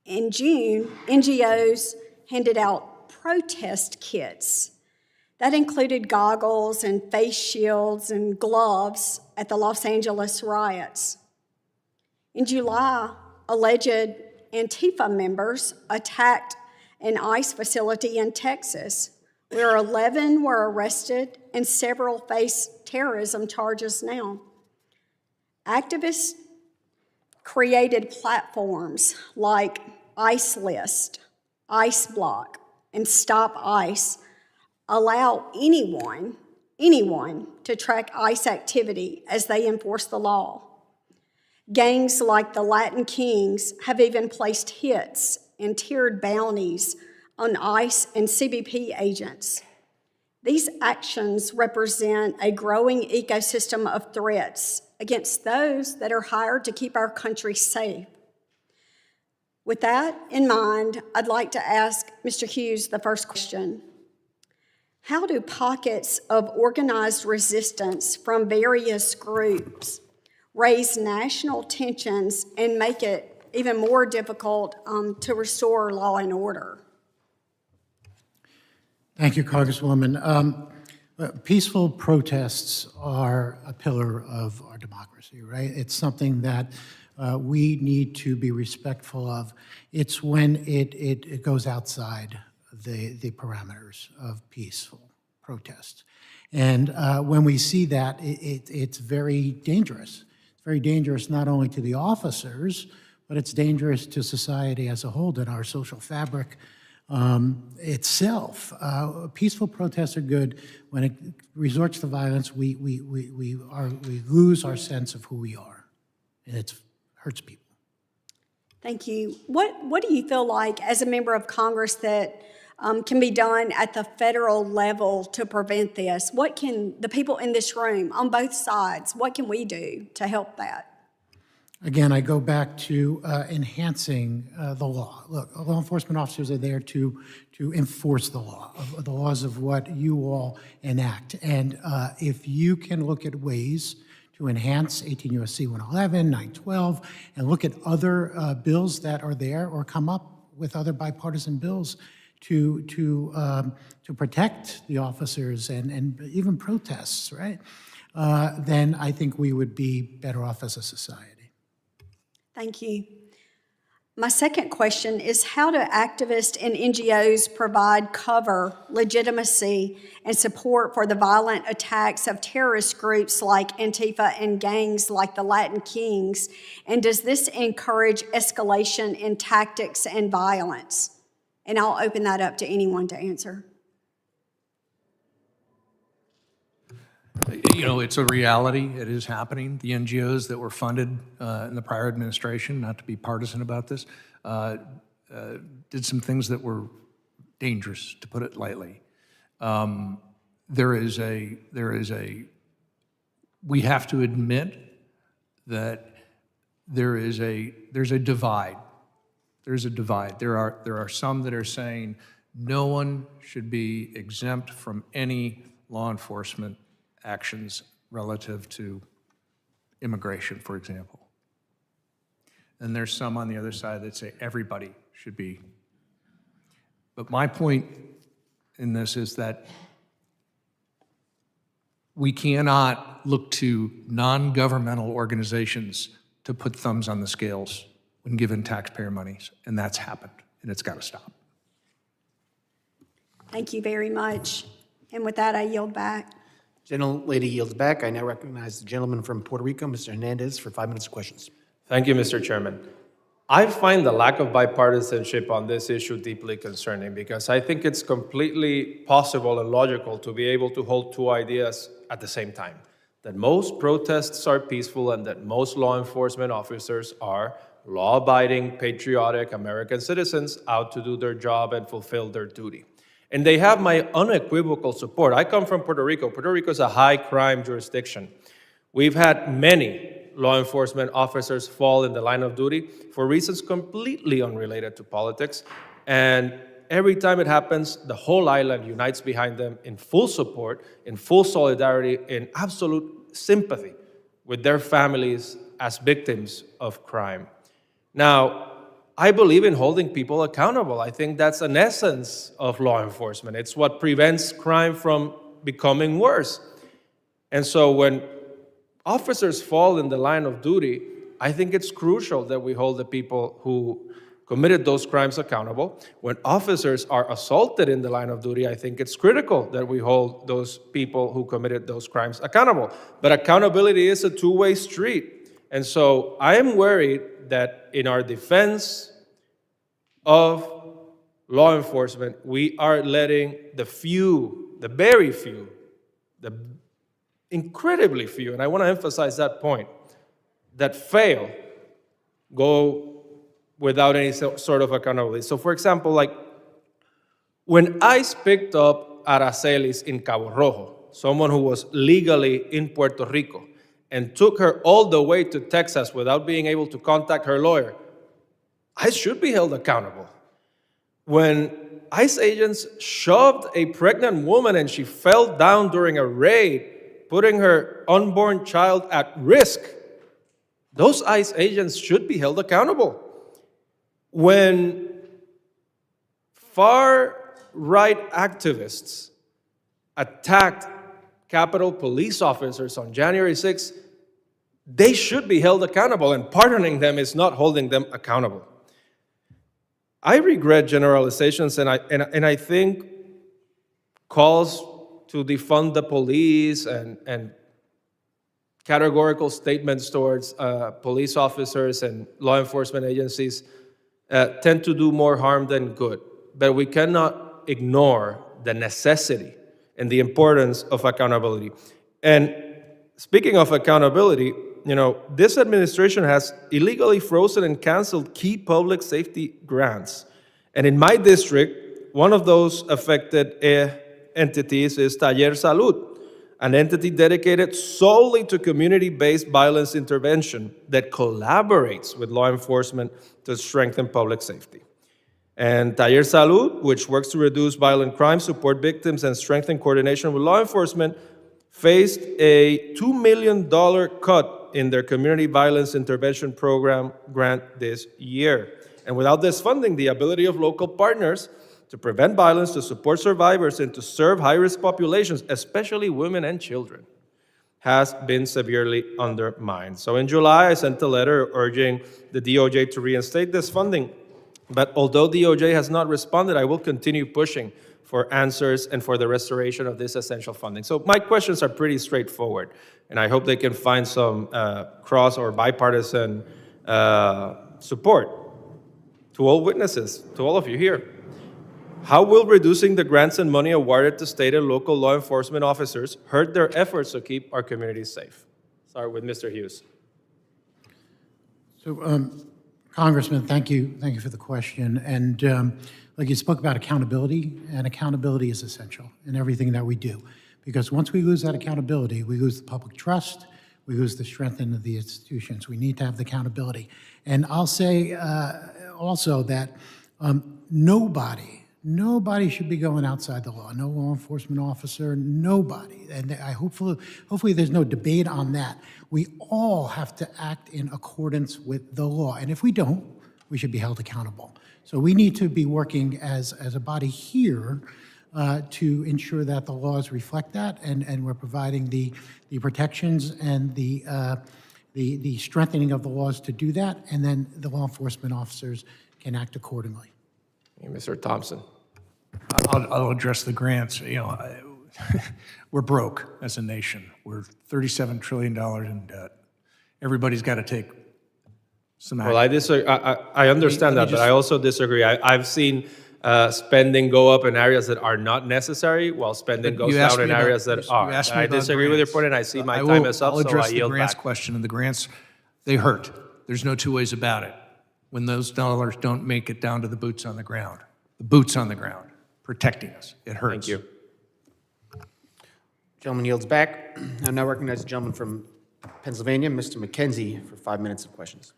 In June, NGOs handed out protest kits. That included goggles and face shields and gloves at the Los Angeles riots. In July, alleged Antifa members attacked an ICE facility in Texas, where 11 were arrested and several face terrorism charges now. Activists created platforms like ICE List, ICE Block, and Stop ICE, allow anyone to track ICE activity as they enforce the law. Gangs like the Latin Kings have even placed hits and tiered bounties on ICE and CBP agents. These actions represent a growing ecosystem of threats against those that are hired to keep our country safe. With that in mind, I'd like to ask Mr. Hughes the first question. How do pockets of organized resistance from various groups raise national tensions and make it even more difficult to restore law and order? Thank you, Congresswoman. Peaceful protests are a pillar of our democracy, right? It's something that we need to be respectful of. It's when it goes outside the parameters of peaceful protest. And when we see that, it's very dangerous. It's very dangerous not only to the officers, but it's dangerous to society as a whole, and our social fabric itself. Peaceful protests are good. When it resorts to violence, we lose our sense of who we are, and it hurts people. Thank you. What do you feel like as a member of Congress that can be done at the federal level to prevent this? What can the people in this room, on both sides, what can we do to help that? Again, I go back to enhancing the law. Look, law enforcement officers are there to enforce the law, the laws of what you all enact. And if you can look at ways to enhance 18 U.S.C. 111, 912, and look at other bills that are there or come up with other bipartisan bills to protect the officers and even protests, right? Then I think we would be better off as a society. Thank you. My second question is, how do activists and NGOs provide cover, legitimacy, and support for the violent attacks of terrorist groups like Antifa and gangs like the Latin Kings? And does this encourage escalation in tactics and violence? And I'll open that up to anyone to answer. You know, it's a reality. It is happening. The NGOs that were funded in the prior administration, not to be partisan about this, did some things that were dangerous, to put it lightly. We have to admit that there's a divide. There's a divide. There are some that are saying no one should be exempt from any law enforcement actions relative to immigration, for example. And there's some on the other side that say everybody should be. But my point in this is that we cannot look to non-governmental organizations to put thumbs on the scales when given taxpayer monies, and that's happened, and it's got to stop. Thank you very much. And with that, I yield back. Gentlelady yields back. I now recognize the gentleman from Puerto Rico, Mr. Hernandez, for 5 minutes of questions. Thank you, Mr. Chairman. I find the lack of bipartisanship on this issue deeply concerning because I think it's completely possible and logical to be able to hold two ideas at the same time. That most protests are peaceful and that most law enforcement officers are law-abiding, patriotic American citizens out to do their job and fulfill their duty. And they have my unequivocal support. I come from Puerto Rico. Puerto Rico is a high-crime jurisdiction. We've had many law enforcement officers fall in the line of duty for reasons completely unrelated to politics. And every time it happens, the whole island unites behind them in full support, in full solidarity, in absolute sympathy with their families as victims of crime. Now, I believe in holding people accountable. I think that's an essence of law enforcement. It's what prevents crime from becoming worse. And so when officers fall in the line of duty, I think it's crucial that we hold the people who committed those crimes accountable. When officers are assaulted in the line of duty, I think it's critical that we hold those people who committed those crimes accountable. But accountability is a two-way street. And so I am worried that in our defense of law enforcement, we are letting the few, the very few, the incredibly few, and I want to emphasize that point, that fail, go without any sort of accountability. So for example, like when ICE picked up Aracelis in Cabo Rojo, someone who was legally in Puerto Rico, and took her all the way to Texas without being able to contact her lawyer, ICE should be held accountable. When ICE agents shoved a pregnant woman and she fell down during a raid, putting her unborn child at risk, those ICE agents should be held accountable. When far-right activists attacked Capitol police officers on January 6th, they should be held accountable, and pardoning them is not holding them accountable. I regret generalizations, and I think calls to defund the police and categorical statements towards police officers and law enforcement agencies tend to do more harm than good. But we cannot ignore the necessity and the importance of accountability. And speaking of accountability, you know, this administration has illegally frozen and canceled key public safety grants. And in my district, one of those affected entities is Taller Salud, an entity dedicated solely to community-based violence intervention that collaborates with law enforcement to strengthen public safety. And Taller Salud, which works to reduce violent crime, support victims, and strengthen coordination with law enforcement, faced a $2 million cut in their community violence intervention program grant this year. And without this funding, the ability of local partners to prevent violence, to support survivors, and to serve high-risk populations, especially women and children, has been severely undermined. So in July, I sent a letter urging the DOJ to reinstate this funding. But although DOJ has not responded, I will continue pushing for answers and for the restoration of this essential funding. So my questions are pretty straightforward, and I hope they can find some cross or bipartisan support to all witnesses, to all of you here. How will reducing the grants and money awarded to state and local law enforcement officers hurt their efforts to keep our communities safe? Start with Mr. Hughes. So, Congressman, thank you for the question. And like you spoke about accountability, and accountability is essential in everything that we do. Because once we lose that accountability, we lose the public trust, we lose the strength into the institutions. We need to have the accountability. And I'll say also that nobody should be going outside the law. No law enforcement officer, nobody. And hopefully there's no debate on that. We all have to act in accordance with the law. And if we don't, we should be held accountable. So we need to be working as a body here to ensure that the laws reflect that, and we're providing the protections and the strengthening of the laws to do that, and then the law enforcement officers can act accordingly. Mr. Thompson. I'll address the grants. We're broke as a nation. We're $37 trillion in debt. Everybody's got to take some action. Well, I understand that, but I also disagree. I've seen spending go up in areas that are not necessary, while spending goes down in areas that are. I disagree with your point, and I see my time is up, I'll so I address the yield grants back. question, and the grants, they hurt. There's no two ways about it. When those dollars don't make it down to the boots on the ground, protecting us, it hurts. Thank you. Gentleman yields back. I now recognize the gentleman from Pennsylvania, Mr. McKenzie, for 5 minutes of questions.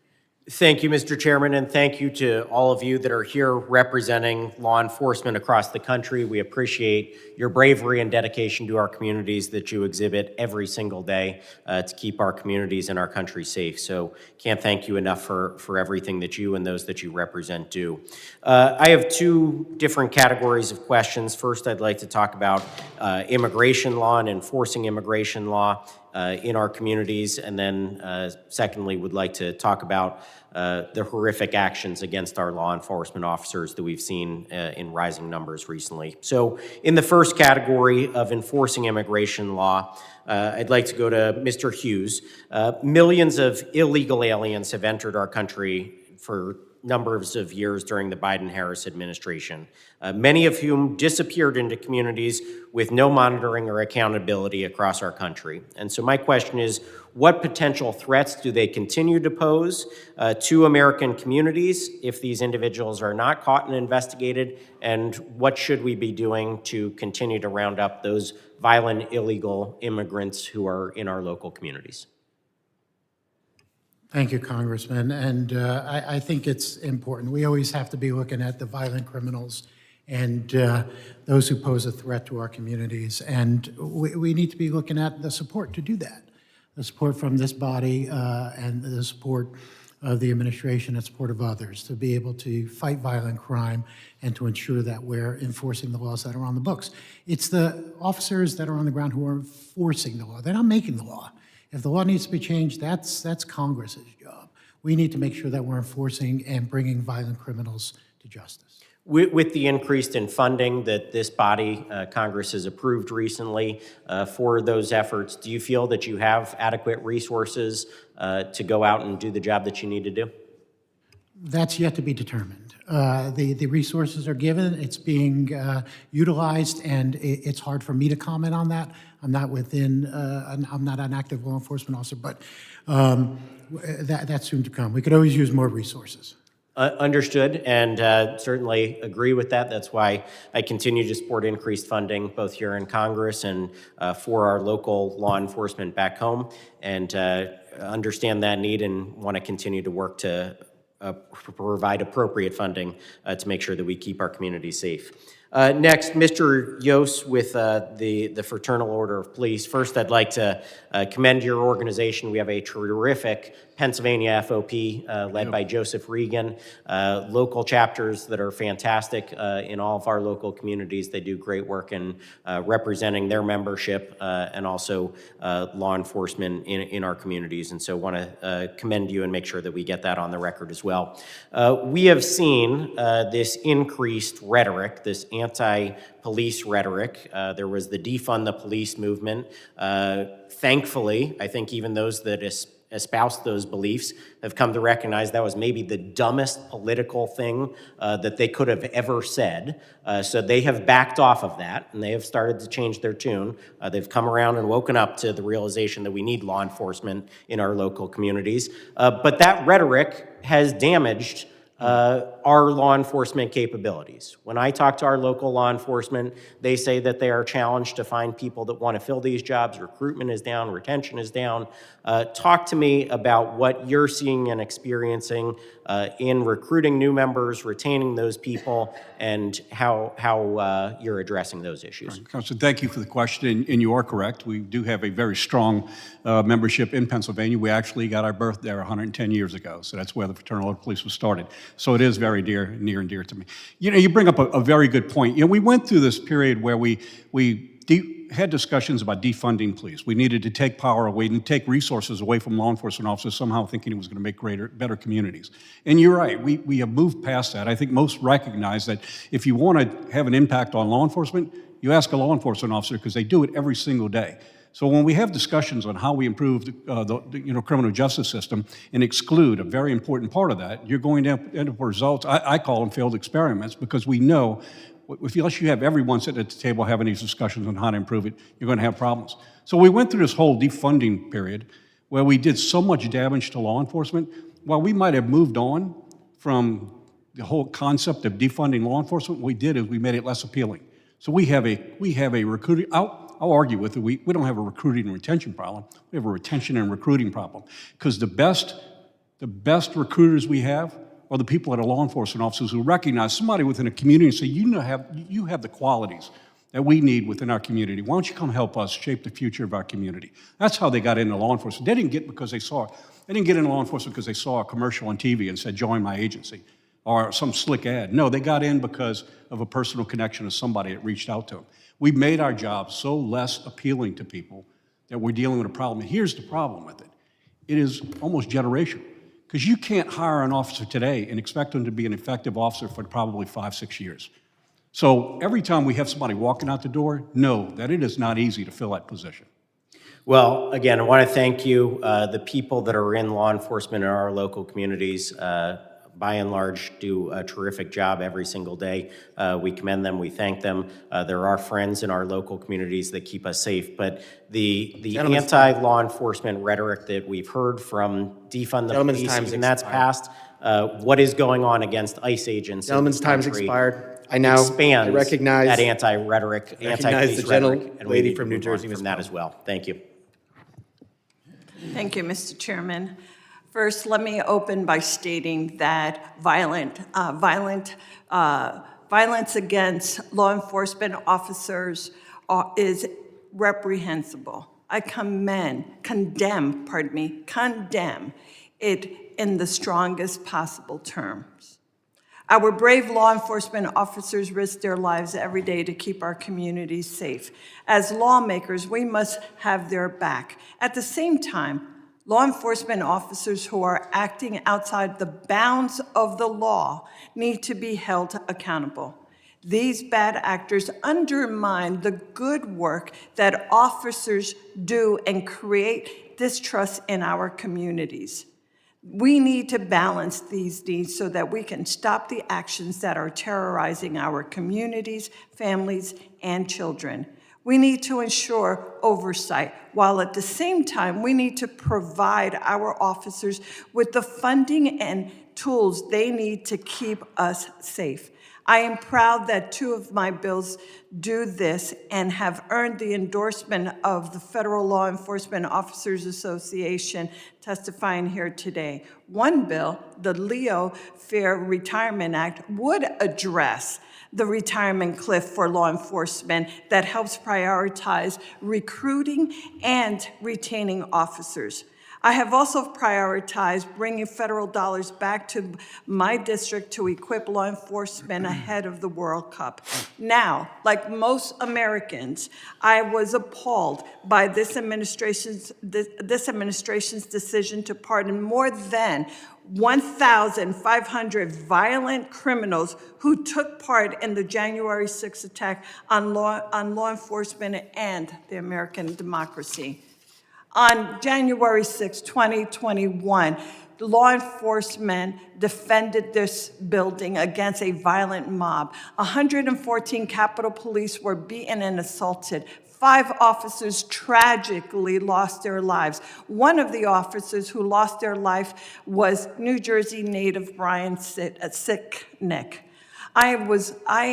Thank you, Mr. Chairman, and thank you to all of you that are here representing law enforcement across the country. We appreciate your bravery and dedication to our communities that you exhibit every single day to keep our communities and our country safe. So can't thank you enough for everything that you and those that you represent do. I have two different categories of questions. First, I'd like to talk about immigration law and enforcing immigration law in our communities, and then secondly, would like to talk about the horrific actions against our law enforcement officers that we've seen in rising numbers recently. So in the first category of enforcing immigration law, I'd like to go to Mr. Hughes. Millions of illegal aliens have entered our country for numbers of years during the Biden-Harris administration, many of whom disappeared into communities with no monitoring or accountability across our country. And so my question is, what potential threats do they continue to pose to American communities if these individuals are not caught and investigated? And what should we be doing to continue to round up those violent, illegal immigrants who are in our local communities? Thank you, Congressman. And I think it's important. We always have to be looking at the violent criminals and those who pose a threat to our communities. And we need to be looking at the support to do that. The support from this body and the support of the administration and support of others to be able to fight violent crime and to ensure that we're enforcing the laws that are on the books. It's the officers that are on the ground who are enforcing the law. They're not making the law. If the law needs to be changed, that's Congress's job. We need to make sure that we're enforcing and bringing violent criminals to justice. With the increase in funding that this body, Congress, has approved recently for those efforts, do you feel that you have adequate resources to go out and do the job that you need to do? That's yet to be determined. The resources are given, it's being utilized, and it's hard for me to comment on that. I'm not I'm not an active law enforcement officer, but that's soon to come. We could always use more resources. Understood, and certainly agree with that. That's why I continue to support increased funding both here in Congress and for our local law enforcement back home, and understand that need and want to continue to work to provide appropriate funding to make sure that we keep our communities safe. Next, Mr. Yoes with the Fraternal Order of Police. First, I'd like to commend your organization. We have a terrific Pennsylvania FOP, led by Joseph Regan, local chapters that are fantastic in all of our local communities. They do great work in representing their membership and also law enforcement in our communities. And so want to commend you and make sure that we get that on the record as well. We have seen this increased rhetoric, this anti-police rhetoric. There was the defund the police movement. Thankfully, I think even those that espouse those beliefs have come to recognize that was maybe the dumbest political thing that they could have ever said. So they have backed off of that, and they have started to change their tune. They've come around and woken up to the realization that we need law enforcement in our local communities. But that rhetoric has damaged our law enforcement capabilities. When I talk to our local law enforcement, they say that they are challenged to find people that want to fill these jobs. Recruitment is down, retention is down. Talk to me about what you're seeing and experiencing in recruiting new members, retaining those people, and how you're addressing those issues. Councilor, thank you for the question, and you are correct. We do have a very strong membership in Pennsylvania. We actually got our birth there 110 years ago, so that's where the Fraternal Order of Police was started. So it is very near and dear to me. You know, you bring up a very good point. You know, we went through this period where we had discussions about defunding police. We needed to take power away and take resources away from law enforcement officers, somehow thinking it was going to make better communities. And you're right, we have moved past that. I think most recognize that if you want to have an impact on law enforcement, you ask a law enforcement officer because they do it every single day. So when we have discussions on how we improve the criminal justice system and exclude a very important part of that, you're going to end up with results, I call them failed experiments, because we know unless you have everyone sitting at the table having these discussions on how to improve it, you're going to have problems. So we went through this whole defunding period where we did so much damage to law enforcement. While we might have moved on from the whole concept of defunding law enforcement, what we did is we made it less appealing. So we have a recruiting, I'll argue with it, we don't have a recruiting and retention problem. We have a retention and recruiting problem, because the best recruiters we have are the people that are law enforcement officers who recognize somebody within a community and say, you have the qualities that we need within our community. Why don't you come help us shape the future of our community? That's how they got into law enforcement. They didn't get into law enforcement because they saw a commercial on TV and said, join my agency, or some slick ad. No, they got in because of a personal connection to somebody that reached out to them. We've made our job so less appealing to people that we're dealing with a problem. And here's the problem with it. It is almost generational. Because you can't hire an officer today and expect them to be an effective officer for probably 5-6 years. So every time we have somebody walking out the door, know that it is not easy to fill that position. Well, again, I want to thank you. The people that are in law enforcement in our local communities, by and large, do a terrific job every single day. We commend them, we thank them. There are friends in our local communities that keep us safe, but the anti-law enforcement rhetoric that we've heard from defund the police, even that's passed, what is going on against ICE agents in this time's country expired. I now recognize that anti-rhetoric, anti-police the rhetoric, and we lady need from to New move on Jersey, from that as well. Thank you. Thank you, Mr. Chairman. First, let me open by stating that violence against law enforcement officers is reprehensible. I condemn it in the strongest possible terms. Our brave law enforcement officers risk their lives every day to keep our communities safe. As lawmakers, we must have their back. At the same time, law enforcement officers who are acting outside the bounds of the law need to be held accountable. These bad actors undermine the good work that officers do and create distrust in our communities. We need to balance these needs so that we can stop the actions that are terrorizing our communities, families, and children. We need to ensure oversight, while at the same time, we need to provide our officers with the funding and tools they need to keep us safe. I am proud that 2 of my bills do this and have earned the endorsement of the Federal Law Enforcement Officers Association testifying here today. One bill, the Leo Fair Retirement Act, would address the retirement cliff for law enforcement that helps prioritize recruiting and retaining officers. I have also prioritized bringing federal dollars back to my district to equip law enforcement ahead of the World Cup. Now, like most Americans, I was appalled by this administration's decision to pardon more than 1,500 violent criminals who took part in the January 6th attack on law enforcement and the American democracy. On January 6, 2021, law enforcement defended this building against a violent mob. 114 Capitol Police were beaten and assaulted. 5 officers tragically lost their lives. One of the officers who lost their life was New Jersey native Brian Sicknick. I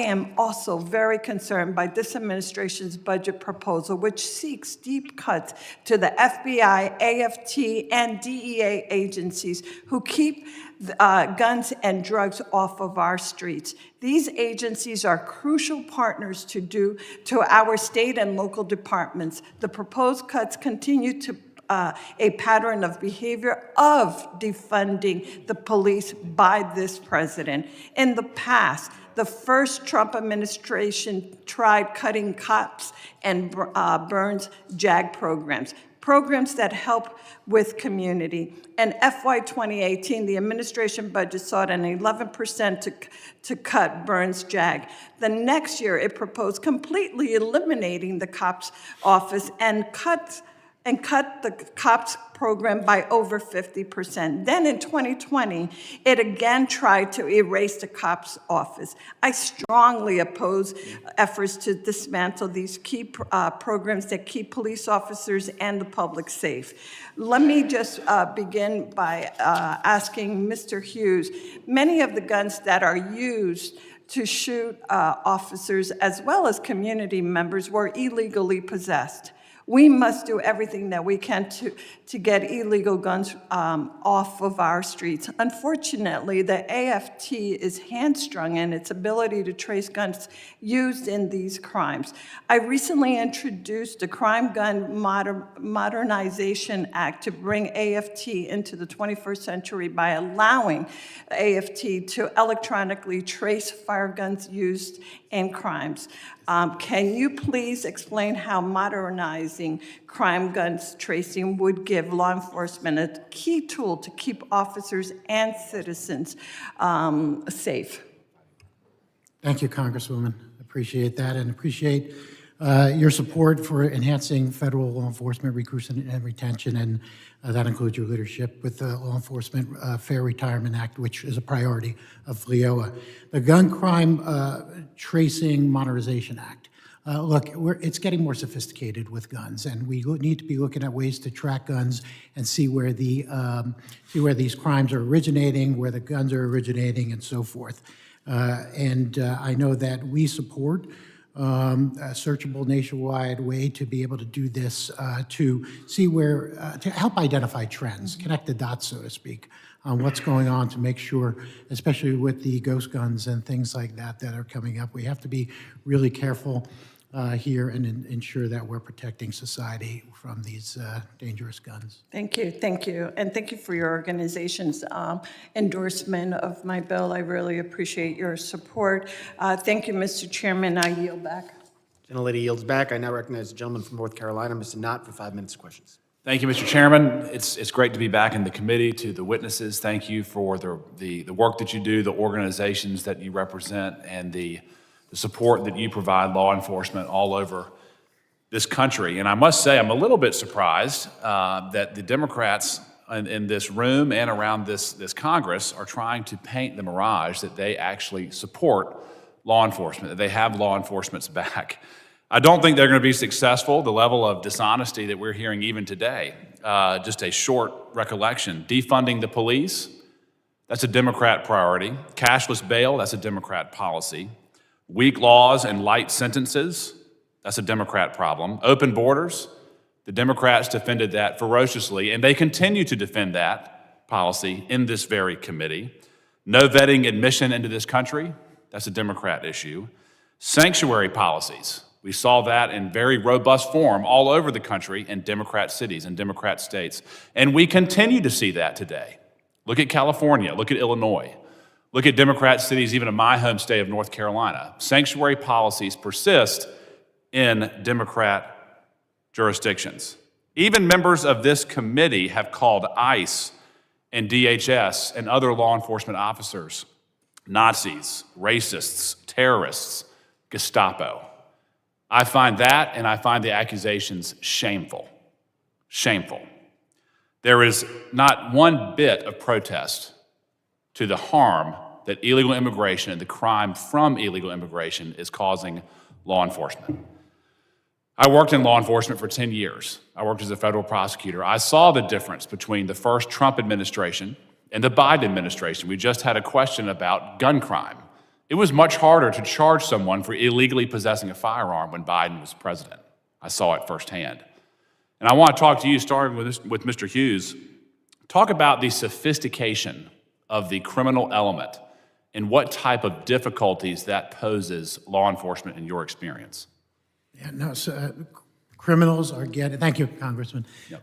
am also very concerned by this administration's budget proposal, which seeks deep cuts to the FBI, AFT, and DEA agencies who keep guns and drugs off of our streets. These agencies are crucial partners to our state and local departments. The proposed cuts continue to a pattern of behavior of defunding the police by this president. In the past, the first Trump administration tried cutting cops and Burns JAG programs that help with community. In FY 2018, the administration budget sought an 11% to cut Burns JAG. The next year, it proposed completely eliminating the cops office and cut the COPS program by over 50%. Then in 2020, it again tried to erase the COPS office. I strongly oppose efforts to dismantle these key programs that keep police officers and the public safe. Let me just begin by asking Mr. Hughes, many of the guns that are used to shoot officers as well as community members were illegally possessed. We must do everything that we can to get illegal guns off of our streets. Unfortunately, the AFT is hamstrung in its ability to trace guns used in these crimes. I recently introduced the Crime Gun Modernization Act to bring AFT into the 21st century by allowing AFT to electronically trace fire guns used in crimes. Can you please explain how modernizing crime guns tracing would give law enforcement a key tool to keep officers and citizens safe? Thank you, Congresswoman. Appreciate that and appreciate your support for enhancing federal law enforcement recruitment and retention, and that includes your leadership with the Law Enforcement Fair Retirement Act, which is a priority of FLEOA. The Gun Crime Tracing Modernization Act. Look, it's getting more sophisticated with guns, and we need to be looking at ways to track guns and see where these crimes are originating, where the guns are originating, and so forth. I know that we support a searchable nationwide way to be able to do this, to see where, to help identify trends, connect the dots, so to speak, on what's going on to make sure, especially with the ghost guns and things like that that are coming up, we have to be really careful here and ensure that we're protecting society from these dangerous guns. Thank you, and thank you for your organization's endorsement of my bill. I really appreciate your support. Thank you, Mr. Chairman. I yield back. Gentlelady yields back. I now recognize the gentleman from North Carolina, Mr. Knott, for 5 minutes of questions. Thank you, Mr. Chairman. It's great to be back in the committee. To the witnesses, thank you for the work that you do, the organizations that you represent, and the support that you provide law enforcement all over this country. And I must say, I'm a little bit surprised that the Democrats in this room and around this Congress are trying to paint the mirage that they actually support law enforcement, that they have law enforcement's back. I don't think they're going to be successful. The level of dishonesty that we're hearing even today, just a short recollection. Defunding the police, that's a Democrat priority. Cashless bail, that's a Democrat policy. Weak laws and light sentences, that's a Democrat problem. Open borders, the Democrats defended that ferociously, and they continue to defend that policy in this very committee. No vetting admission into this country, that's a Democrat issue. Sanctuary policies, We saw that in very robust form all over the country in Democrat cities and Democrat states. And we continue to see that today. Look at California, look at Illinois, look at Democrat cities even in my home state of North Carolina. Sanctuary policies persist in Democrat jurisdictions. Even members of this committee have called ICE and DHS and other law enforcement officers Nazis, racists, terrorists, Gestapo. I find that, and I find the accusations shameful. Shameful. There is not one bit of protest to the harm that illegal immigration and the crime from illegal immigration is causing law enforcement. I worked in law enforcement for 10 years. I worked as a federal prosecutor. I saw the difference between the first Trump administration and the Biden administration. We just had a question about gun crime. It was much harder to charge someone for illegally possessing a firearm when Biden was president. I saw it firsthand. And I want to talk to you, starting with Mr. Hughes, talk about the sophistication of the criminal element and what type of difficulties that poses law enforcement in your experience. Yeah, no, so, criminals are getting, thank you, Congressman. Yep.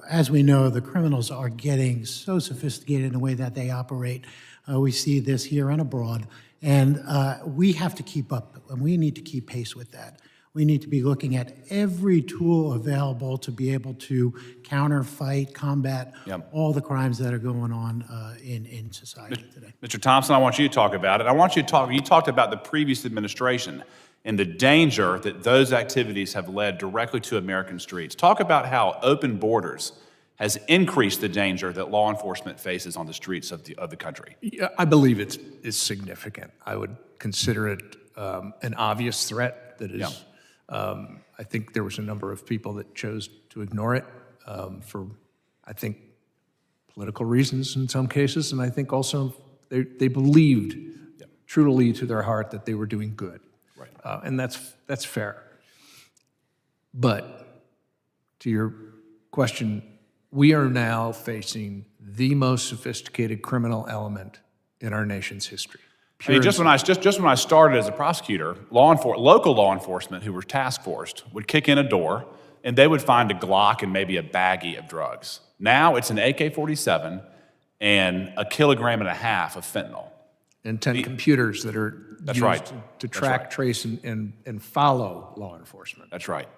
As we know, the criminals are getting so sophisticated in the way that they operate. We see this here and abroad, and we have to keep up, and we need to keep pace with that. We need to be looking at every tool available to be able to counter, fight, combat all the crimes that are going on in society today. Mr. Thompson, I want you to talk about it. I want you to talk, you talked about the previous administration and the danger that those activities have led directly to American streets. Talk about how open borders has increased the danger that law enforcement faces on the streets of the country. Yeah, I believe it's significant. I would consider it an obvious threat that is, I think there was a number of people that chose to ignore it for, I think, political reasons in some cases, and I think also they believed truly to their heart that they were doing good. Right. And that's fair. But to your question, we are now facing the most sophisticated criminal element in our nation's history. I mean, just when I started as a prosecutor, local law enforcement who were task forced would kick in a door and they would find a Glock and maybe a baggie of drugs. Now it's an AK-47 and 1.5 kilograms of fentanyl. And 10 computers that are That's used right. to track, trace, and follow law enforcement. That's right.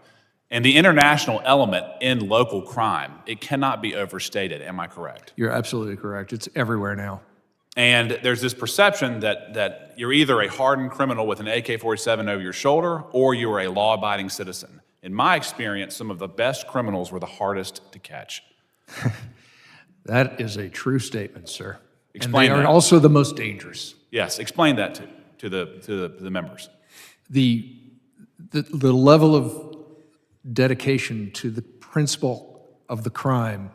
And the international element in local crime, it cannot be overstated. Am I correct? You're absolutely correct. It's everywhere now. And there's this perception that you're either a hardened criminal with an AK-47 over your shoulder or you are a law-abiding citizen. In my experience, some of the best criminals were the hardest to catch. That is a true statement, sir. Explain and they that. are also the most dangerous. Yes, explain that to the members. The level of dedication to the principle of the crime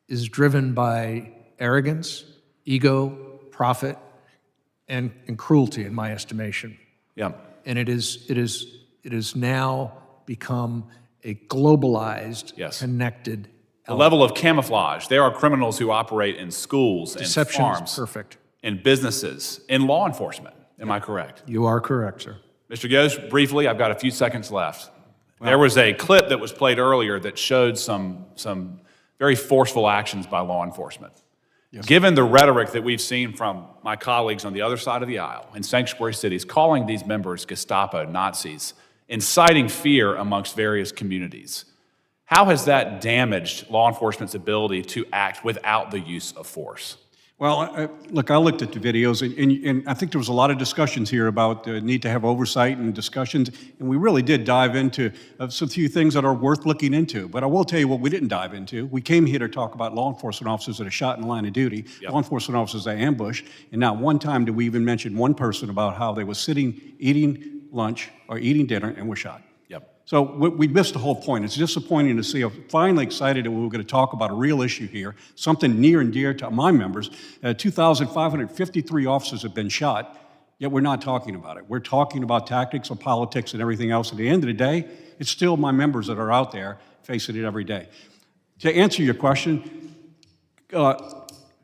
is driven by arrogance, ego, profit, and cruelty, in my estimation. Yeah. And it is now become a globalized, connected The level of camouflage. There are criminals who operate in schools and Deception farms, is perfect. in businesses, in law enforcement. Am I correct? You are correct, sir. Mr. Yoes, briefly, I've got a few seconds left. There was a clip that was played earlier that showed some very forceful actions by law enforcement. Yes. Given the rhetoric that we've seen from my colleagues on the other side of the aisle in sanctuary cities, calling these members Gestapo, Nazis, inciting fear amongst various communities, how has that damaged law enforcement's ability to act without the use of force? Well, look, I looked at the videos, and I think there was a lot of discussions here about the need to have oversight and discussions, and we really did dive into some few things that are worth looking into. But I will tell you what we didn't dive into. We came here to talk about law enforcement officers that are shot in the line of duty, law enforcement officers that ambush, and not one time did we even mention one person about how they were sitting, eating lunch or eating dinner, and were shot. So we missed the whole point. It's disappointing to see. I'm finally excited that we were going to talk about a real issue here, something near and dear to my members. 2,553 officers have been shot, yet we're not talking about it. We're talking about tactics and politics and everything else. At the end of the day, it's still my members that are out there facing it every day. To answer your question,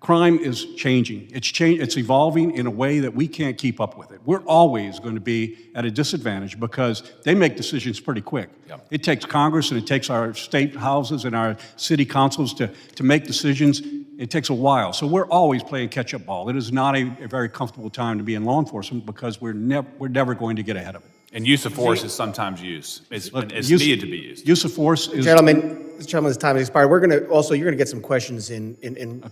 crime is changing. It's evolving in a way that we can't keep up with it. We're always going to be at a disadvantage because they make decisions pretty quick. It takes Congress and it takes our state houses and our city councils to make decisions. It takes a while. So we're always playing catch-up ball. It is not a very comfortable time to be in law enforcement because we're never going to get ahead of it. And use of force is sometimes used. It's needed to be used. Use of force is... Gentlemen's time has expired. You're going to get some questions in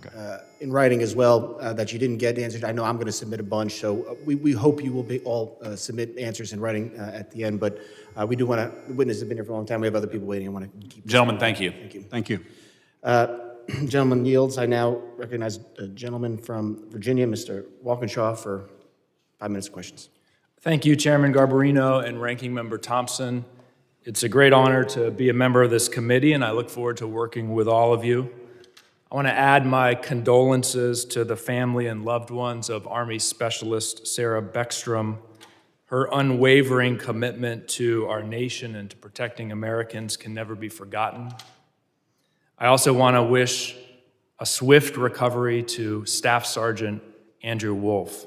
writing as well that you didn't get answered. I know I'm going to submit a bunch, so we hope you will be all submit answers in writing at the end, but we do want to, the witnesses have been here for a long time. We have other people waiting. I want to keep... Gentlemen, thank you. Thank you. Gentleman yields. I now recognize a gentleman from Virginia, Mr. Walkinshaw, for 5 minutes of questions. Thank you, Chairman Garbarino and Ranking Member Thompson. It's a great honor to be a member of this committee, and I look forward to working with all of you. I want to add my condolences to the family and loved ones of Army Specialist Sarah Beckstrom. Her unwavering commitment to our nation and to protecting Americans can never be forgotten. I also want to wish a swift recovery to Staff Sergeant Andrew Wolf.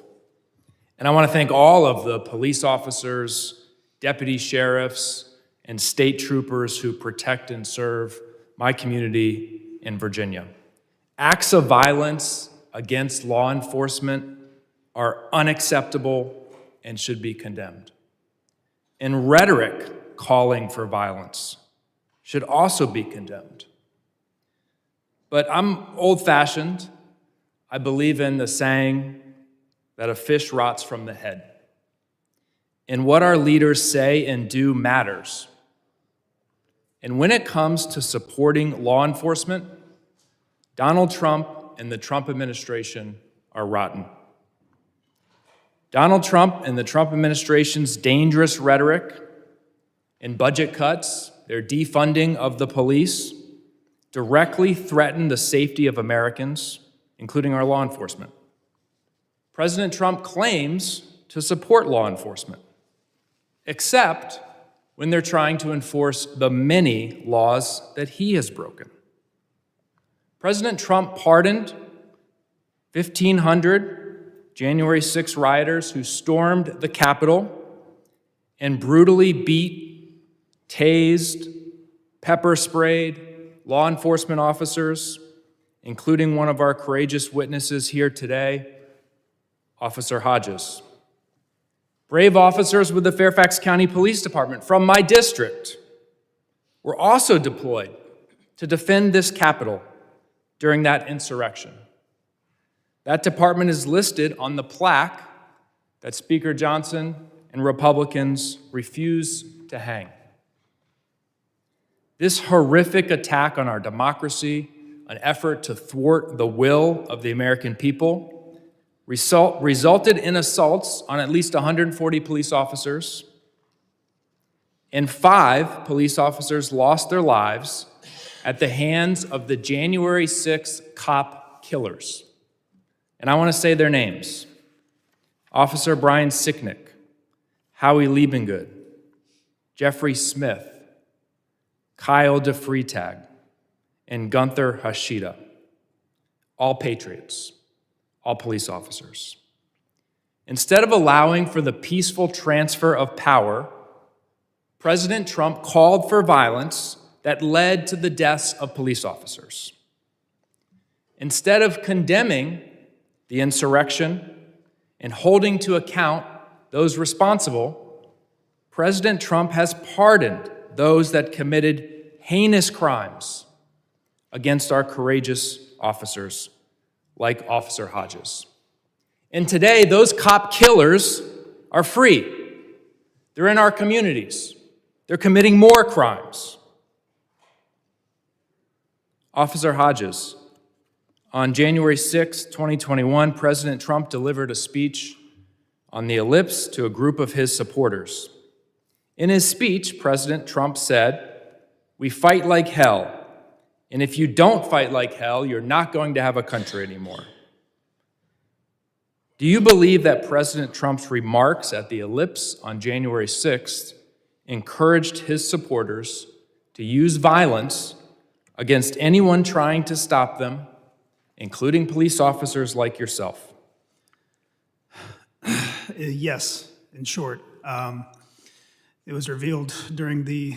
And I want to thank all of the police officers, deputy sheriffs, and state troopers who protect and serve my community in Virginia. Acts of violence against law enforcement are unacceptable and should be condemned. And rhetoric calling for violence should also be condemned. But I'm old-fashioned. I believe in the saying that a fish rots from the head. And what our leaders say and do matters. And when it comes to supporting law enforcement, Donald Trump and the Trump administration are rotten. Donald Trump and the Trump administration's dangerous rhetoric and budget cuts, their defunding of the police, directly threaten the safety of Americans, including our law enforcement. President Trump claims to support law enforcement, except when they're trying to enforce the many laws that he has broken. President Trump pardoned 1,500 January 6 rioters who stormed the Capitol and brutally beat, tased, pepper sprayed law enforcement officers, including one of our courageous witnesses here today, Officer Hodges. Brave officers with the Fairfax County Police Department from my district were also deployed to defend this Capitol during that insurrection. That department is listed on the plaque that Speaker Johnson and Republicans refuse to hang. This horrific attack on our democracy, an effort to thwart the will of the American people, resulted in assaults on at least 140 police officers, and 5 police officers lost their lives at the hands of the January 6 cop killers. And I want to say their names: Officer Brian Sicknick, Howie Liebengood, Jeffrey Smith, Kyle DeFreetag, and Gunther Hashida, all patriots, all police officers. Instead of allowing for the peaceful transfer of power, President Trump called for violence that led to the deaths of police officers. Instead of condemning the insurrection and holding to account those responsible, President Trump has pardoned those that committed heinous crimes against our courageous officers, like Officer Hodges. And today, those cop killers are free. They're in our communities. They're committing more crimes. Officer Hodges, on January 6, 2021, President Trump delivered a speech on the ellipse to a group of his supporters. In his speech, President Trump said, "We fight like hell, and if you don't fight like hell, you're not going to have a country anymore." Do you believe that President Trump's remarks at the ellipse on January 6th encouraged his supporters to use violence against anyone trying to stop them including police officers like yourself? Yes, in short. It was revealed during the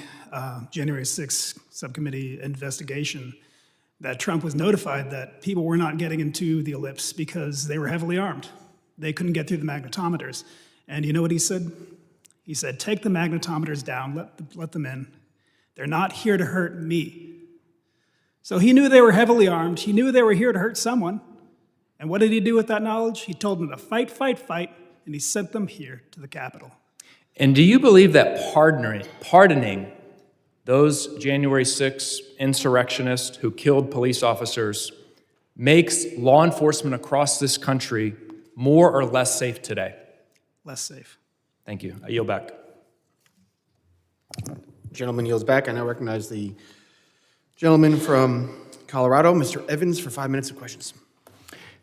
January 6th subcommittee investigation that Trump was notified that people were not getting into the ellipse because they were heavily armed. They couldn't get through the magnetometers. And you know what he said? He said, take the magnetometers down, let them in. They're not here to hurt me. So he knew they were heavily armed. He knew they were here to hurt someone. And what did he do with that knowledge? He told them to fight, fight, fight, and he sent them here to the Capitol. And do you believe that pardoning those January 6 insurrectionists who killed police officers makes law enforcement across this country more or less safe today? Less safe. Thank you. I yield back. Gentleman yields back. I now recognize the gentleman from Colorado, Mr. Evans, for 5 minutes of questions.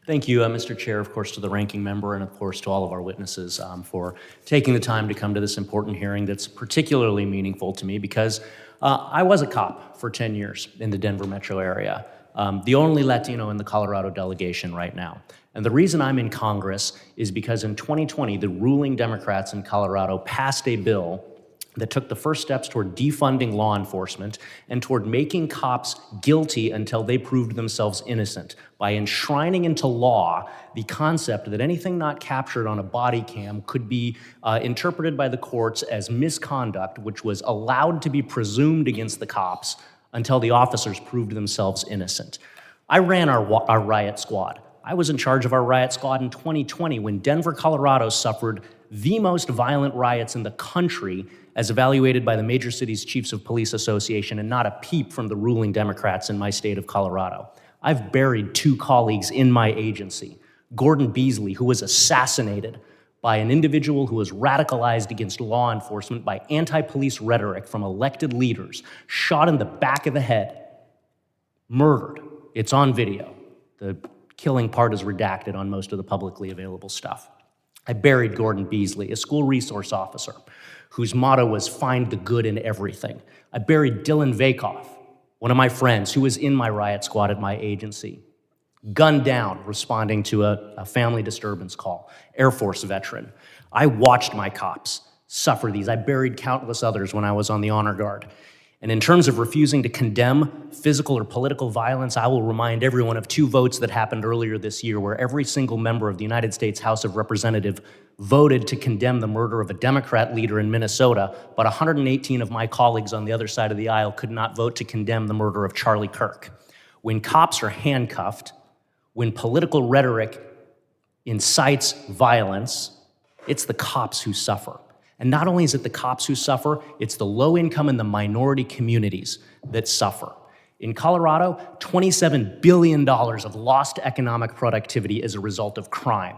Thank you, Mr. Chair, of course, to the ranking member, and of course to all of our witnesses for taking the time to come to this important hearing that's particularly meaningful to me because I was a cop for 10 years in the Denver metro area, the only Latino in the Colorado delegation right now. And the reason I'm in Congress is because in 2020, the ruling Democrats in Colorado passed a bill that took the first steps toward defunding law enforcement and toward making cops guilty until they proved themselves innocent by enshrining into law the concept that anything not captured on a body cam could be interpreted by the courts as misconduct, which was allowed to be presumed against the cops until the officers proved themselves innocent. I ran our riot squad. I was in charge of our riot squad in 2020 when Denver, Colorado suffered the most violent riots in the country as evaluated by the Major Cities Chiefs of Police Association, and not a peep from the ruling Democrats in my state of Colorado. I've buried 2 colleagues in my agency. Gordon Beasley, who was assassinated by an individual who was radicalized against law enforcement by anti-police rhetoric from elected leaders, shot in the back of the head, murdered. It's on video. The killing part is redacted on most of the publicly available stuff. I buried Gordon Beasley, a school resource officer whose motto was find the good in everything. I buried Dylan Vakoff, one of my friends who was in my riot squad at my agency, gunned down responding to a family disturbance call, Air Force veteran. I watched my cops suffer these. I buried countless others when I was on the honor guard. And in terms of refusing to condemn physical or political violence, I will remind everyone of 2 votes that happened earlier this year where every single member of the United States House of Representatives voted to condemn the murder of a Democrat leader in Minnesota, but 118 of my colleagues on the other side of the aisle could not vote to condemn the murder of Charlie Kirk. When cops are handcuffed, when political rhetoric incites violence, it's the cops who suffer. And not only is it the cops who suffer, it's the low income and the minority communities that suffer. In Colorado, $27 billion of lost economic productivity as a result of crime.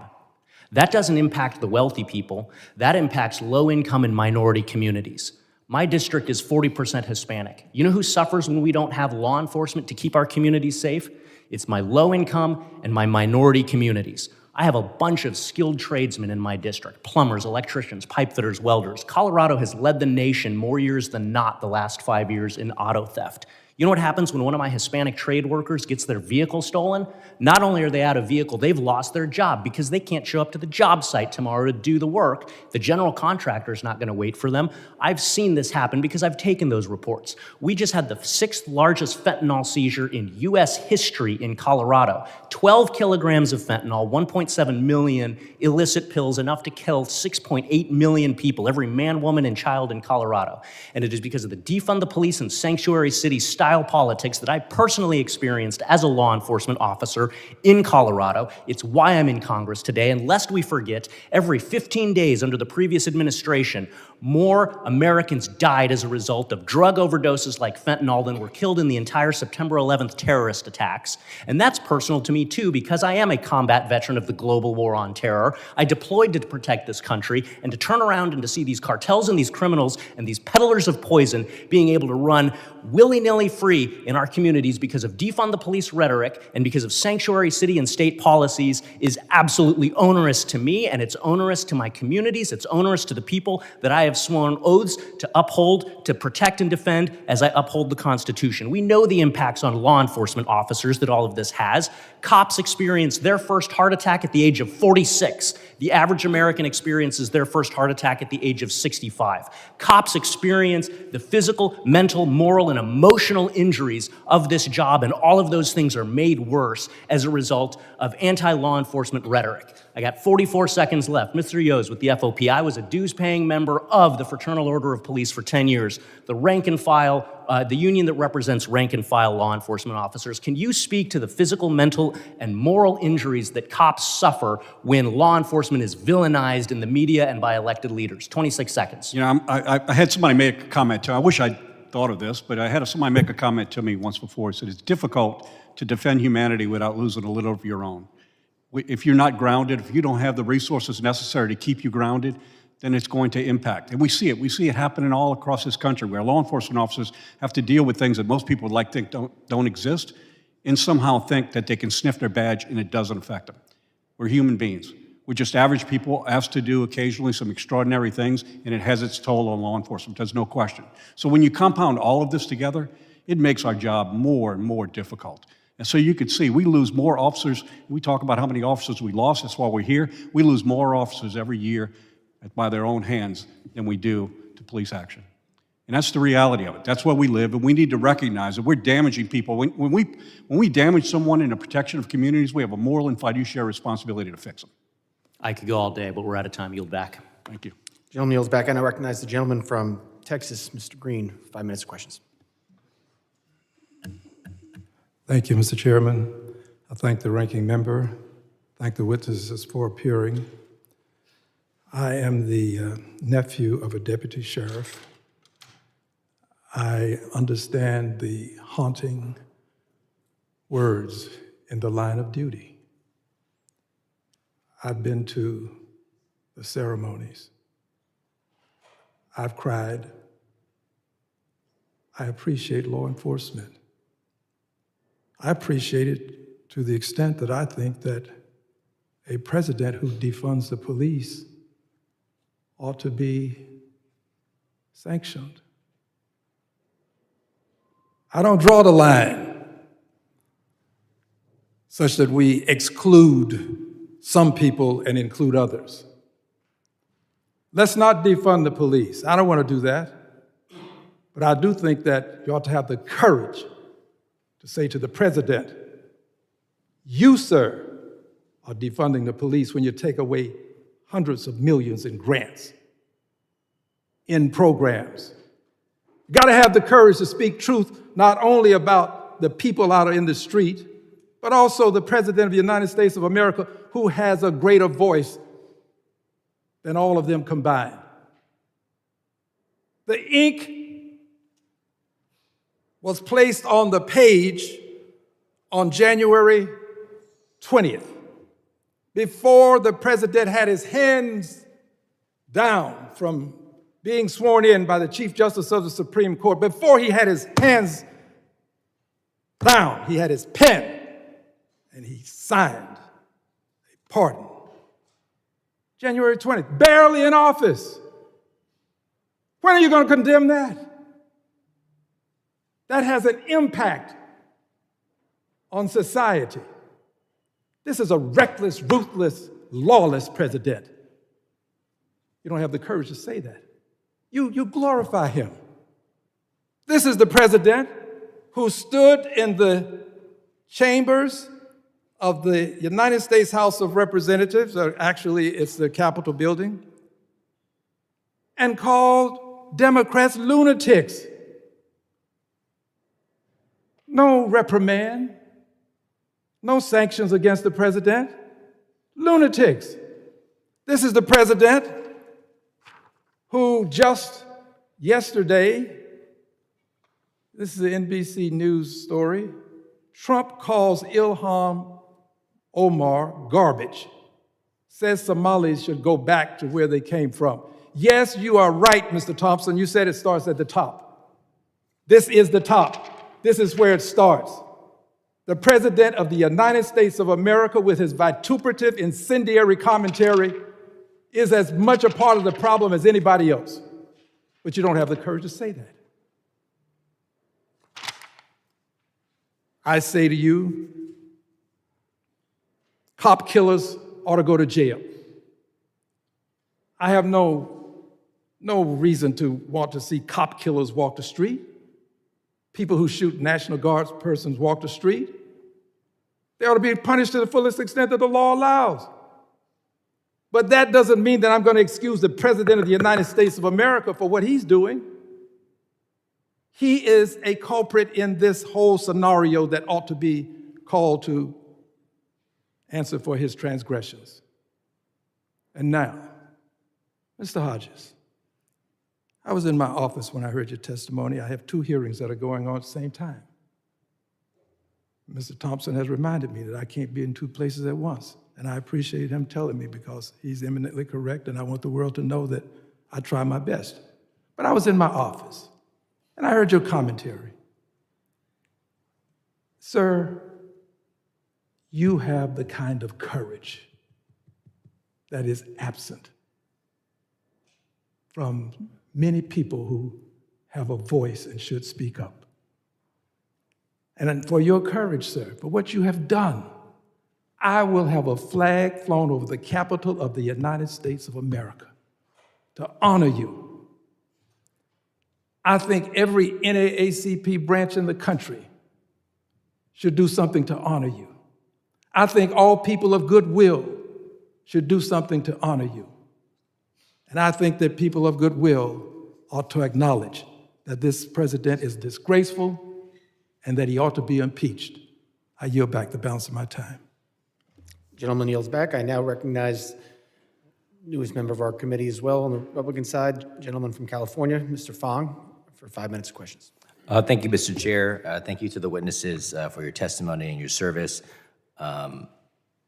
That doesn't impact the wealthy people, that impacts low income and minority communities. My district is 40% Hispanic. You know who suffers when we don't have law enforcement to keep our communities safe? It's my low income and my minority communities. I have a bunch of skilled tradesmen in my district, plumbers, electricians, pipe fitters, welders. Colorado has led the nation more years than not the last 5 years in auto theft. You know what happens when one of my Hispanic trade workers gets their vehicle stolen? Not only are they out of vehicle, they've lost their job because they can't show up to the job site tomorrow to do the work. The general contractor's not gonna wait for them. I've seen this happen because I've taken those reports. We just had the 6th largest fentanyl seizure in US history in Colorado. 12 kilograms of fentanyl, 1.7 million illicit pills, enough to kill 6.8 million people, every man, woman, and child in Colorado. And it is because of the defund the police and sanctuary city style politics that I personally experienced as a law enforcement officer in Colorado. It's why I'm in Congress today. And lest we forget, every 15 days under the previous administration, more Americans died as a result of drug overdoses like fentanyl than were killed in the entire September 11th terrorist attacks. And that's personal to me too, because I am a combat veteran of the global war on terror. I deployed to protect this country, and to turn around and to see these cartels and these criminals and these peddlers of poison being able to run willy-nilly free in our communities because of defund the police rhetoric and because of sanctuary city and state policies is absolutely onerous to me, and it's onerous to my communities. It's onerous to the people that I have sworn oaths to uphold, to protect and defend as I uphold the Constitution. We know the impacts on law enforcement officers that all of this has. Cops experience their first heart attack at the age of 46. The average American experiences their first heart attack at the age of 65. Cops experience the physical, mental, moral, and emotional injuries of this job, and all of those things are made worse as a result of anti-law enforcement rhetoric. I got 44 seconds left. Mr. Yoes with the FOP. I was a dues-paying member of the Fraternal Order of Police for 10 years, the rank and file, the union that represents rank and file law enforcement officers. Can you speak to the physical, mental, and moral injuries that cops suffer when law enforcement is villainized in the media and by elected leaders? 26 seconds. You know, I had somebody make a comment to, I wish I'd thought of this, but I had somebody make a comment to me once before. He said, it's difficult to defend humanity without losing a little of your own. If you're not grounded, if you don't have the resources necessary to keep you grounded, then it's going to impact. And we see it. We see it happening all across this country where law enforcement officers have to deal with things that most people would like to think don't exist and somehow think that they can sniff their badge and it doesn't affect them. We're human beings. We're just average people asked to do occasionally some extraordinary things, and it has its toll on law enforcement. There's no question. So when you compound all of this together, it makes our job more and more difficult. And so you could see we lose more officers. We talk about how many officers we lost. That's why we're here. We lose more officers every year by their own hands than we do to police action. And that's the reality of it. That's where we live, and we need to recognize that we're damaging people. When we damage someone in the protection of communities, we have a moral and fiduciary responsibility to fix them. I could go all day, but we're out of time. Yield back. Thank you. Gentleman yields back, and I recognize the gentleman from Texas, Mr. Green, 5 minutes of questions. Thank you, Mr. Chairman. I thank the ranking member, thank the witnesses for appearing. I am the nephew of a deputy sheriff. I understand the haunting words in the line of duty. I've been to the ceremonies. I've cried. I appreciate law enforcement. I appreciate it to the extent that I think that a president who defunds the police ought to be sanctioned. I don't draw the line such that we exclude some people and include others. Let's not defund the police. I don't want to do that. But I do think that you ought to have the courage to say to the president, you, sir, are defunding the police when you take away hundreds of millions in grants, in programs. You got to have the courage to speak truth, not only about the people out in the street, but also the President of the United States of America, who has a greater voice than all of them combined. The ink was placed on the page on January 20th, before the president had his hands down from being sworn in by the Chief Justice of the Supreme Court. Before he had his hands down, he had his pen, and he signed a pardon. January 20th, barely in office. When are you going to condemn that? That has an impact on society. This is a reckless, ruthless, lawless president. You don't have the courage to say that. You glorify him. This is the president who stood in the chambers of the United States House of Representatives, or actually it's the Capitol building, and called Democrats lunatics. No reprimand, no sanctions against the president. Lunatics. This is the president who just yesterday, this is an NBC News story, Trump calls Ilhan Omar garbage, says Somalis should go back to where they came from. Yes, you are right, Mr. Thompson. You said it starts at the top. This is the top. This is where it starts. The President of the United States of America, with his vituperative, incendiary commentary, is as much a part of the problem as anybody else. But you don't have the courage to say that. I say to you, cop killers ought to go to jail. I have no reason to want to see cop killers walk the street. People who shoot National Guard persons walk the street. They ought to be punished to the fullest extent that the law allows. But that doesn't mean that I'm going to excuse the President of the United States of America for what he's doing. He is a culprit in this whole scenario that ought to be called to answer for his transgressions. And now, Mr. Hodges, I was in my office when I heard your testimony. I have 2 hearings that are going on at the same time. Mr. Thompson has reminded me that I can't be in 2 places at once. And I appreciate him telling me because he's eminently correct, and I want the world to know that I try my best. But I was in my office, and I heard your commentary. Sir, you have the kind of courage that is absent from many people who have a voice and should speak up. And for your courage, sir, for what you have done, I will have a flag flown over the Capitol of the United States of America to honor you. I think every NAACP branch in the country should do something to honor you. I think all people of goodwill should do something to honor you. And I think that people of goodwill ought to acknowledge that this president is disgraceful and that he ought to be impeached. I yield back the balance of my time. Gentleman yields back. I now recognize newest member of our committee as well on the Republican side, gentleman from California, Mr. Fong, for 5 minutes of questions. Thank you, Mr. Chair. Thank you to the witnesses for your testimony and your service.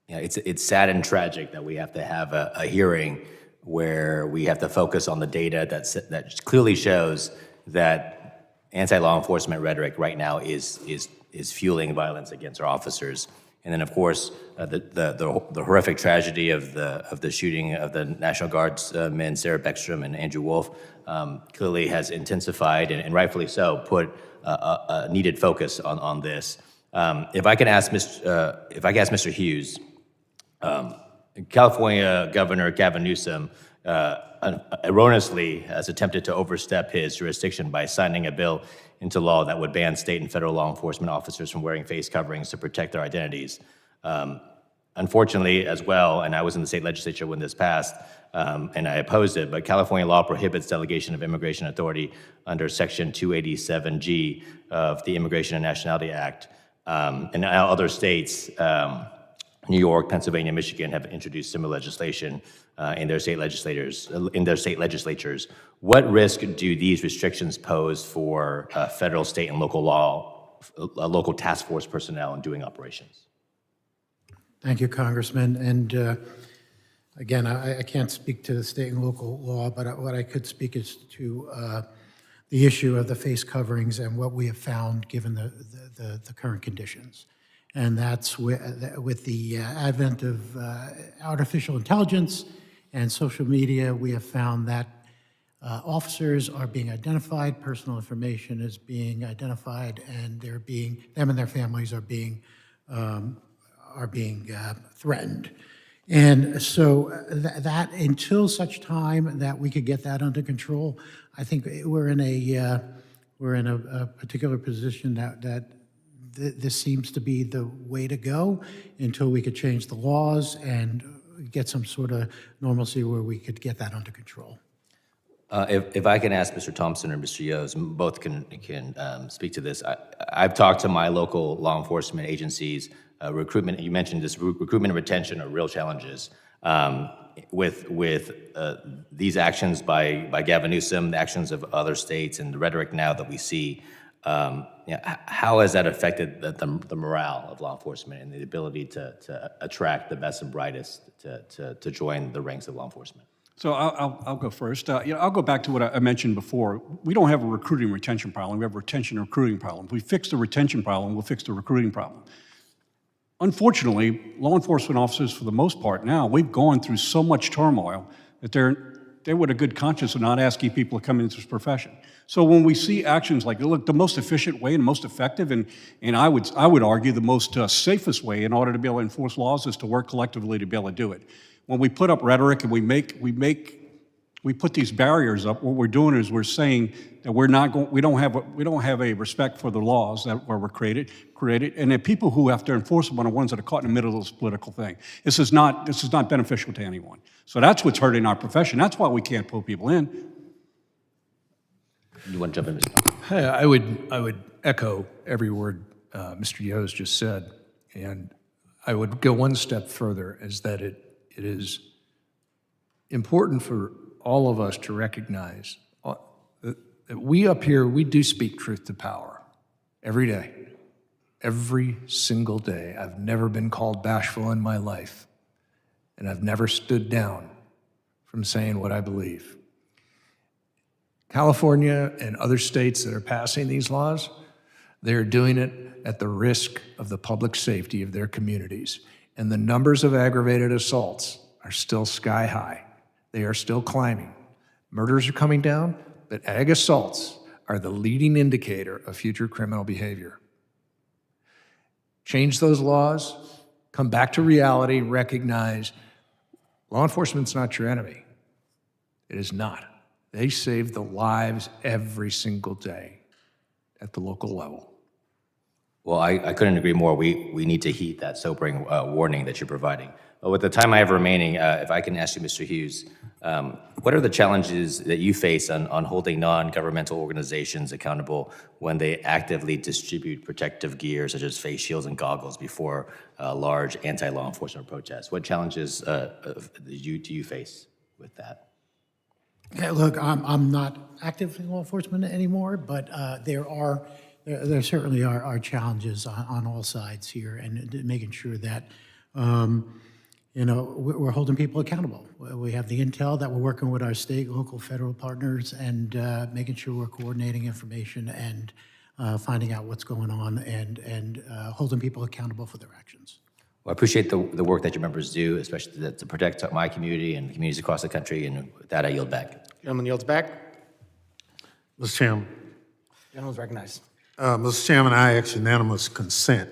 It's sad and tragic that we have to have a hearing where we have to focus on the data that clearly shows that anti-law enforcement rhetoric right now is fueling violence against our officers. And then, of course, the horrific tragedy of the shooting of the National Guard's men, Sarah Beckstrom and Andrew Wolf, clearly has intensified and rightfully so put a needed focus on this. If I can ask Mr. Hughes, California Governor Gavin Newsom erroneously has attempted to overstep his jurisdiction by signing a bill into law that would ban state and federal law enforcement officers from wearing face coverings to protect their identities. Unfortunately, as well, and I was in the state legislature when this passed, and I opposed it, but California law prohibits delegation of immigration authority under Section 287G of the Immigration and Nationality Act. And now other states, New York, Pennsylvania, Michigan, have introduced similar legislation in their state legislatures. What risk do these restrictions pose for federal, state, and local task force personnel in doing operations? Thank you, Congressman. And again, I can't speak to the state and local law, but what I could speak is to the issue of the face coverings and what we have found given the current conditions. And that's with the advent of artificial intelligence and social media, we have found that officers are being identified, personal information is being identified, and them and their families are being threatened. And so that until such time that we could get that under control, I think we're in a particular position that this seems to be the way to go until we could change the laws and get some sort of normalcy where we could get that under control. If I can ask Mr. Thompson or Mr. Yoes, both can speak to this. I've talked to my local law enforcement agencies. Recruitment, you mentioned this, recruitment and retention are real challenges. With these actions by Gavin Newsom, the actions of other states, and the rhetoric now that we see, how has that affected the morale of law enforcement and the ability to attract the best and brightest to join the ranks of law enforcement? So I'll go first. I'll go back to what I mentioned before. We don't have a recruiting and retention problem. We have a retention and recruiting problem. If we fix the retention problem, we'll fix the recruiting problem. Unfortunately, law enforcement officers, for the most part now, we've gone through so much turmoil that they're with a good conscience of not asking people to come into this profession. So when we see actions like, look, the most efficient way and most effective, and I would argue the most safest way in order to be able to enforce laws is to work collectively to be able to do it. When we put up rhetoric and we put these barriers up, what we're doing is we're saying that we don't have a respect for the laws that were created, and the people who have to enforce them are the ones that are caught in the middle of this political thing. This is not beneficial to anyone. So that's what's hurting our profession. That's why we can't pull people in. You want to jump in, Mr. Thompson? Hey, I would echo every word Mr. Yoes just said, and I would go one step further, is that it is important for all of us to recognize that we up here, we do speak truth to power every day, every single day. I've never been called bashful in my life, and I've never stood down from saying what I believe. California and other states that are passing these laws, they're doing it at the risk of the public safety of their communities. And the numbers of aggravated assaults are still sky high. They are still climbing. Murders are coming down, but ag assaults are the leading indicator of future criminal behavior. Change those laws, come back to reality, recognize law enforcement's not your enemy. It is not. They save the lives every single day at the local level. Well, I couldn't agree more. We need to heed that sobering warning that you're providing. But with the time I have remaining, if I can ask you, Mr. Hughes, what are the challenges that you face on holding non-governmental organizations accountable when they actively distribute protective gear such as face shields and goggles before large anti-law enforcement protests? What challenges do you face with that? Okay, look, I'm not active in law enforcement anymore, but there certainly are challenges on all sides here, and making sure that we're holding people accountable. We have the intel that we're working with our state, local, federal partners, and making sure we're coordinating information and finding out what's going on and holding people accountable for their actions. Well, I appreciate the work that your members do, especially to protect my community and communities across the country, and with that, I yield back. Gentleman yields back. Mr. Chairman. Gentleman's recognized. Mr. Chairman, I ask unanimous consent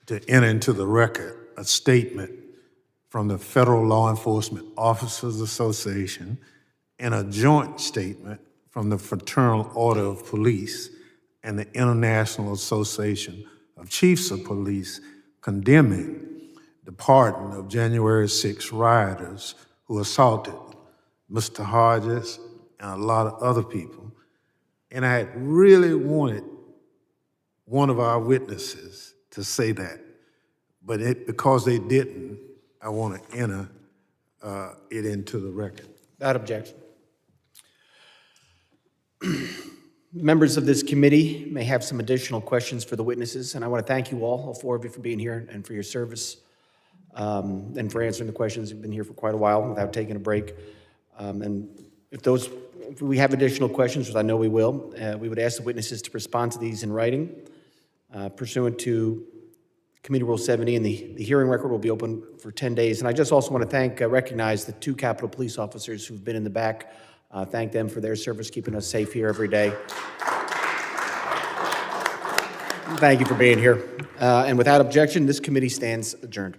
to enter into the record a statement from the Federal Law Enforcement Officers Association and a joint statement from the Fraternal Order of Police and the International Association of Chiefs of Police condemning the pardon of January 6 rioters who assaulted Mr. Hodges and a lot of other people. And I had really wanted one of our witnesses to say that, but because they didn't, I want to enter it into the record. Without objection. Members of this committee may have some additional questions for the witnesses, and I want to thank you all four of you, for being here and for your service and for answering the questions. You've been here for quite a while without taking a break. And if we have additional questions, which I know we will, we would ask the witnesses to respond to these in writing. Pursuant to Committee Rule 70, and the hearing record will be open for 10 days. And I just also want to recognize the two Capitol Police officers who've been in the back. Thank them for their service, keeping us safe here every day. Thank you for being here. And without objection, this committee stands adjourned.